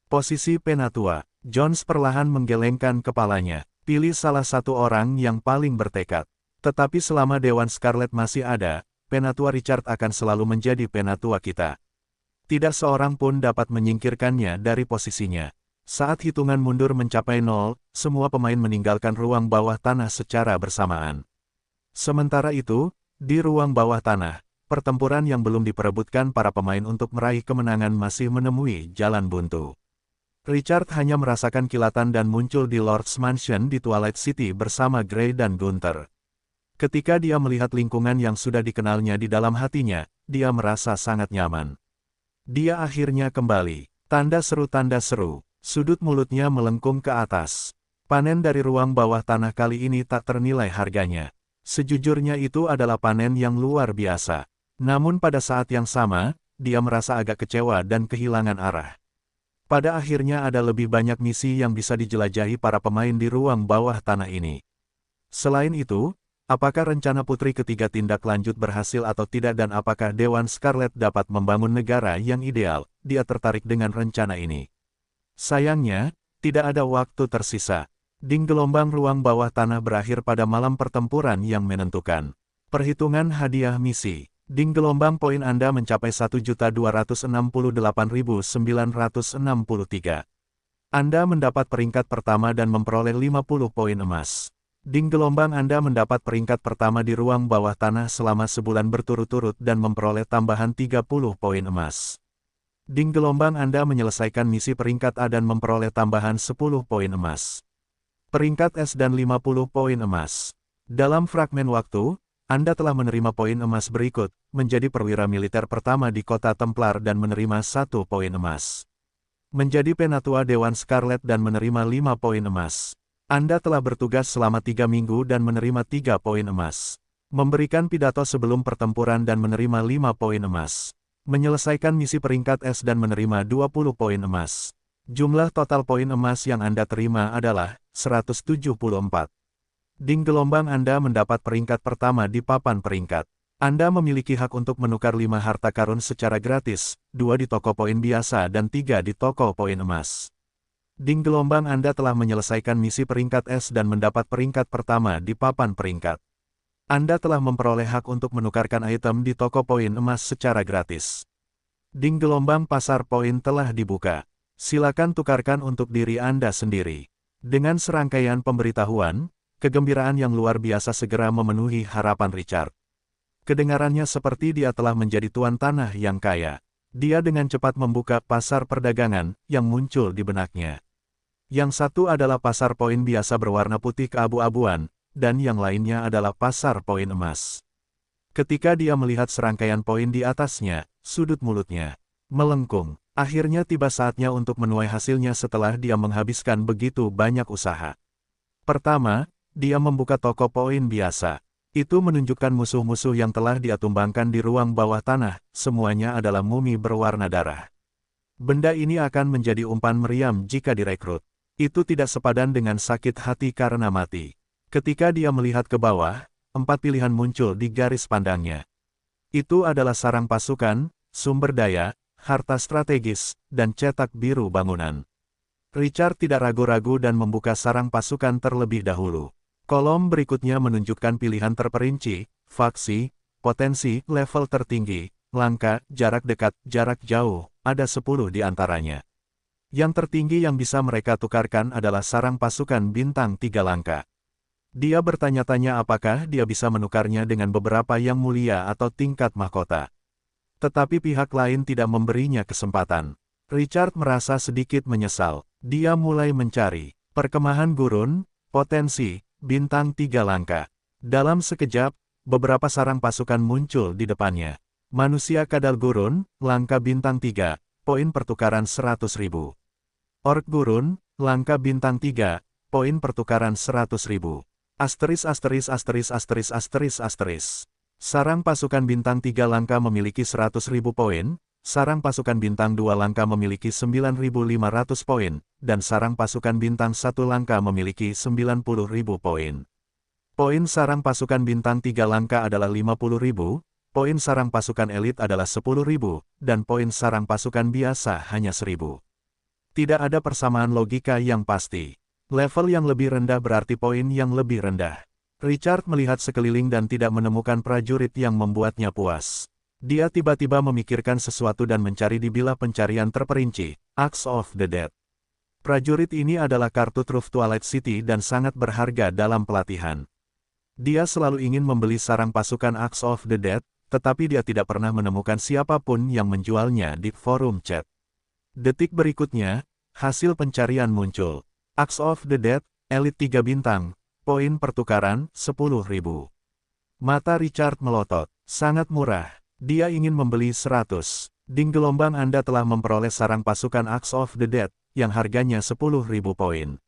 Posisi Penatua, Jones perlahan menggelengkan kepalanya. Pilih salah satu orang yang paling bertekad. Tetapi selama Dewan Scarlet masih ada, Penatua Richard akan selalu menjadi penatua kita. Tidak seorang pun dapat menyingkirkannya dari posisinya. Saat hitungan mundur mencapai 0, semua pemain meninggalkan ruang bawah tanah secara bersamaan. Sementara itu, di ruang bawah tanah, pertempuran yang belum diperebutkan para pemain untuk meraih kemenangan masih menemui jalan buntu. Richard hanya merasakan kilatan dan muncul di Lord's Mansion di Twilight City bersama Grey dan Gunther. Ketika dia melihat lingkungan yang sudah dikenalnya di dalam hatinya, dia merasa sangat nyaman. Dia akhirnya kembali. Tanda seru, sudut mulutnya melengkung ke atas. Panen dari ruang bawah tanah kali ini tak ternilai harganya. Sejujurnya itu adalah panen yang luar biasa. Namun pada saat yang sama, dia merasa agak kecewa dan kehilangan arah. Pada akhirnya ada lebih banyak misi yang bisa dijelajahi para pemain di ruang bawah tanah ini. Selain itu, apakah rencana Putri Ketiga tindak lanjut berhasil atau tidak dan apakah Dewan Scarlet dapat membangun negara yang ideal, dia tertarik dengan rencana ini. Sayangnya, tidak ada waktu tersisa. Ding gelombang ruang bawah tanah berakhir pada malam pertempuran yang menentukan. Perhitungan hadiah misi. Ding gelombang poin Anda mencapai 1.268.963. Anda mendapat peringkat pertama dan memperoleh 50 poin emas. Ding gelombang Anda mendapat peringkat pertama di ruang bawah tanah selama sebulan berturut-turut dan memperoleh tambahan 30 poin emas. Ding gelombang Anda menyelesaikan misi peringkat A dan memperoleh tambahan 10 poin emas. Peringkat S dan 50 poin emas. Dalam fragmen waktu, Anda telah menerima poin emas berikut, menjadi perwira militer pertama di kota Templar dan menerima 1 poin emas. Menjadi penatua Dewan Scarlet dan menerima 5 poin emas. Anda telah bertugas selama 3 minggu dan menerima 3 poin emas. Memberikan pidato sebelum pertempuran dan menerima 5 poin emas. Menyelesaikan misi peringkat S dan menerima 20 poin emas. Jumlah total poin emas yang Anda terima adalah 174. Ding gelombang Anda mendapat peringkat pertama di papan peringkat. Anda memiliki hak untuk menukar 5 harta karun secara gratis, 2 di toko poin biasa dan 3 di toko poin emas. Ding gelombang Anda telah menyelesaikan misi peringkat S dan mendapat peringkat pertama di papan peringkat. Anda telah memperoleh hak untuk menukarkan item di toko poin emas secara gratis. Ding gelombang pasar poin telah dibuka. Silakan tukarkan untuk diri Anda sendiri. Dengan serangkaian pemberitahuan, kegembiraan yang luar biasa segera memenuhi harapan Richard. Kedengarannya seperti dia telah menjadi tuan tanah yang kaya. Dia dengan cepat membuka pasar perdagangan yang muncul di benaknya. Yang satu adalah pasar poin biasa berwarna putih keabu-abuan, dan yang lainnya adalah pasar poin emas. Ketika dia melihat serangkaian poin di atasnya, sudut mulutnya melengkung. Akhirnya tiba saatnya untuk menuai hasilnya setelah dia menghabiskan begitu banyak usaha. Pertama, dia membuka toko poin biasa. Itu menunjukkan musuh-musuh yang telah dia tumbangkan di ruang bawah tanah, semuanya adalah mumi berwarna darah. Benda ini akan menjadi umpan meriam jika direkrut. Itu tidak sepadan dengan sakit hati karena mati. Ketika dia melihat ke bawah, 4 pilihan muncul di garis pandangnya. Itu adalah sarang pasukan, sumber daya, harta strategis, dan cetak biru bangunan. Richard tidak ragu-ragu dan membuka sarang pasukan terlebih dahulu. Kolom berikutnya menunjukkan pilihan terperinci, faksi, potensi, level tertinggi, langka, jarak dekat, jarak jauh, ada 10 di antaranya. Yang tertinggi yang bisa mereka tukarkan adalah sarang pasukan bintang 3 langka. Dia bertanya-tanya apakah dia bisa menukarnya dengan beberapa yang mulia atau tingkat mahkota. Tetapi pihak lain tidak memberinya kesempatan. Richard merasa sedikit menyesal. Dia mulai mencari perkemahan gurun, potensi, bintang 3 langka. Dalam sekejap, beberapa sarang pasukan muncul di depannya. Manusia kadal gurun, langka bintang 3, poin pertukaran 100.000. Ork gurun, langka bintang 3, poin pertukaran 100.000. Asteris asteris asteris asteris asteris asteris. Sarang pasukan bintang 3 langka memiliki 100.000 poin, sarang pasukan bintang 2 langka memiliki 9.500 poin, dan sarang pasukan bintang 1 langka memiliki 90.000 poin. Poin sarang pasukan bintang 3 langka adalah 50.000, poin sarang pasukan elit adalah 10.000, dan poin sarang pasukan biasa hanya 1.000. Tidak ada persamaan logika yang pasti. Level yang lebih rendah berarti poin yang lebih rendah. Richard melihat sekeliling dan tidak menemukan prajurit yang membuatnya puas. Dia tiba-tiba memikirkan sesuatu dan mencari di bilah pencarian terperinci, Axe of the Dead. Prajurit ini adalah kartu truf Twilight City dan sangat berharga dalam pelatihan. Dia selalu ingin membeli sarang pasukan Axe of the Dead, tetapi dia tidak pernah menemukan siapapun yang menjualnya di forum chat. Detik berikutnya, hasil pencarian muncul. Axe of the Dead, Elite 3 bintang, poin pertukaran, 10.000. Mata Richard melotot, sangat murah. Dia ingin membeli 100. Ding gelombang Anda telah memperoleh sarang pasukan Axe of the Dead, yang harganya 10.000 poin.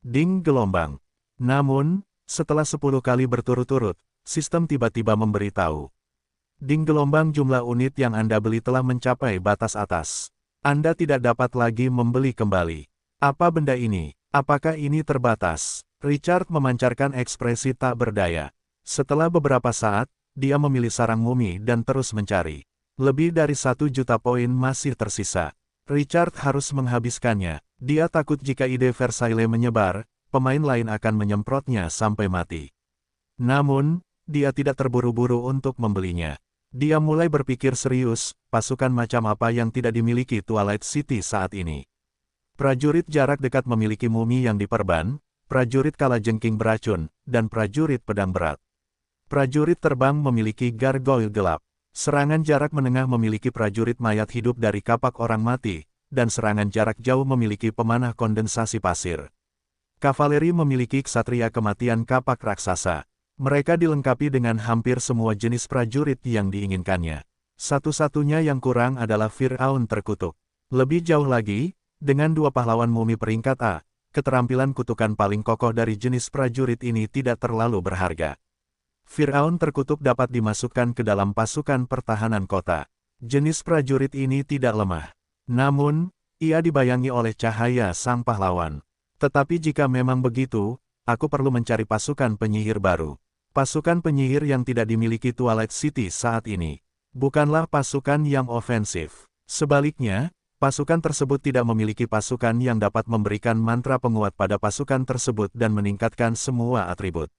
Ding gelombang. Namun, setelah 10 kali berturut-turut, sistem tiba-tiba memberitahu. Ding gelombang jumlah unit yang Anda beli telah mencapai batas atas. Anda tidak dapat lagi membeli kembali. Apa benda ini? Apakah ini terbatas? Richard memancarkan ekspresi tak berdaya. Setelah beberapa saat, dia memilih sarang mumi dan terus mencari. Lebih dari 1 juta poin masih tersisa. Richard harus menghabiskannya. Dia takut jika ide Versailles menyebar, pemain lain akan menyemprotnya sampai mati. Namun, dia tidak terburu-buru untuk membelinya. Dia mulai berpikir serius, pasukan macam apa yang tidak dimiliki Twilight City saat ini. Prajurit jarak dekat memiliki mumi yang diperban, prajurit kalajengking beracun, dan prajurit pedang berat. Prajurit terbang memiliki gargoyle gelap. Serangan jarak menengah memiliki prajurit mayat hidup dari kapak orang mati, dan serangan jarak jauh memiliki pemanah kondensasi pasir. Kavaleri memiliki ksatria kematian kapak raksasa. Mereka dilengkapi dengan hampir semua jenis prajurit yang diinginkannya. Satu-satunya yang kurang adalah Firaun terkutuk. Lebih jauh lagi, dengan 2 pahlawan mumi peringkat A, keterampilan kutukan paling kokoh dari jenis prajurit ini tidak terlalu berharga. Firaun terkutuk dapat dimasukkan ke dalam pasukan pertahanan kota. Jenis prajurit ini tidak lemah. Namun, ia dibayangi oleh cahaya sang pahlawan. Tetapi jika memang begitu, aku perlu mencari pasukan penyihir baru. Pasukan penyihir yang tidak dimiliki Twilight City saat ini. Bukanlah pasukan yang ofensif. Sebaliknya, pasukan tersebut tidak memiliki pasukan yang dapat memberikan mantra penguat pada pasukan tersebut dan meningkatkan semua atribut.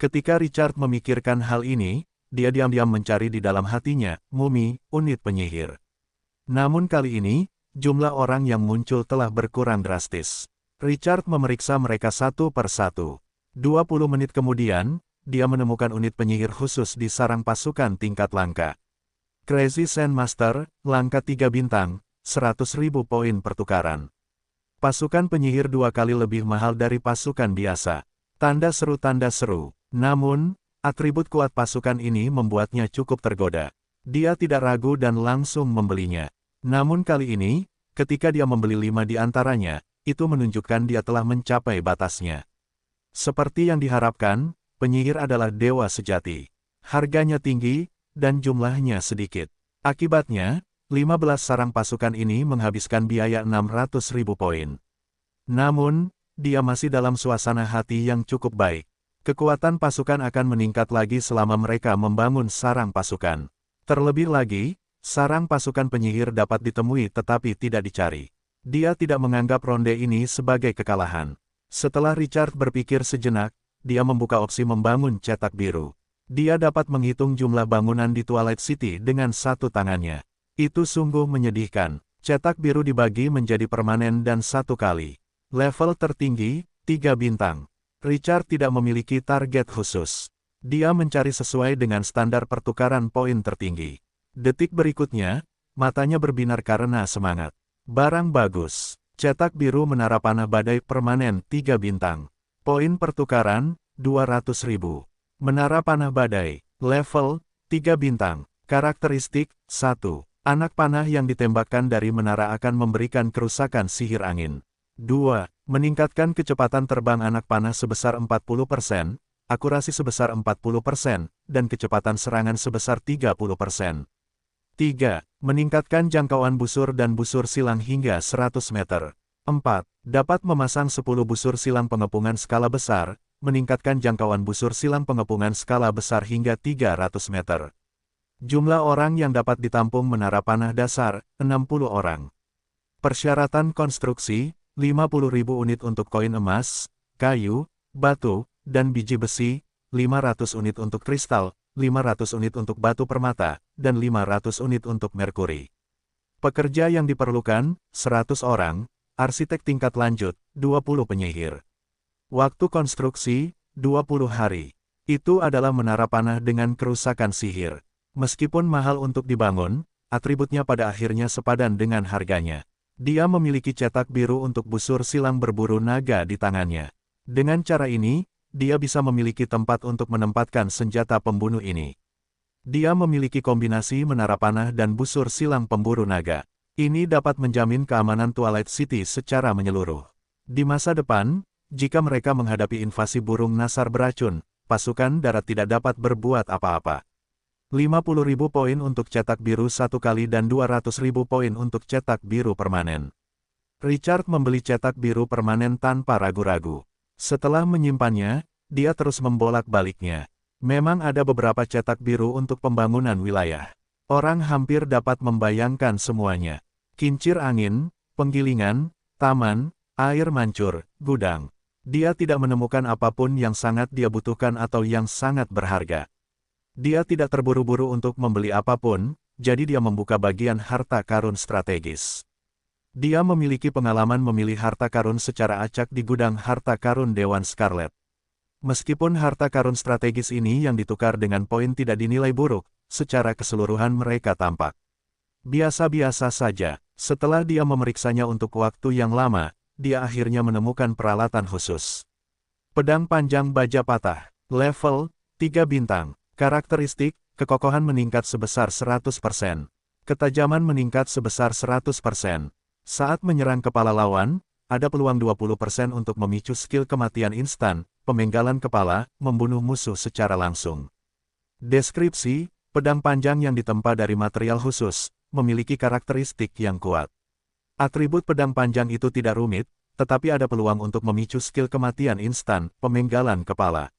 Ketika Richard memikirkan hal ini, dia diam-diam mencari di dalam hatinya, mumi, unit penyihir. Namun kali ini, jumlah orang yang muncul telah berkurang drastis. Richard memeriksa mereka satu per satu. 20 menit kemudian, dia menemukan unit penyihir khusus di sarang pasukan tingkat langka. Crazy Sandmaster, langka 3 bintang, 100.000 poin pertukaran. Pasukan penyihir 2 kali lebih mahal dari pasukan biasa. Tanda seru. Namun, atribut kuat pasukan ini membuatnya cukup tergoda. Dia tidak ragu dan langsung membelinya. Namun kali ini, ketika dia membeli 5 di antaranya, itu menunjukkan dia telah mencapai batasnya. Seperti yang diharapkan, penyihir adalah dewa sejati. Harganya tinggi, dan jumlahnya sedikit. Akibatnya, 15 sarang pasukan ini menghabiskan biaya 600.000 poin. Namun, dia masih dalam suasana hati yang cukup baik. Kekuatan pasukan akan meningkat lagi selama mereka membangun sarang pasukan. Terlebih lagi, sarang pasukan penyihir dapat ditemui tetapi tidak dicari. Dia tidak menganggap ronde ini sebagai kekalahan. Setelah Richard berpikir sejenak, dia membuka opsi membangun cetak biru. Dia dapat menghitung jumlah bangunan di Twilight City dengan satu tangannya. Itu sungguh menyedihkan. Cetak biru dibagi menjadi permanen dan 1 kali. Level tertinggi, 3 bintang. Richard tidak memiliki target khusus. Dia mencari sesuai dengan standar pertukaran poin tertinggi. Detik berikutnya, matanya berbinar karena semangat. Barang bagus. Cetak biru menara panah badai permanen 3 bintang. Poin pertukaran, 200.000. Menara panah badai, level, 3 bintang. Karakteristik, 1. Anak panah yang ditembakkan dari menara akan memberikan kerusakan sihir angin. 2. Meningkatkan kecepatan terbang anak panah sebesar 40%, akurasi sebesar 40%, dan kecepatan serangan sebesar 30%. 3. Meningkatkan jangkauan busur dan busur silang hingga 100 meter. 4. Dapat memasang 10 busur silang pengepungan skala besar, meningkatkan jangkauan busur silang pengepungan skala besar hingga 300 meter. Jumlah orang yang dapat ditampung menara panah dasar, 60 orang. Persyaratan konstruksi, 50.000 unit untuk koin emas, kayu, batu, dan biji besi, 500 unit untuk kristal, 500 unit untuk batu permata, dan 500 unit untuk merkuri. Pekerja yang diperlukan, 100 orang, arsitek tingkat lanjut, 20 penyihir. Waktu konstruksi, 20 hari. Itu adalah menara panah dengan kerusakan sihir. Meskipun mahal untuk dibangun, atributnya pada akhirnya sepadan dengan harganya. Dia memiliki cetak biru untuk busur silang berburu naga di tangannya. Dengan cara ini, dia bisa memiliki tempat untuk menempatkan senjata pembunuh ini. Dia memiliki kombinasi menara panah dan busur silang pemburu naga. Ini dapat menjamin keamanan Twilight City secara menyeluruh. Di masa depan, jika mereka menghadapi invasi burung nasar beracun, pasukan darat tidak dapat berbuat apa-apa. 50.000 poin untuk cetak biru 1 kali dan 200.000 poin untuk cetak biru permanen. Richard membeli cetak biru permanen tanpa ragu-ragu. Setelah menyimpannya, dia terus membolak-baliknya. Memang ada beberapa cetak biru untuk pembangunan wilayah. Orang hampir dapat membayangkan semuanya. Kincir angin, penggilingan, taman, air mancur, gudang. Dia tidak menemukan apapun yang sangat dia butuhkan atau yang sangat berharga. Dia tidak terburu-buru untuk membeli apapun, jadi dia membuka bagian harta karun strategis. Dia memiliki pengalaman memilih harta karun secara acak di gudang harta karun Dewan Scarlet. Meskipun harta karun strategis ini yang ditukar dengan poin tidak dinilai buruk, secara keseluruhan mereka tampak biasa-biasa saja. Setelah dia memeriksanya untuk waktu yang lama, dia akhirnya menemukan peralatan khusus. Pedang panjang baja patah, level 3 bintang, karakteristik, kekokohan meningkat sebesar 100%, ketajaman meningkat sebesar 100%. Saat menyerang kepala lawan, ada peluang 20% untuk memicu skill kematian instan, pemenggalan kepala, membunuh musuh secara langsung. Deskripsi, pedang panjang yang ditempa dari material khusus, memiliki karakteristik yang kuat. Atribut pedang panjang itu tidak rumit, tetapi ada peluang untuk memicu skill kematian instan, pemenggalan kepala.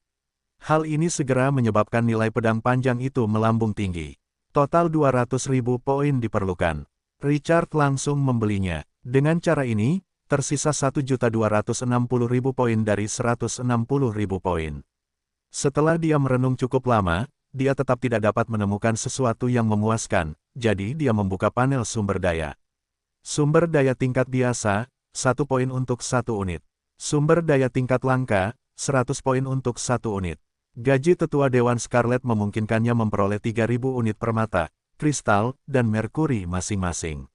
Hal ini segera menyebabkan nilai pedang panjang itu melambung tinggi. Total 200.000 poin diperlukan. Richard langsung membelinya. Dengan cara ini, tersisa 1.260.000 poin dari 160.000 poin. Setelah dia merenung cukup lama, dia tetap tidak dapat menemukan sesuatu yang memuaskan, jadi dia membuka panel sumber daya. Sumber daya tingkat biasa, 1 poin untuk 1 unit. Sumber daya tingkat langka, 100 poin untuk 1 unit. Gaji tetua Dewan Scarlet memungkinkannya memperoleh 3.000 unit permata, kristal, dan merkuri masing-masing.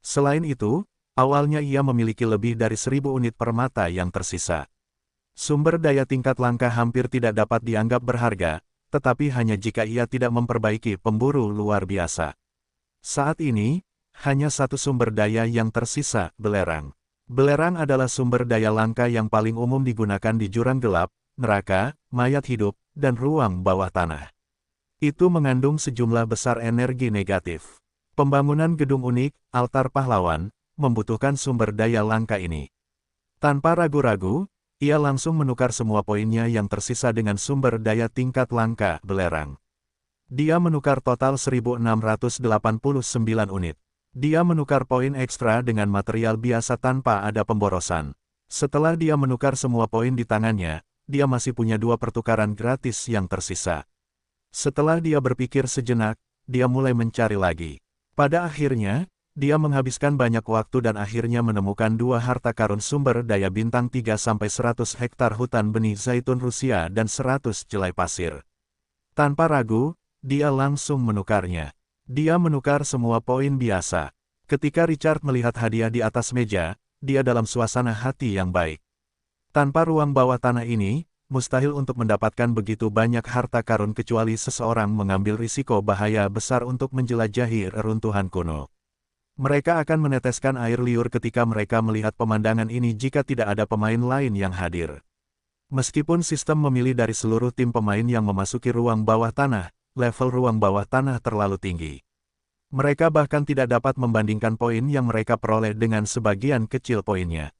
Selain itu, awalnya ia memiliki lebih dari 1.000 unit permata yang tersisa. Sumber daya tingkat langka hampir tidak dapat dianggap berharga, tetapi hanya jika ia tidak memperbaiki pemburu luar biasa. Saat ini, hanya satu sumber daya yang tersisa, belerang. Belerang adalah sumber daya langka yang paling umum digunakan di jurang gelap, neraka, mayat hidup, dan ruang bawah tanah. Itu mengandung sejumlah besar energi negatif. Pembangunan gedung unik, altar pahlawan, membutuhkan sumber daya langka ini. Tanpa ragu-ragu, ia langsung menukar semua poinnya yang tersisa dengan sumber daya tingkat langka, belerang. Dia menukar total 1.689 unit. Dia menukar poin ekstra dengan material biasa tanpa ada pemborosan. Setelah dia menukar semua poin di tangannya, dia masih punya 2 pertukaran gratis yang tersisa. Setelah dia berpikir sejenak, dia mulai mencari lagi. Pada akhirnya, dia menghabiskan banyak waktu dan akhirnya menemukan 2 harta karun sumber daya bintang 3-100 hektar hutan benih zaitun Rusia dan 100 jelai pasir. Tanpa ragu, dia langsung menukarnya. Dia menukar semua poin biasa. Ketika Richard melihat hadiah di atas meja, dia dalam suasana hati yang baik. Tanpa ruang bawah tanah ini, mustahil untuk mendapatkan begitu banyak harta karun kecuali seseorang mengambil risiko bahaya besar untuk menjelajahi reruntuhan kuno. Mereka akan meneteskan air liur ketika mereka melihat pemandangan ini jika tidak ada pemain lain yang hadir. Meskipun sistem memilih dari seluruh tim pemain yang memasuki ruang bawah tanah, level ruang bawah tanah terlalu tinggi. Mereka bahkan tidak dapat membandingkan poin yang mereka peroleh dengan sebagian kecil poinnya.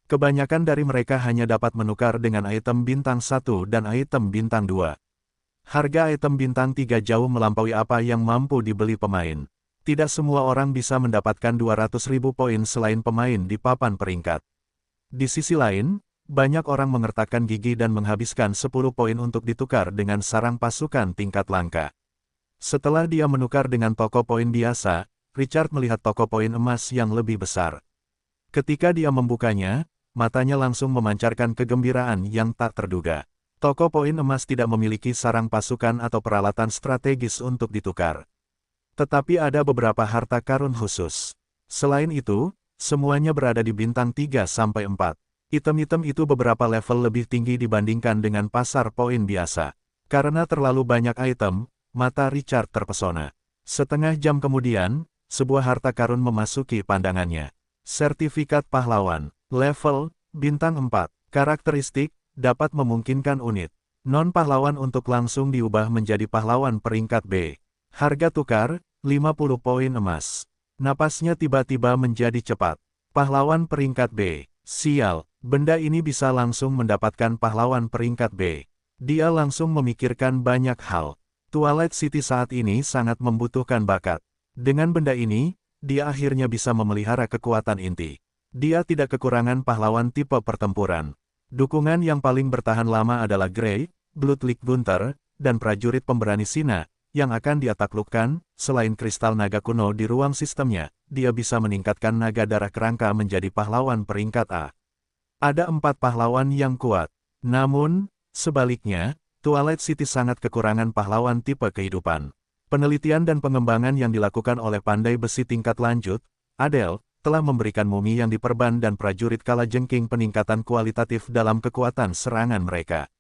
Kebanyakan dari mereka hanya dapat menukar dengan item bintang 1 dan item bintang 2. Harga item bintang 3 jauh melampaui apa yang mampu dibeli pemain. Tidak semua orang bisa mendapatkan 200.000 poin selain pemain di papan peringkat. Di sisi lain, banyak orang mengertakkan gigi dan menghabiskan 10 poin untuk ditukar dengan sarang pasukan tingkat langka. Setelah dia menukar dengan toko poin biasa, Richard melihat toko poin emas yang lebih besar. Ketika dia membukanya, matanya langsung memancarkan kegembiraan yang tak terduga. Toko poin emas tidak memiliki sarang pasukan atau peralatan strategis untuk ditukar. Tetapi ada beberapa harta karun khusus. Selain itu, semuanya berada di bintang 3-4. Item-item itu beberapa level lebih tinggi dibandingkan dengan pasar poin biasa. Karena terlalu banyak item, mata Richard terpesona. Setengah jam kemudian, sebuah harta karun memasuki pandangannya. Sertifikat pahlawan, level, bintang 4. Karakteristik, dapat memungkinkan unit non-pahlawan untuk langsung diubah menjadi pahlawan peringkat B. Harga tukar, 50 poin emas. Napasnya tiba-tiba menjadi cepat. Pahlawan peringkat B. Sial, benda ini bisa langsung mendapatkan pahlawan peringkat B. Dia langsung memikirkan banyak hal. Twilight City saat ini sangat membutuhkan bakat. Dengan benda ini, dia akhirnya bisa memelihara kekuatan inti. Dia tidak kekurangan pahlawan tipe pertempuran. Dukungan yang paling bertahan lama adalah Grey, Bloodleak Gunter, dan prajurit pemberani Sina, yang akan dia taklukkan. Selain kristal naga kuno di ruang sistemnya, dia bisa meningkatkan naga darah kerangka menjadi pahlawan peringkat A. Ada 4 pahlawan yang kuat. Namun, sebaliknya, Twilight City sangat kekurangan pahlawan tipe kehidupan. Penelitian dan pengembangan yang dilakukan oleh pandai besi tingkat lanjut, Adele, telah memberikan mumi yang diperban dan prajurit kalajengking peningkatan kualitatif dalam kekuatan serangan mereka.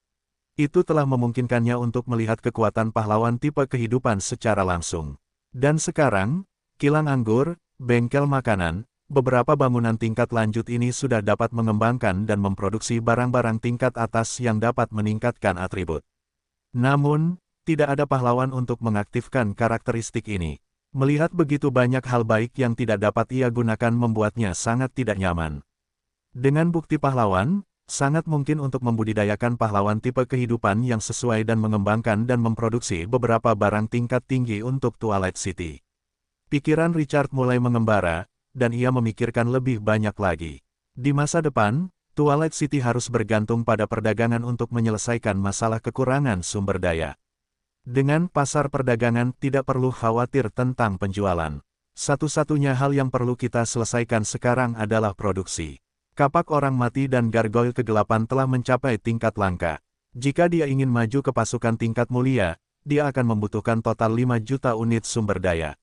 Itu telah memungkinkannya untuk melihat kekuatan pahlawan tipe kehidupan secara langsung. Dan sekarang, kilang anggur, bengkel makanan, beberapa bangunan tingkat lanjut ini sudah dapat mengembangkan dan memproduksi barang-barang tingkat atas yang dapat meningkatkan atribut. Namun, tidak ada pahlawan untuk mengaktifkan karakteristik ini. Melihat begitu banyak hal baik yang tidak dapat ia gunakan membuatnya sangat tidak nyaman. Dengan bukti pahlawan, sangat mungkin untuk membudidayakan pahlawan tipe kehidupan yang sesuai dan mengembangkan dan memproduksi beberapa barang tingkat tinggi untuk Twilight City. Pikiran Richard mulai mengembara, dan ia memikirkan lebih banyak lagi. Di masa depan, Twilight City harus bergantung pada perdagangan untuk menyelesaikan masalah kekurangan sumber daya. Dengan pasar perdagangan tidak perlu khawatir tentang penjualan. Satu-satunya hal yang perlu kita selesaikan sekarang adalah produksi. Kapak orang mati dan gargoyle kegelapan telah mencapai tingkat langka. Jika dia ingin maju ke pasukan tingkat mulia, dia akan membutuhkan total 5 juta unit sumber daya.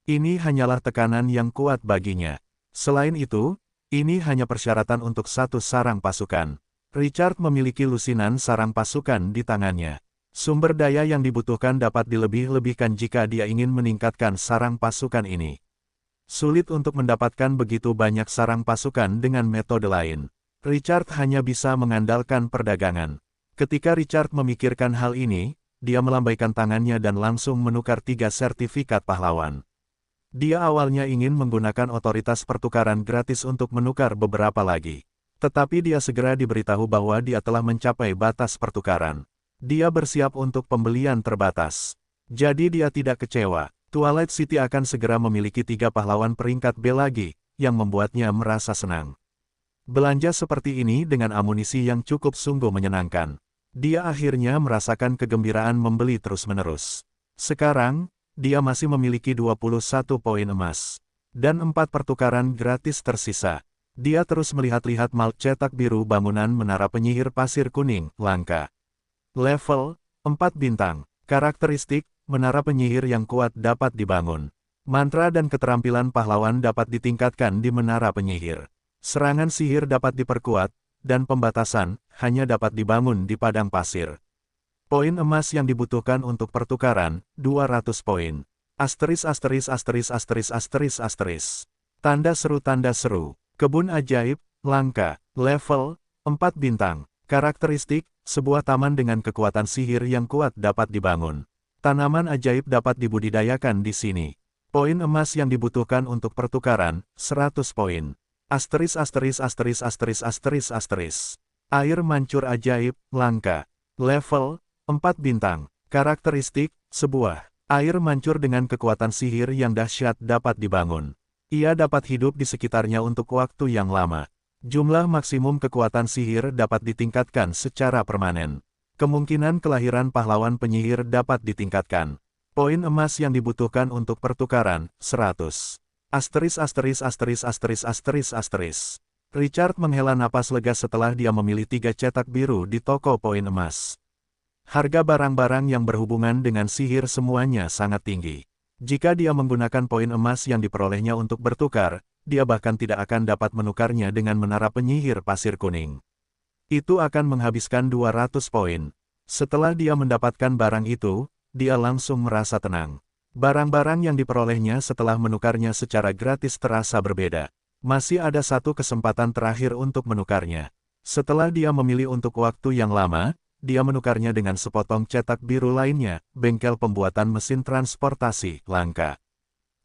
Ini hanyalah tekanan yang kuat baginya. Selain itu, ini hanya persyaratan untuk satu sarang pasukan. Richard memiliki lusinan sarang pasukan di tangannya. Sumber daya yang dibutuhkan dapat dilebih-lebihkan jika dia ingin meningkatkan sarang pasukan ini. Sulit untuk mendapatkan begitu banyak sarang pasukan dengan metode lain. Richard hanya bisa mengandalkan perdagangan. Ketika Richard memikirkan hal ini, dia melambaikan tangannya dan langsung menukar 3 sertifikat pahlawan. Dia awalnya ingin menggunakan otoritas pertukaran gratis untuk menukar beberapa lagi. Tetapi dia segera diberitahu bahwa dia telah mencapai batas pertukaran. Dia bersiap untuk pembelian terbatas. Jadi dia tidak kecewa. Twilight City akan segera memiliki 3 pahlawan peringkat B lagi, yang membuatnya merasa senang. Belanja seperti ini dengan amunisi yang cukup sungguh menyenangkan. Dia akhirnya merasakan kegembiraan membeli terus-menerus. Sekarang, dia masih memiliki 21 poin emas. Dan 4 pertukaran gratis tersisa. Dia terus melihat-lihat malk cetak biru bangunan menara penyihir pasir kuning, langka. Level, 4 bintang. Karakteristik, menara penyihir yang kuat dapat dibangun. Mantra dan keterampilan pahlawan dapat ditingkatkan di menara penyihir. Serangan sihir dapat diperkuat, dan pembatasan hanya dapat dibangun di padang pasir. Poin emas yang dibutuhkan untuk pertukaran, 200 poin. Asteris asteris asteris asteris asteris asteris. Tanda seru, kebun ajaib, langka, level, 4 bintang. Karakteristik, sebuah taman dengan kekuatan sihir yang kuat dapat dibangun. Tanaman ajaib dapat dibudidayakan di sini. Poin emas yang dibutuhkan untuk pertukaran, 100 poin. Asteris asteris asteris asteris asteris asteris. Air mancur ajaib, langka. Level, 4 bintang. Karakteristik, sebuah air mancur dengan kekuatan sihir yang dahsyat dapat dibangun. Ia dapat hidup di sekitarnya untuk waktu yang lama. Jumlah maksimum kekuatan sihir dapat ditingkatkan secara permanen. Kemungkinan kelahiran pahlawan penyihir dapat ditingkatkan. Poin emas yang dibutuhkan untuk pertukaran, 100. Richard menghela napas lega setelah dia memilih 3 cetak biru di toko poin emas. Harga barang-barang yang berhubungan dengan sihir semuanya sangat tinggi. Jika dia menggunakan poin emas yang diperolehnya untuk bertukar, dia bahkan tidak akan dapat menukarnya dengan menara penyihir pasir kuning. Itu akan menghabiskan 200 poin. Setelah dia mendapatkan barang itu, dia langsung merasa tenang. Barang-barang yang diperolehnya setelah menukarnya secara gratis terasa berbeda. Masih ada satu kesempatan terakhir untuk menukarnya. Setelah dia memilih untuk waktu yang lama, dia menukarnya dengan sepotong cetak biru lainnya, bengkel pembuatan mesin transportasi langka.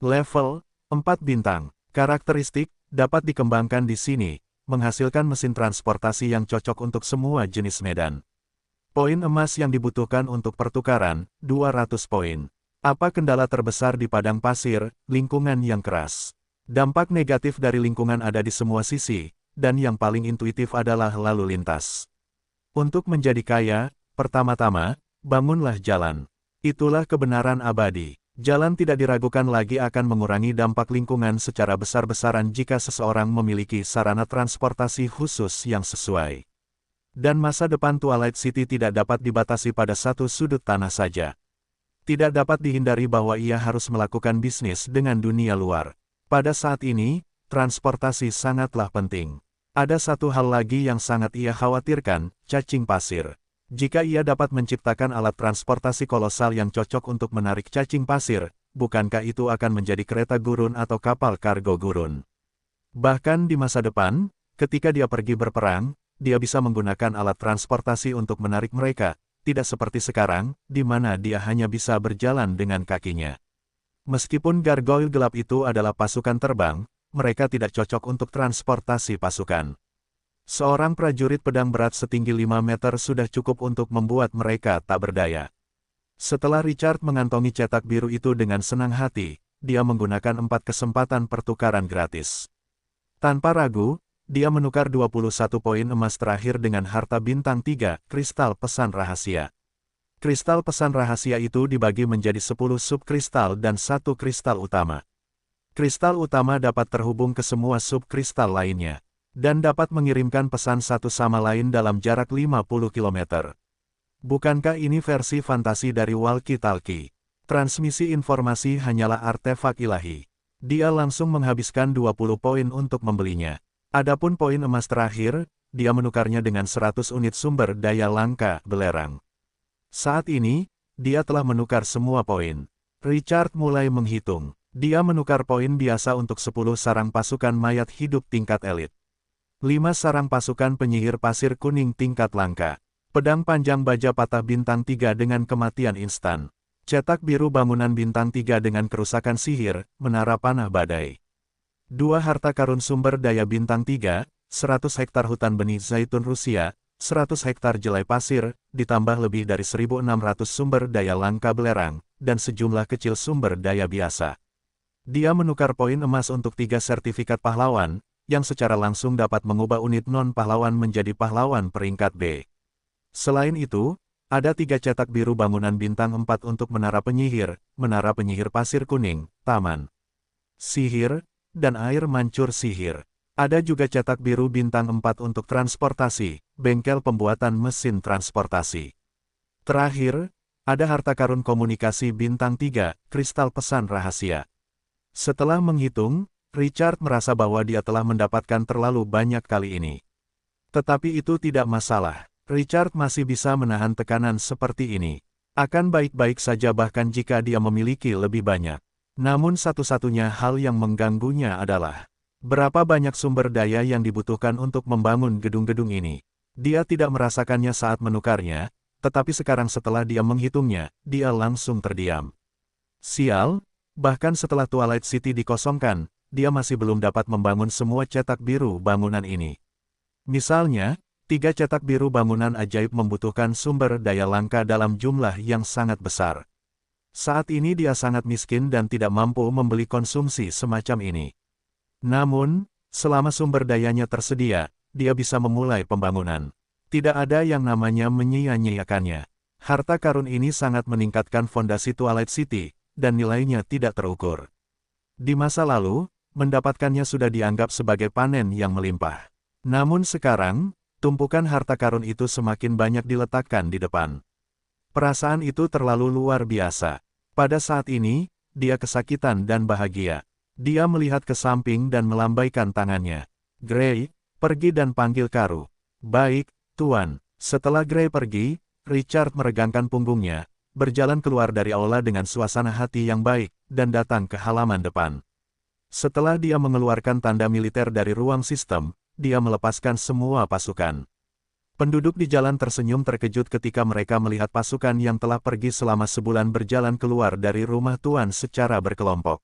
Level 4 bintang. Karakteristik dapat dikembangkan di sini, menghasilkan mesin transportasi yang cocok untuk semua jenis medan. Poin emas yang dibutuhkan untuk pertukaran, 200 poin. Apa kendala terbesar di padang pasir, lingkungan yang keras? Dampak negatif dari lingkungan ada di semua sisi, dan yang paling intuitif adalah lalu lintas. Untuk menjadi kaya, pertama-tama, bangunlah jalan. Itulah kebenaran abadi. Jalan tidak diragukan lagi akan mengurangi dampak lingkungan secara besar-besaran jika seseorang memiliki sarana transportasi khusus yang sesuai. Dan masa depan Twilight City tidak dapat dibatasi pada satu sudut tanah saja. Tidak dapat dihindari bahwa ia harus melakukan bisnis dengan dunia luar. Pada saat ini, transportasi sangatlah penting. Ada satu hal lagi yang sangat ia khawatirkan, cacing pasir. Jika ia dapat menciptakan alat transportasi kolosal yang cocok untuk menarik cacing pasir, bukankah itu akan menjadi kereta gurun atau kapal kargo gurun? Bahkan di masa depan, ketika dia pergi berperang, dia bisa menggunakan alat transportasi untuk menarik mereka, tidak seperti sekarang, di mana dia hanya bisa berjalan dengan kakinya. Meskipun gargoyle gelap itu adalah pasukan terbang, mereka tidak cocok untuk transportasi pasukan. Seorang prajurit pedang berat setinggi 5 meter sudah cukup untuk membuat mereka tak berdaya. Setelah Richard mengantongi cetak biru itu dengan senang hati, dia menggunakan 4 kesempatan pertukaran gratis. Tanpa ragu, dia menukar 21 poin emas terakhir dengan harta bintang 3, kristal pesan rahasia. Kristal pesan rahasia itu dibagi menjadi 10 subkristal dan 1 kristal utama. Kristal utama dapat terhubung ke semua subkristal lainnya, dan dapat mengirimkan pesan satu sama lain dalam jarak 50 km. Bukankah ini versi fantasi dari walkie-talkie? Transmisi informasi hanyalah artefak ilahi. Dia langsung menghabiskan 20 poin untuk membelinya. Adapun poin emas terakhir, dia menukarnya dengan 100 unit sumber daya langka belerang. Saat ini, dia telah menukar semua poin. Richard mulai menghitung. Dia menukar poin biasa untuk 10 sarang pasukan mayat hidup tingkat elit. 5 sarang pasukan penyihir pasir kuning tingkat langka. Pedang panjang baja patah bintang 3 dengan kematian instan. Cetak biru bangunan bintang 3 dengan kerusakan sihir, menara panah badai. 2 harta karun sumber daya bintang 3, 100 hektar hutan benih zaitun Rusia, 100 hektar jelai pasir, ditambah lebih dari 1.600 sumber daya langka belerang, dan sejumlah kecil sumber daya biasa. Dia menukar poin emas untuk 3 sertifikat pahlawan, yang secara langsung dapat mengubah unit non-pahlawan menjadi pahlawan peringkat B. Selain itu, ada 3 cetak biru bangunan bintang 4 untuk menara penyihir pasir kuning, taman sihir, dan air mancur sihir. Ada juga cetak biru bintang 4 untuk transportasi, bengkel pembuatan mesin transportasi. Terakhir, ada harta karun komunikasi bintang 3, kristal pesan rahasia. Setelah menghitung, Richard merasa bahwa dia telah mendapatkan terlalu banyak kali ini. Tetapi itu tidak masalah. Richard masih bisa menahan tekanan seperti ini. Akan baik-baik saja bahkan jika dia memiliki lebih banyak. Namun satu-satunya hal yang mengganggunya adalah berapa banyak sumber daya yang dibutuhkan untuk membangun gedung-gedung ini. Dia tidak merasakannya saat menukarnya, tetapi sekarang setelah dia menghitungnya, dia langsung terdiam. Sial, bahkan setelah Twilight City dikosongkan, dia masih belum dapat membangun semua cetak biru bangunan ini. Misalnya, 3 cetak biru bangunan ajaib membutuhkan sumber daya langka dalam jumlah yang sangat besar. Saat ini dia sangat miskin dan tidak mampu membeli konsumsi semacam ini. Namun, Selama sumber dayanya tersedia, dia bisa memulai pembangunan. Tidak ada yang namanya menyia-nyiakannya. Harta karun ini sangat meningkatkan fondasi Twilight City, dan nilainya tidak terukur. Di masa lalu, mendapatkannya sudah dianggap sebagai panen yang melimpah. Namun sekarang, tumpukan harta karun itu semakin banyak diletakkan di depan. Perasaan itu terlalu luar biasa. Pada saat ini, dia kesakitan dan bahagia. Dia melihat ke samping dan melambaikan tangannya. Gray, pergi dan panggil Karu. Baik, Tuan. Setelah Gray pergi, Richard meregangkan punggungnya, berjalan keluar dari aula dengan suasana hati yang baik, dan datang ke halaman depan. Setelah dia mengeluarkan tanda militer dari ruang sistem, dia melepaskan semua pasukan. Penduduk di jalan tersenyum terkejut ketika mereka melihat pasukan yang telah pergi selama sebulan berjalan keluar dari rumah Tuan secara berkelompok.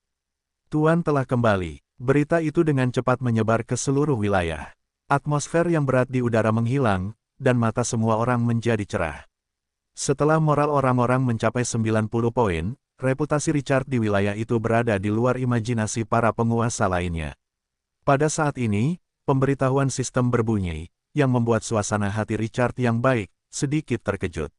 Tuan telah kembali. Berita itu dengan cepat menyebar ke seluruh wilayah. Atmosfer yang berat di udara menghilang, dan mata semua orang menjadi cerah. Setelah moral orang-orang mencapai 90 poin, reputasi Richard di wilayah itu berada di luar imajinasi para penguasa lainnya. Pada saat ini, pemberitahuan sistem berbunyi, yang membuat suasana hati Richard yang baik, sedikit terkejut.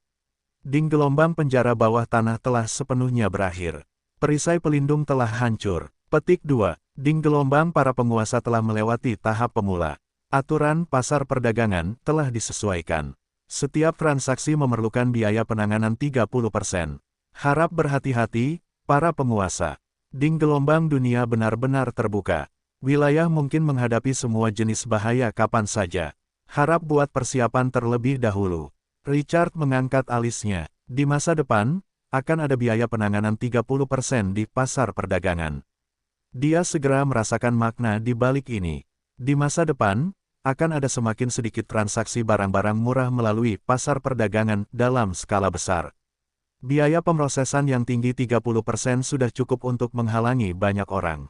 Ding gelombang penjara bawah tanah telah sepenuhnya berakhir. Perisai pelindung telah hancur. Petik 2. Ding gelombang para penguasa telah melewati tahap pemula. Aturan pasar perdagangan telah disesuaikan. Setiap transaksi memerlukan biaya penanganan 30%. Harap berhati-hati, para penguasa. Ding gelombang dunia benar-benar terbuka. Wilayah mungkin menghadapi semua jenis bahaya kapan saja. Harap buat persiapan terlebih dahulu. Richard mengangkat alisnya. Di masa depan, akan ada biaya penanganan 30% di pasar perdagangan. Dia segera merasakan makna di balik ini. Di masa depan, akan ada semakin sedikit transaksi barang-barang murah melalui pasar perdagangan dalam skala besar. Biaya pemrosesan yang tinggi 30% sudah cukup untuk menghalangi banyak orang.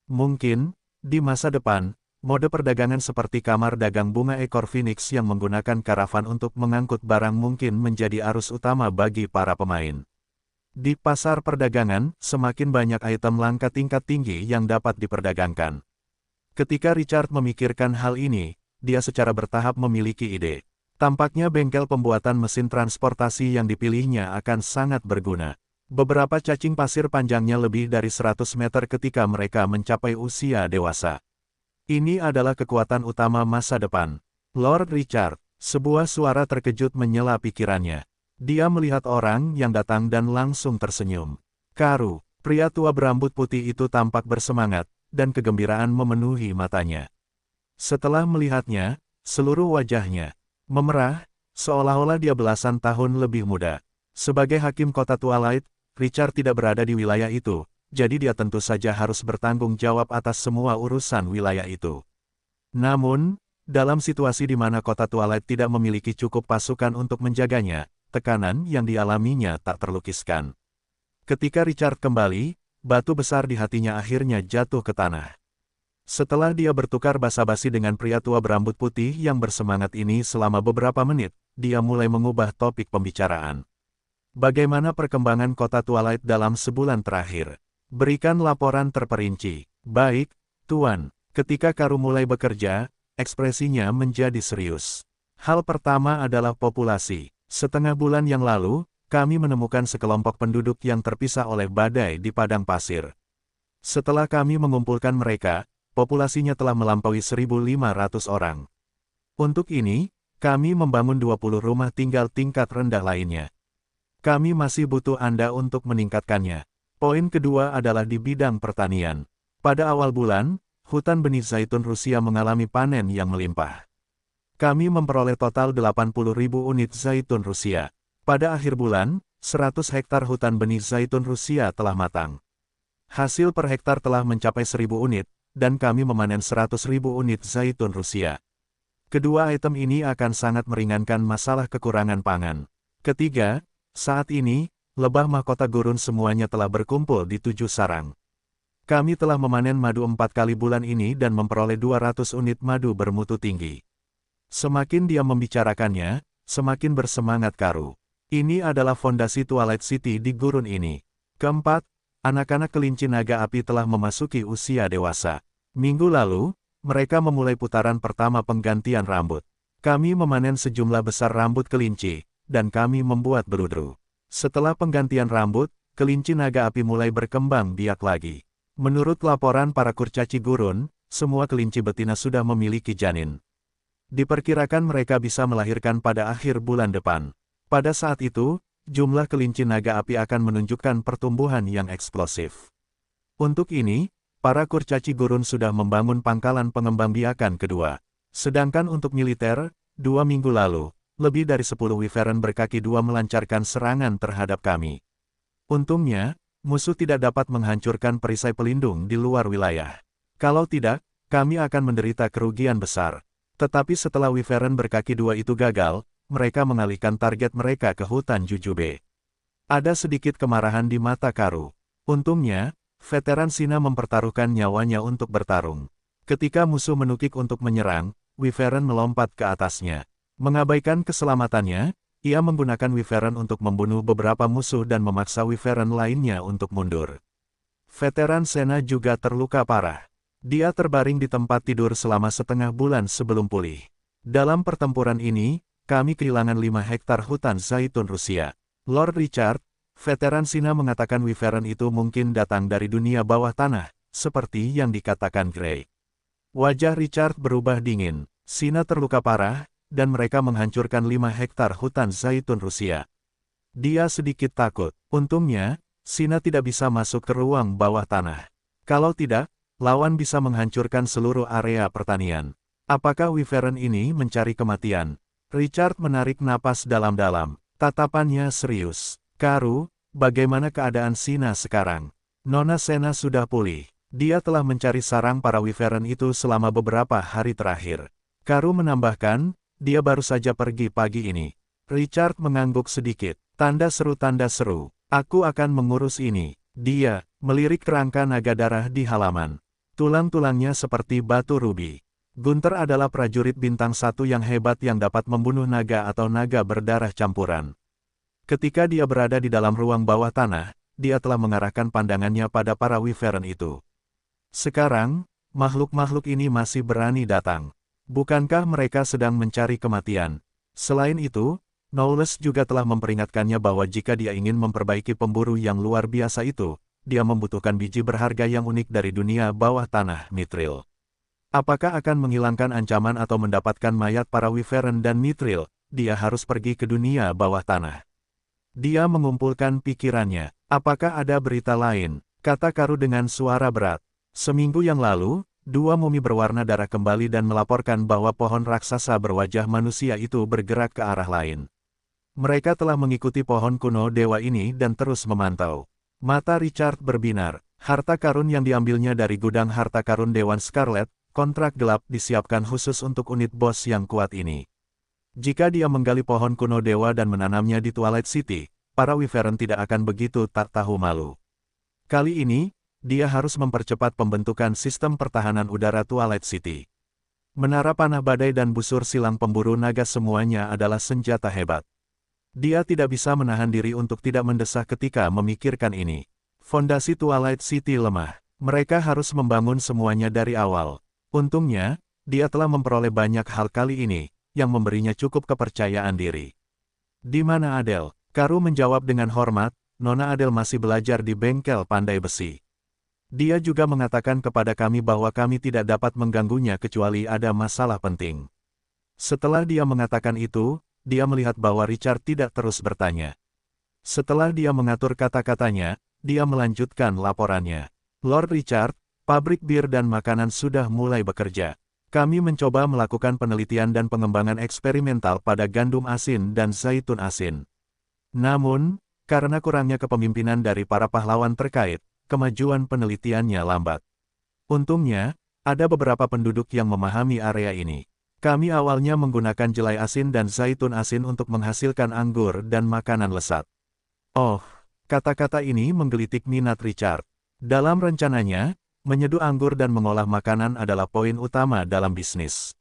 Mungkin, di masa depan, mode perdagangan seperti kamar dagang bunga ekor Phoenix yang menggunakan karavan untuk mengangkut barang mungkin menjadi arus utama bagi para pemain. Di pasar perdagangan, semakin banyak item langka tingkat tinggi yang dapat diperdagangkan. Ketika Richard memikirkan hal ini, dia secara bertahap memiliki ide. Tampaknya bengkel pembuatan mesin transportasi yang dipilihnya akan sangat berguna. Beberapa cacing pasir panjangnya lebih dari 100 meter ketika mereka mencapai usia dewasa. Ini adalah kekuatan utama masa depan. Lord Richard, sebuah suara terkejut menyela pikirannya. Dia melihat orang yang datang dan langsung tersenyum. Karu, pria tua berambut putih itu tampak bersemangat, dan kegembiraan memenuhi matanya. Setelah melihatnya, seluruh wajahnya memerah, seolah-olah dia belasan tahun lebih muda. Sebagai hakim kota Twilight, Richard tidak berada di wilayah itu, jadi dia tentu saja harus bertanggung jawab atas semua urusan wilayah itu. Namun, dalam situasi di mana kota Twilight tidak memiliki cukup pasukan untuk menjaganya, tekanan yang dialaminya tak terlukiskan. Ketika Richard kembali, batu besar di hatinya akhirnya jatuh ke tanah. Setelah dia bertukar basa-basi dengan pria tua berambut putih yang bersemangat ini selama beberapa menit, dia mulai mengubah topik pembicaraan. Bagaimana perkembangan kota Twilight dalam sebulan terakhir? Berikan laporan terperinci. Baik, Tuan. Ketika Karu mulai bekerja, ekspresinya menjadi serius. Hal pertama adalah populasi. Setengah bulan yang lalu, kami menemukan sekelompok penduduk yang terpisah oleh badai di padang pasir. Setelah kami mengumpulkan mereka, populasinya telah melampaui 1.500 orang. Untuk ini, kami membangun 20 rumah tinggal tingkat rendah lainnya. Kami masih butuh Anda untuk meningkatkannya. Poin kedua adalah di bidang pertanian. Pada awal bulan, hutan benih zaitun Rusia mengalami panen yang melimpah. Kami memperoleh total 80.000 unit zaitun Rusia. Pada akhir bulan, 100 hektar hutan benih zaitun Rusia telah matang. Hasil per hektar telah mencapai 1.000 unit, dan kami memanen 100.000 unit zaitun Rusia. Kedua item ini akan sangat meringankan masalah kekurangan pangan. Ketiga, saat ini, lebah mahkota gurun semuanya telah berkumpul di 7 sarang. Kami telah memanen madu 4 kali bulan ini dan memperoleh 200 unit madu bermutu tinggi. Semakin dia membicarakannya, semakin bersemangat Karu. Ini adalah fondasi Twilight City di gurun ini. Keempat, anak-anak kelinci naga api telah memasuki usia dewasa. Minggu lalu, mereka memulai putaran pertama penggantian rambut. Kami memanen sejumlah besar rambut kelinci, dan kami membuat berudru. Setelah penggantian rambut, kelinci naga api mulai berkembang biak lagi. Menurut laporan para kurcaci gurun, semua kelinci betina sudah memiliki janin. Diperkirakan mereka bisa melahirkan pada akhir bulan depan. Pada saat itu, jumlah kelinci naga api akan menunjukkan pertumbuhan yang eksplosif. Untuk ini, para kurcaci gurun sudah membangun pangkalan pengembangbiakan kedua. Sedangkan untuk militer, 2 minggu lalu, lebih dari 10 wyvern berkaki dua melancarkan serangan terhadap kami. Untungnya, musuh tidak dapat menghancurkan perisai pelindung di luar wilayah. Kalau tidak, kami akan menderita kerugian besar. Tetapi setelah wyvern berkaki dua itu gagal, mereka mengalihkan target mereka ke hutan Jujube. Ada sedikit kemarahan di mata Karu. Untungnya, veteran Sina mempertaruhkan nyawanya untuk bertarung. Ketika musuh menukik untuk menyerang, wyvern melompat ke atasnya. Mengabaikan keselamatannya, ia menggunakan wyvern untuk membunuh beberapa musuh dan memaksa wyvern lainnya untuk mundur. Veteran Sena juga terluka parah. Dia terbaring di tempat tidur selama setengah bulan sebelum pulih. Dalam pertempuran ini, kami kehilangan 5 hektar hutan zaitun Rusia. Lord Richard, veteran Sina mengatakan wyvern itu mungkin datang dari dunia bawah tanah, seperti yang dikatakan Gray. Wajah Richard berubah dingin. Sina terluka parah, dan mereka menghancurkan 5 hektar hutan zaitun Rusia. Dia sedikit takut. Untungnya, Sina tidak bisa masuk ke ruang bawah tanah. Kalau tidak, lawan bisa menghancurkan seluruh area pertanian. Apakah wyvern ini mencari kematian? Richard menarik napas dalam-dalam. Tatapannya serius. Karu, bagaimana keadaan Sina sekarang? Nona Sena sudah pulih. Dia telah mencari sarang para wyvern itu selama beberapa hari terakhir. Karu menambahkan, dia baru saja pergi pagi ini. Richard mengangguk sedikit. Tanda seru. Aku akan mengurus ini. Dia melirik kerangka naga darah di halaman. Tulang-tulangnya seperti batu rubi. Gunther adalah prajurit bintang 1 yang hebat yang dapat membunuh naga atau naga berdarah campuran. Ketika dia berada di dalam ruang bawah tanah, dia telah mengarahkan pandangannya pada para wyvern itu. Sekarang, makhluk-makhluk ini masih berani datang. Bukankah mereka sedang mencari kematian? Selain itu, Knowles juga telah memperingatkannya bahwa jika dia ingin memperbaiki pemburu yang luar biasa itu, dia membutuhkan biji berharga yang unik dari dunia bawah tanah Mithril. Apakah akan menghilangkan ancaman atau mendapatkan mayat para wyvern dan Mithril, dia harus pergi ke dunia bawah tanah. Dia mengumpulkan pikirannya. Apakah ada berita lain? Kata Karu dengan suara berat. Seminggu yang lalu, 2 mumi berwarna darah kembali dan melaporkan bahwa pohon raksasa berwajah manusia itu bergerak ke arah lain. Mereka telah mengikuti pohon kuno dewa ini dan terus memantau. Mata Richard berbinar. Harta karun yang diambilnya dari gudang harta karun Dewan Scarlet, kontrak gelap disiapkan khusus untuk unit bos yang kuat ini. Jika dia menggali pohon kuno dewa dan menanamnya di Twilight City, para wyvern tidak akan begitu tak tahu malu. Kali ini, dia harus mempercepat pembentukan sistem pertahanan udara Twilight City. Menara panah badai dan busur silang pemburu naga semuanya adalah senjata hebat. Dia tidak bisa menahan diri untuk tidak mendesah ketika memikirkan ini. Fondasi Twilight City lemah. Mereka harus membangun semuanya dari awal. Untungnya, dia telah memperoleh banyak hal kali ini, yang memberinya cukup kepercayaan diri. Di mana Adele? Karu menjawab dengan hormat, Nona Adele masih belajar di bengkel pandai besi. Dia juga mengatakan kepada kami bahwa kami tidak dapat mengganggunya kecuali ada masalah penting. Setelah dia mengatakan itu, dia melihat bahwa Richard tidak terus bertanya. Setelah dia mengatur kata-katanya, dia melanjutkan laporannya. Lord Richard, pabrik bir dan makanan sudah mulai bekerja. Kami mencoba melakukan penelitian dan pengembangan eksperimental pada gandum asin dan zaitun asin. Namun, karena kurangnya kepemimpinan dari para pahlawan terkait, kemajuan penelitiannya lambat. Untungnya, ada beberapa penduduk yang memahami area ini. Kami awalnya menggunakan jelai asin dan zaitun asin untuk menghasilkan anggur dan makanan lesat. Oh, kata-kata ini menggelitik minat Richard. Dalam rencananya, menyeduh anggur dan mengolah makanan adalah poin utama dalam bisnis.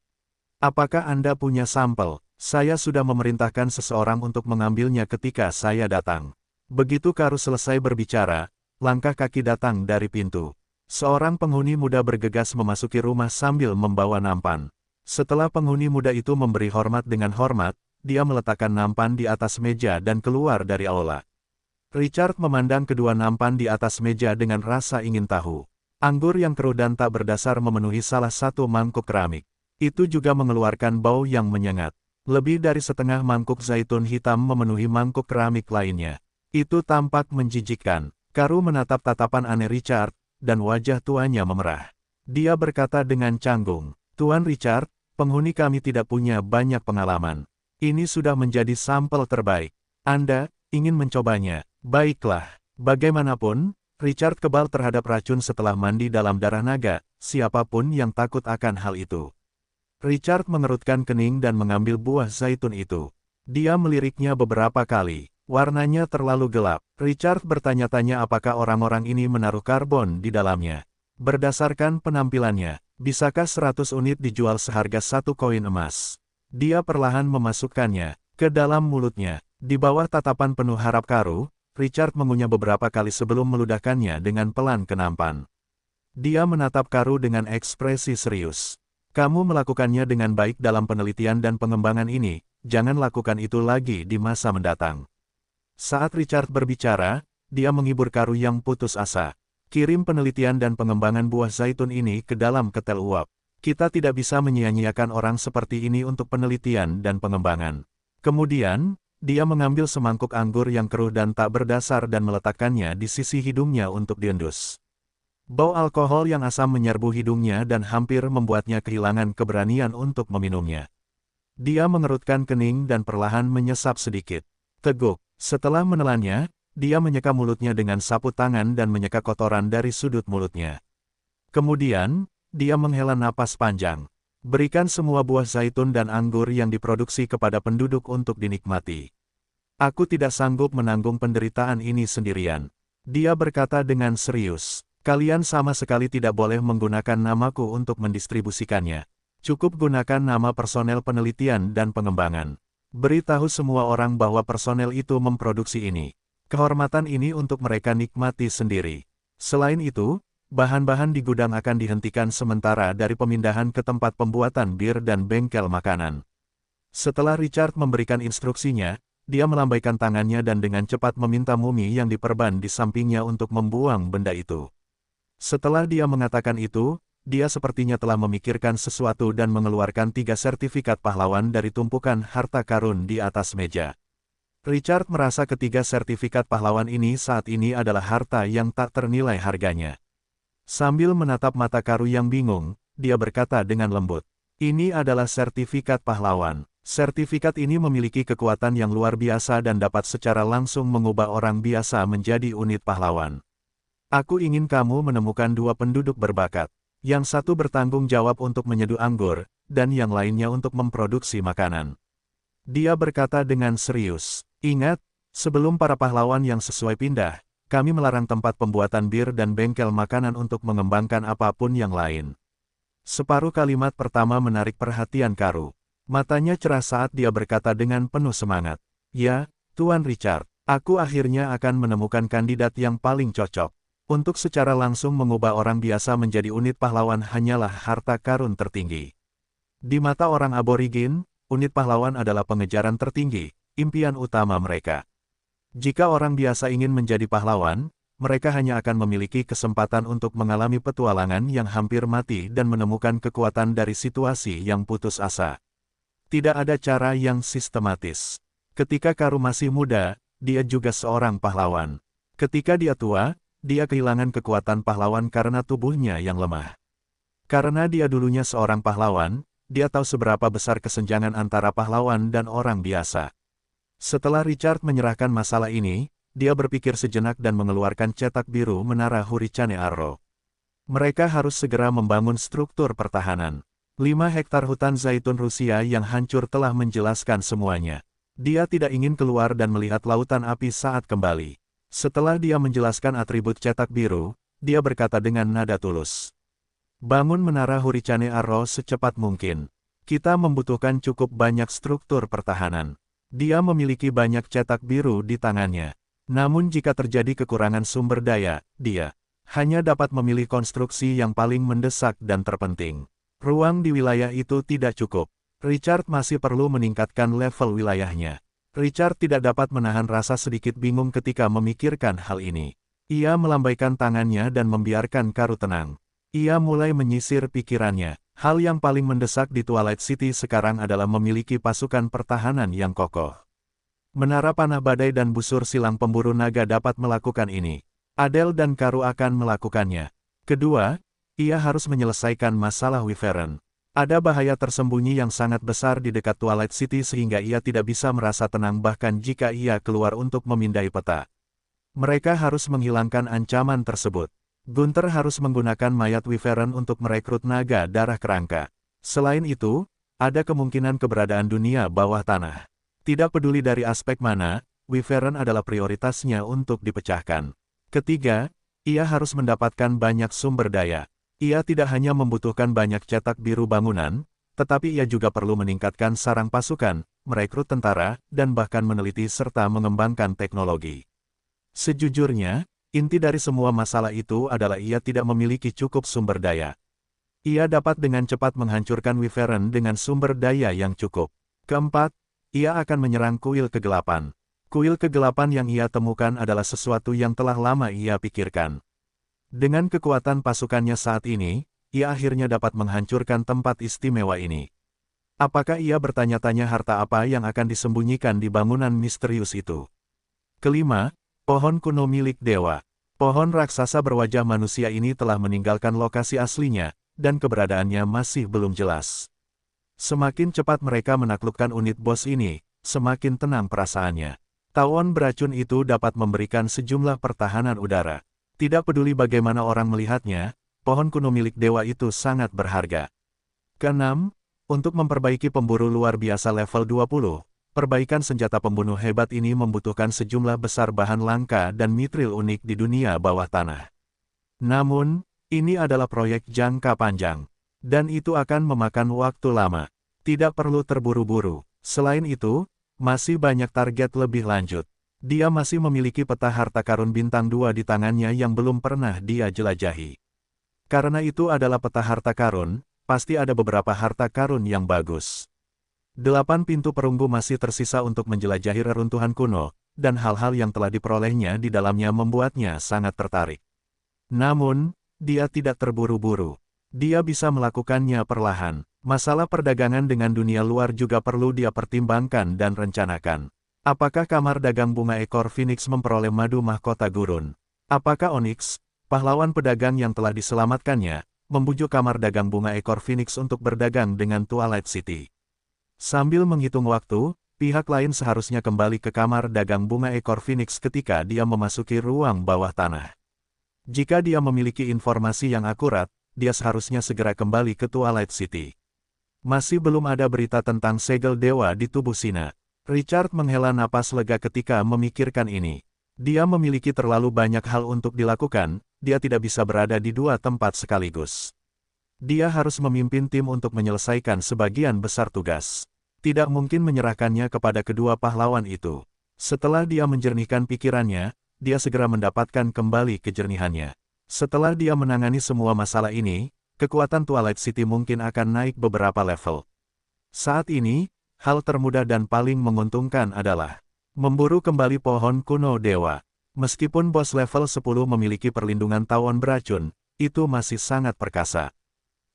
Apakah Anda punya sampel? Saya sudah memerintahkan seseorang untuk mengambilnya ketika saya datang. Begitu Karu selesai berbicara, langkah kaki datang dari pintu. Seorang penghuni muda bergegas memasuki rumah sambil membawa nampan. Setelah penghuni muda itu memberi hormat dengan hormat, dia meletakkan nampan di atas meja dan keluar dari aula. Richard memandang kedua nampan di atas meja dengan rasa ingin tahu. Anggur yang keruh dan tak berdasar memenuhi salah satu mangkuk keramik. Itu juga mengeluarkan bau yang menyengat. Lebih dari setengah mangkuk zaitun hitam memenuhi mangkuk keramik lainnya. Itu tampak menjijikkan. Karu menatap tatapan aneh Richard, dan wajah tuannya memerah. Dia berkata dengan canggung, "Tuan Richard, penghuni kami tidak punya banyak pengalaman. Ini sudah menjadi sampel terbaik. Anda ingin mencobanya? Baiklah." Bagaimanapun, Richard kebal terhadap racun setelah mandi dalam darah naga, siapapun yang takut akan hal itu. Richard mengerutkan kening dan mengambil buah zaitun itu. Dia meliriknya beberapa kali. Warnanya terlalu gelap. Richard bertanya-tanya apakah orang-orang ini menaruh karbon di dalamnya. Berdasarkan penampilannya, bisakah 100 unit dijual seharga 1 koin emas? Dia perlahan memasukkannya ke dalam mulutnya. Di bawah tatapan penuh harap Karu, Richard mengunyah beberapa kali sebelum meludahkannya dengan pelan ke nampan. Dia menatap Karu dengan ekspresi serius. "Kamu melakukannya dengan baik dalam penelitian dan pengembangan ini, jangan lakukan itu lagi di masa mendatang." Saat Richard berbicara, dia menghibur Karu yang putus asa. "Kirim penelitian dan pengembangan buah zaitun ini ke dalam ketel uap. Kita tidak bisa menyia-nyiakan orang seperti ini untuk penelitian dan pengembangan." Kemudian, dia mengambil semangkuk anggur yang keruh dan tak berdasar dan meletakkannya di sisi hidungnya untuk diendus. Bau alkohol yang asam menyerbu hidungnya dan hampir membuatnya kehilangan keberanian untuk meminumnya. Dia mengerutkan kening dan perlahan menyesap sedikit. Teguk. Setelah menelannya, dia menyeka mulutnya dengan sapu tangan dan menyeka kotoran dari sudut mulutnya. Kemudian, dia menghela napas panjang. "Berikan semua buah zaitun dan anggur yang diproduksi kepada penduduk untuk dinikmati. Aku tidak sanggup menanggung penderitaan ini sendirian." Dia berkata dengan serius, "Kalian sama sekali tidak boleh menggunakan namaku untuk mendistribusikannya. Cukup gunakan nama personel penelitian dan pengembangan. Beritahu semua orang bahwa personel itu memproduksi ini. Kehormatan ini untuk mereka nikmati sendiri. Selain itu, bahan-bahan di gudang akan dihentikan sementara dari pemindahan ke tempat pembuatan bir dan bengkel makanan." Setelah Richard memberikan instruksinya, dia melambaikan tangannya dan dengan cepat meminta mumi yang diperban di sampingnya untuk membuang benda itu. Setelah dia mengatakan itu, dia sepertinya telah memikirkan sesuatu dan mengeluarkan 3 sertifikat pahlawan dari tumpukan harta karun di atas meja. Richard merasa ketiga sertifikat pahlawan ini saat ini adalah harta yang tak ternilai harganya. Sambil menatap mata Karu yang bingung, dia berkata dengan lembut, "Ini adalah sertifikat pahlawan. Sertifikat ini memiliki kekuatan yang luar biasa dan dapat secara langsung mengubah orang biasa menjadi unit pahlawan. Aku ingin kamu menemukan 2 penduduk berbakat. Yang satu bertanggung jawab untuk menyeduh anggur, dan yang lainnya untuk memproduksi makanan." Dia berkata dengan serius, "Ingat, sebelum para pahlawan yang sesuai pindah, kami melarang tempat pembuatan bir dan bengkel makanan untuk mengembangkan apapun yang lain." Separuh kalimat pertama menarik perhatian Karu. Matanya cerah saat dia berkata dengan penuh semangat, "Ya, Tuan Richard, aku akhirnya akan menemukan kandidat yang paling cocok. Untuk secara langsung mengubah orang biasa menjadi unit pahlawan hanyalah harta karun tertinggi." Di mata orang aborigin, unit pahlawan adalah pengejaran tertinggi, impian utama mereka. Jika orang biasa ingin menjadi pahlawan, mereka hanya akan memiliki kesempatan untuk mengalami petualangan yang hampir mati dan menemukan kekuatan dari situasi yang putus asa. Tidak ada cara yang sistematis. Ketika Karu masih muda, dia juga seorang pahlawan. Ketika dia tua, dia kehilangan kekuatan pahlawan karena tubuhnya yang lemah. Karena dia dulunya seorang pahlawan, dia tahu seberapa besar kesenjangan antara pahlawan dan orang biasa. Setelah Richard menyerahkan masalah ini, dia berpikir sejenak dan mengeluarkan cetak biru menara Hurricane Arrow. Mereka harus segera membangun struktur pertahanan. 5 hektar hutan zaitun Rusia yang hancur telah menjelaskan semuanya. Dia tidak ingin keluar dan melihat lautan api saat kembali. Setelah dia menjelaskan atribut cetak biru, dia berkata dengan nada tulus, "Bangun menara Hurricane Arrow secepat mungkin. Kita membutuhkan cukup banyak struktur pertahanan." Dia memiliki banyak cetak biru di tangannya. Namun jika terjadi kekurangan sumber daya, dia Hanya dapat memilih konstruksi yang paling mendesak dan terpenting. Ruang di wilayah itu tidak cukup. Richard masih perlu meningkatkan level wilayahnya. Richard tidak dapat menahan rasa sedikit bingung ketika memikirkan hal ini. Ia melambaikan tangannya dan membiarkan Karu tenang. Ia mulai menyisir pikirannya. Hal yang paling mendesak di Twilight City sekarang adalah memiliki pasukan pertahanan yang kokoh. Menara panah badai dan busur silang pemburu naga dapat melakukan ini. Adele dan Karu akan melakukannya. Kedua, ia harus menyelesaikan masalah Wyvern. Ada bahaya tersembunyi yang sangat besar di dekat Twilight City sehingga ia tidak bisa merasa tenang bahkan jika ia keluar untuk memindai peta. Mereka harus menghilangkan ancaman tersebut. Gunther harus menggunakan mayat Wyvern untuk merekrut naga darah kerangka. Selain itu, ada kemungkinan keberadaan dunia bawah tanah. Tidak peduli dari aspek mana, Wyvern adalah prioritasnya untuk dipecahkan. Ketiga, ia harus mendapatkan banyak sumber daya. Ia tidak hanya membutuhkan banyak cetak biru bangunan, tetapi ia juga perlu meningkatkan sarang pasukan, merekrut tentara, dan bahkan meneliti serta mengembangkan teknologi. Sejujurnya, inti dari semua masalah itu adalah ia tidak memiliki cukup sumber daya. Ia dapat dengan cepat menghancurkan Wyvern dengan sumber daya yang cukup. Keempat, ia akan menyerang kuil kegelapan. Kuil kegelapan yang ia temukan adalah sesuatu yang telah lama ia pikirkan. Dengan kekuatan pasukannya saat ini, ia akhirnya dapat menghancurkan tempat istimewa ini. Apakah ia bertanya-tanya harta apa yang akan disembunyikan di bangunan misterius itu? Kelima, pohon kuno milik dewa. Pohon raksasa berwajah manusia ini telah meninggalkan lokasi aslinya, dan keberadaannya masih belum jelas. Semakin cepat mereka menaklukkan unit bos ini, semakin tenang perasaannya. Tawon beracun itu dapat memberikan sejumlah pertahanan udara. Tidak peduli bagaimana orang melihatnya, pohon kuno milik dewa itu sangat berharga. Keenam, untuk memperbaiki pemburu luar biasa level 20, perbaikan senjata pembunuh hebat ini membutuhkan sejumlah besar bahan langka dan mitril unik di dunia bawah tanah. Namun, ini adalah proyek jangka panjang, dan itu akan memakan waktu lama. Tidak perlu terburu-buru. Selain itu, masih banyak target lebih lanjut. Dia masih memiliki peta harta karun bintang 2 di tangannya yang belum pernah dia jelajahi. Karena itu adalah peta harta karun, pasti ada beberapa harta karun yang bagus. 8 pintu perunggu masih tersisa untuk menjelajahi reruntuhan kuno, dan hal-hal yang telah diperolehnya di dalamnya membuatnya sangat tertarik. Namun, dia tidak terburu-buru. Dia bisa melakukannya perlahan. Masalah perdagangan dengan dunia luar juga perlu dia pertimbangkan dan rencanakan. Apakah kamar dagang bunga ekor Phoenix memperoleh madu mahkota gurun? Apakah Onyx, pahlawan pedagang yang telah diselamatkannya, membujuk kamar dagang bunga ekor Phoenix untuk berdagang dengan Twilight City? Sambil menghitung waktu, pihak lain seharusnya kembali ke kamar dagang bunga ekor Phoenix ketika dia memasuki ruang bawah tanah. Jika dia memiliki informasi yang akurat, dia seharusnya segera kembali ke Twilight City. Masih belum ada berita tentang segel dewa di tubuh Sina. Richard menghela napas lega ketika memikirkan ini. Dia memiliki terlalu banyak hal untuk dilakukan, dia tidak bisa berada di dua tempat sekaligus. Dia harus memimpin tim untuk menyelesaikan sebagian besar tugas. Tidak mungkin menyerahkannya kepada kedua pahlawan itu. Setelah dia menjernihkan pikirannya, dia segera mendapatkan kembali kejernihannya. Setelah dia menangani semua masalah ini, kekuatan Twilight City mungkin akan naik beberapa level. Saat ini, hal termudah dan paling menguntungkan adalah memburu kembali pohon kuno dewa. Meskipun bos level 10 memiliki perlindungan tawon beracun, itu masih sangat perkasa.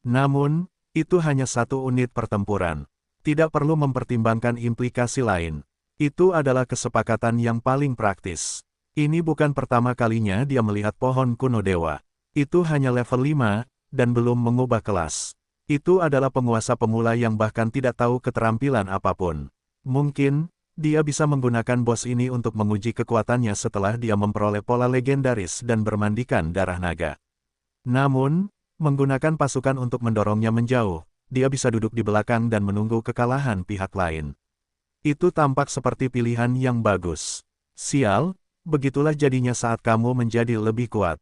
Namun, itu hanya satu unit pertempuran. Tidak perlu mempertimbangkan implikasi lain. Itu adalah kesepakatan yang paling praktis. Ini bukan pertama kalinya dia melihat pohon kuno dewa. Itu hanya level 5, dan belum mengubah kelas. Itu adalah penguasa pemula yang bahkan tidak tahu keterampilan apapun. Mungkin, dia bisa menggunakan bos ini untuk menguji kekuatannya setelah dia memperoleh pola legendaris dan bermandikan darah naga. Namun, menggunakan pasukan untuk mendorongnya menjauh, dia bisa duduk di belakang dan menunggu kekalahan pihak lain. Itu tampak seperti pilihan yang bagus. Sial, begitulah jadinya saat kamu menjadi lebih kuat.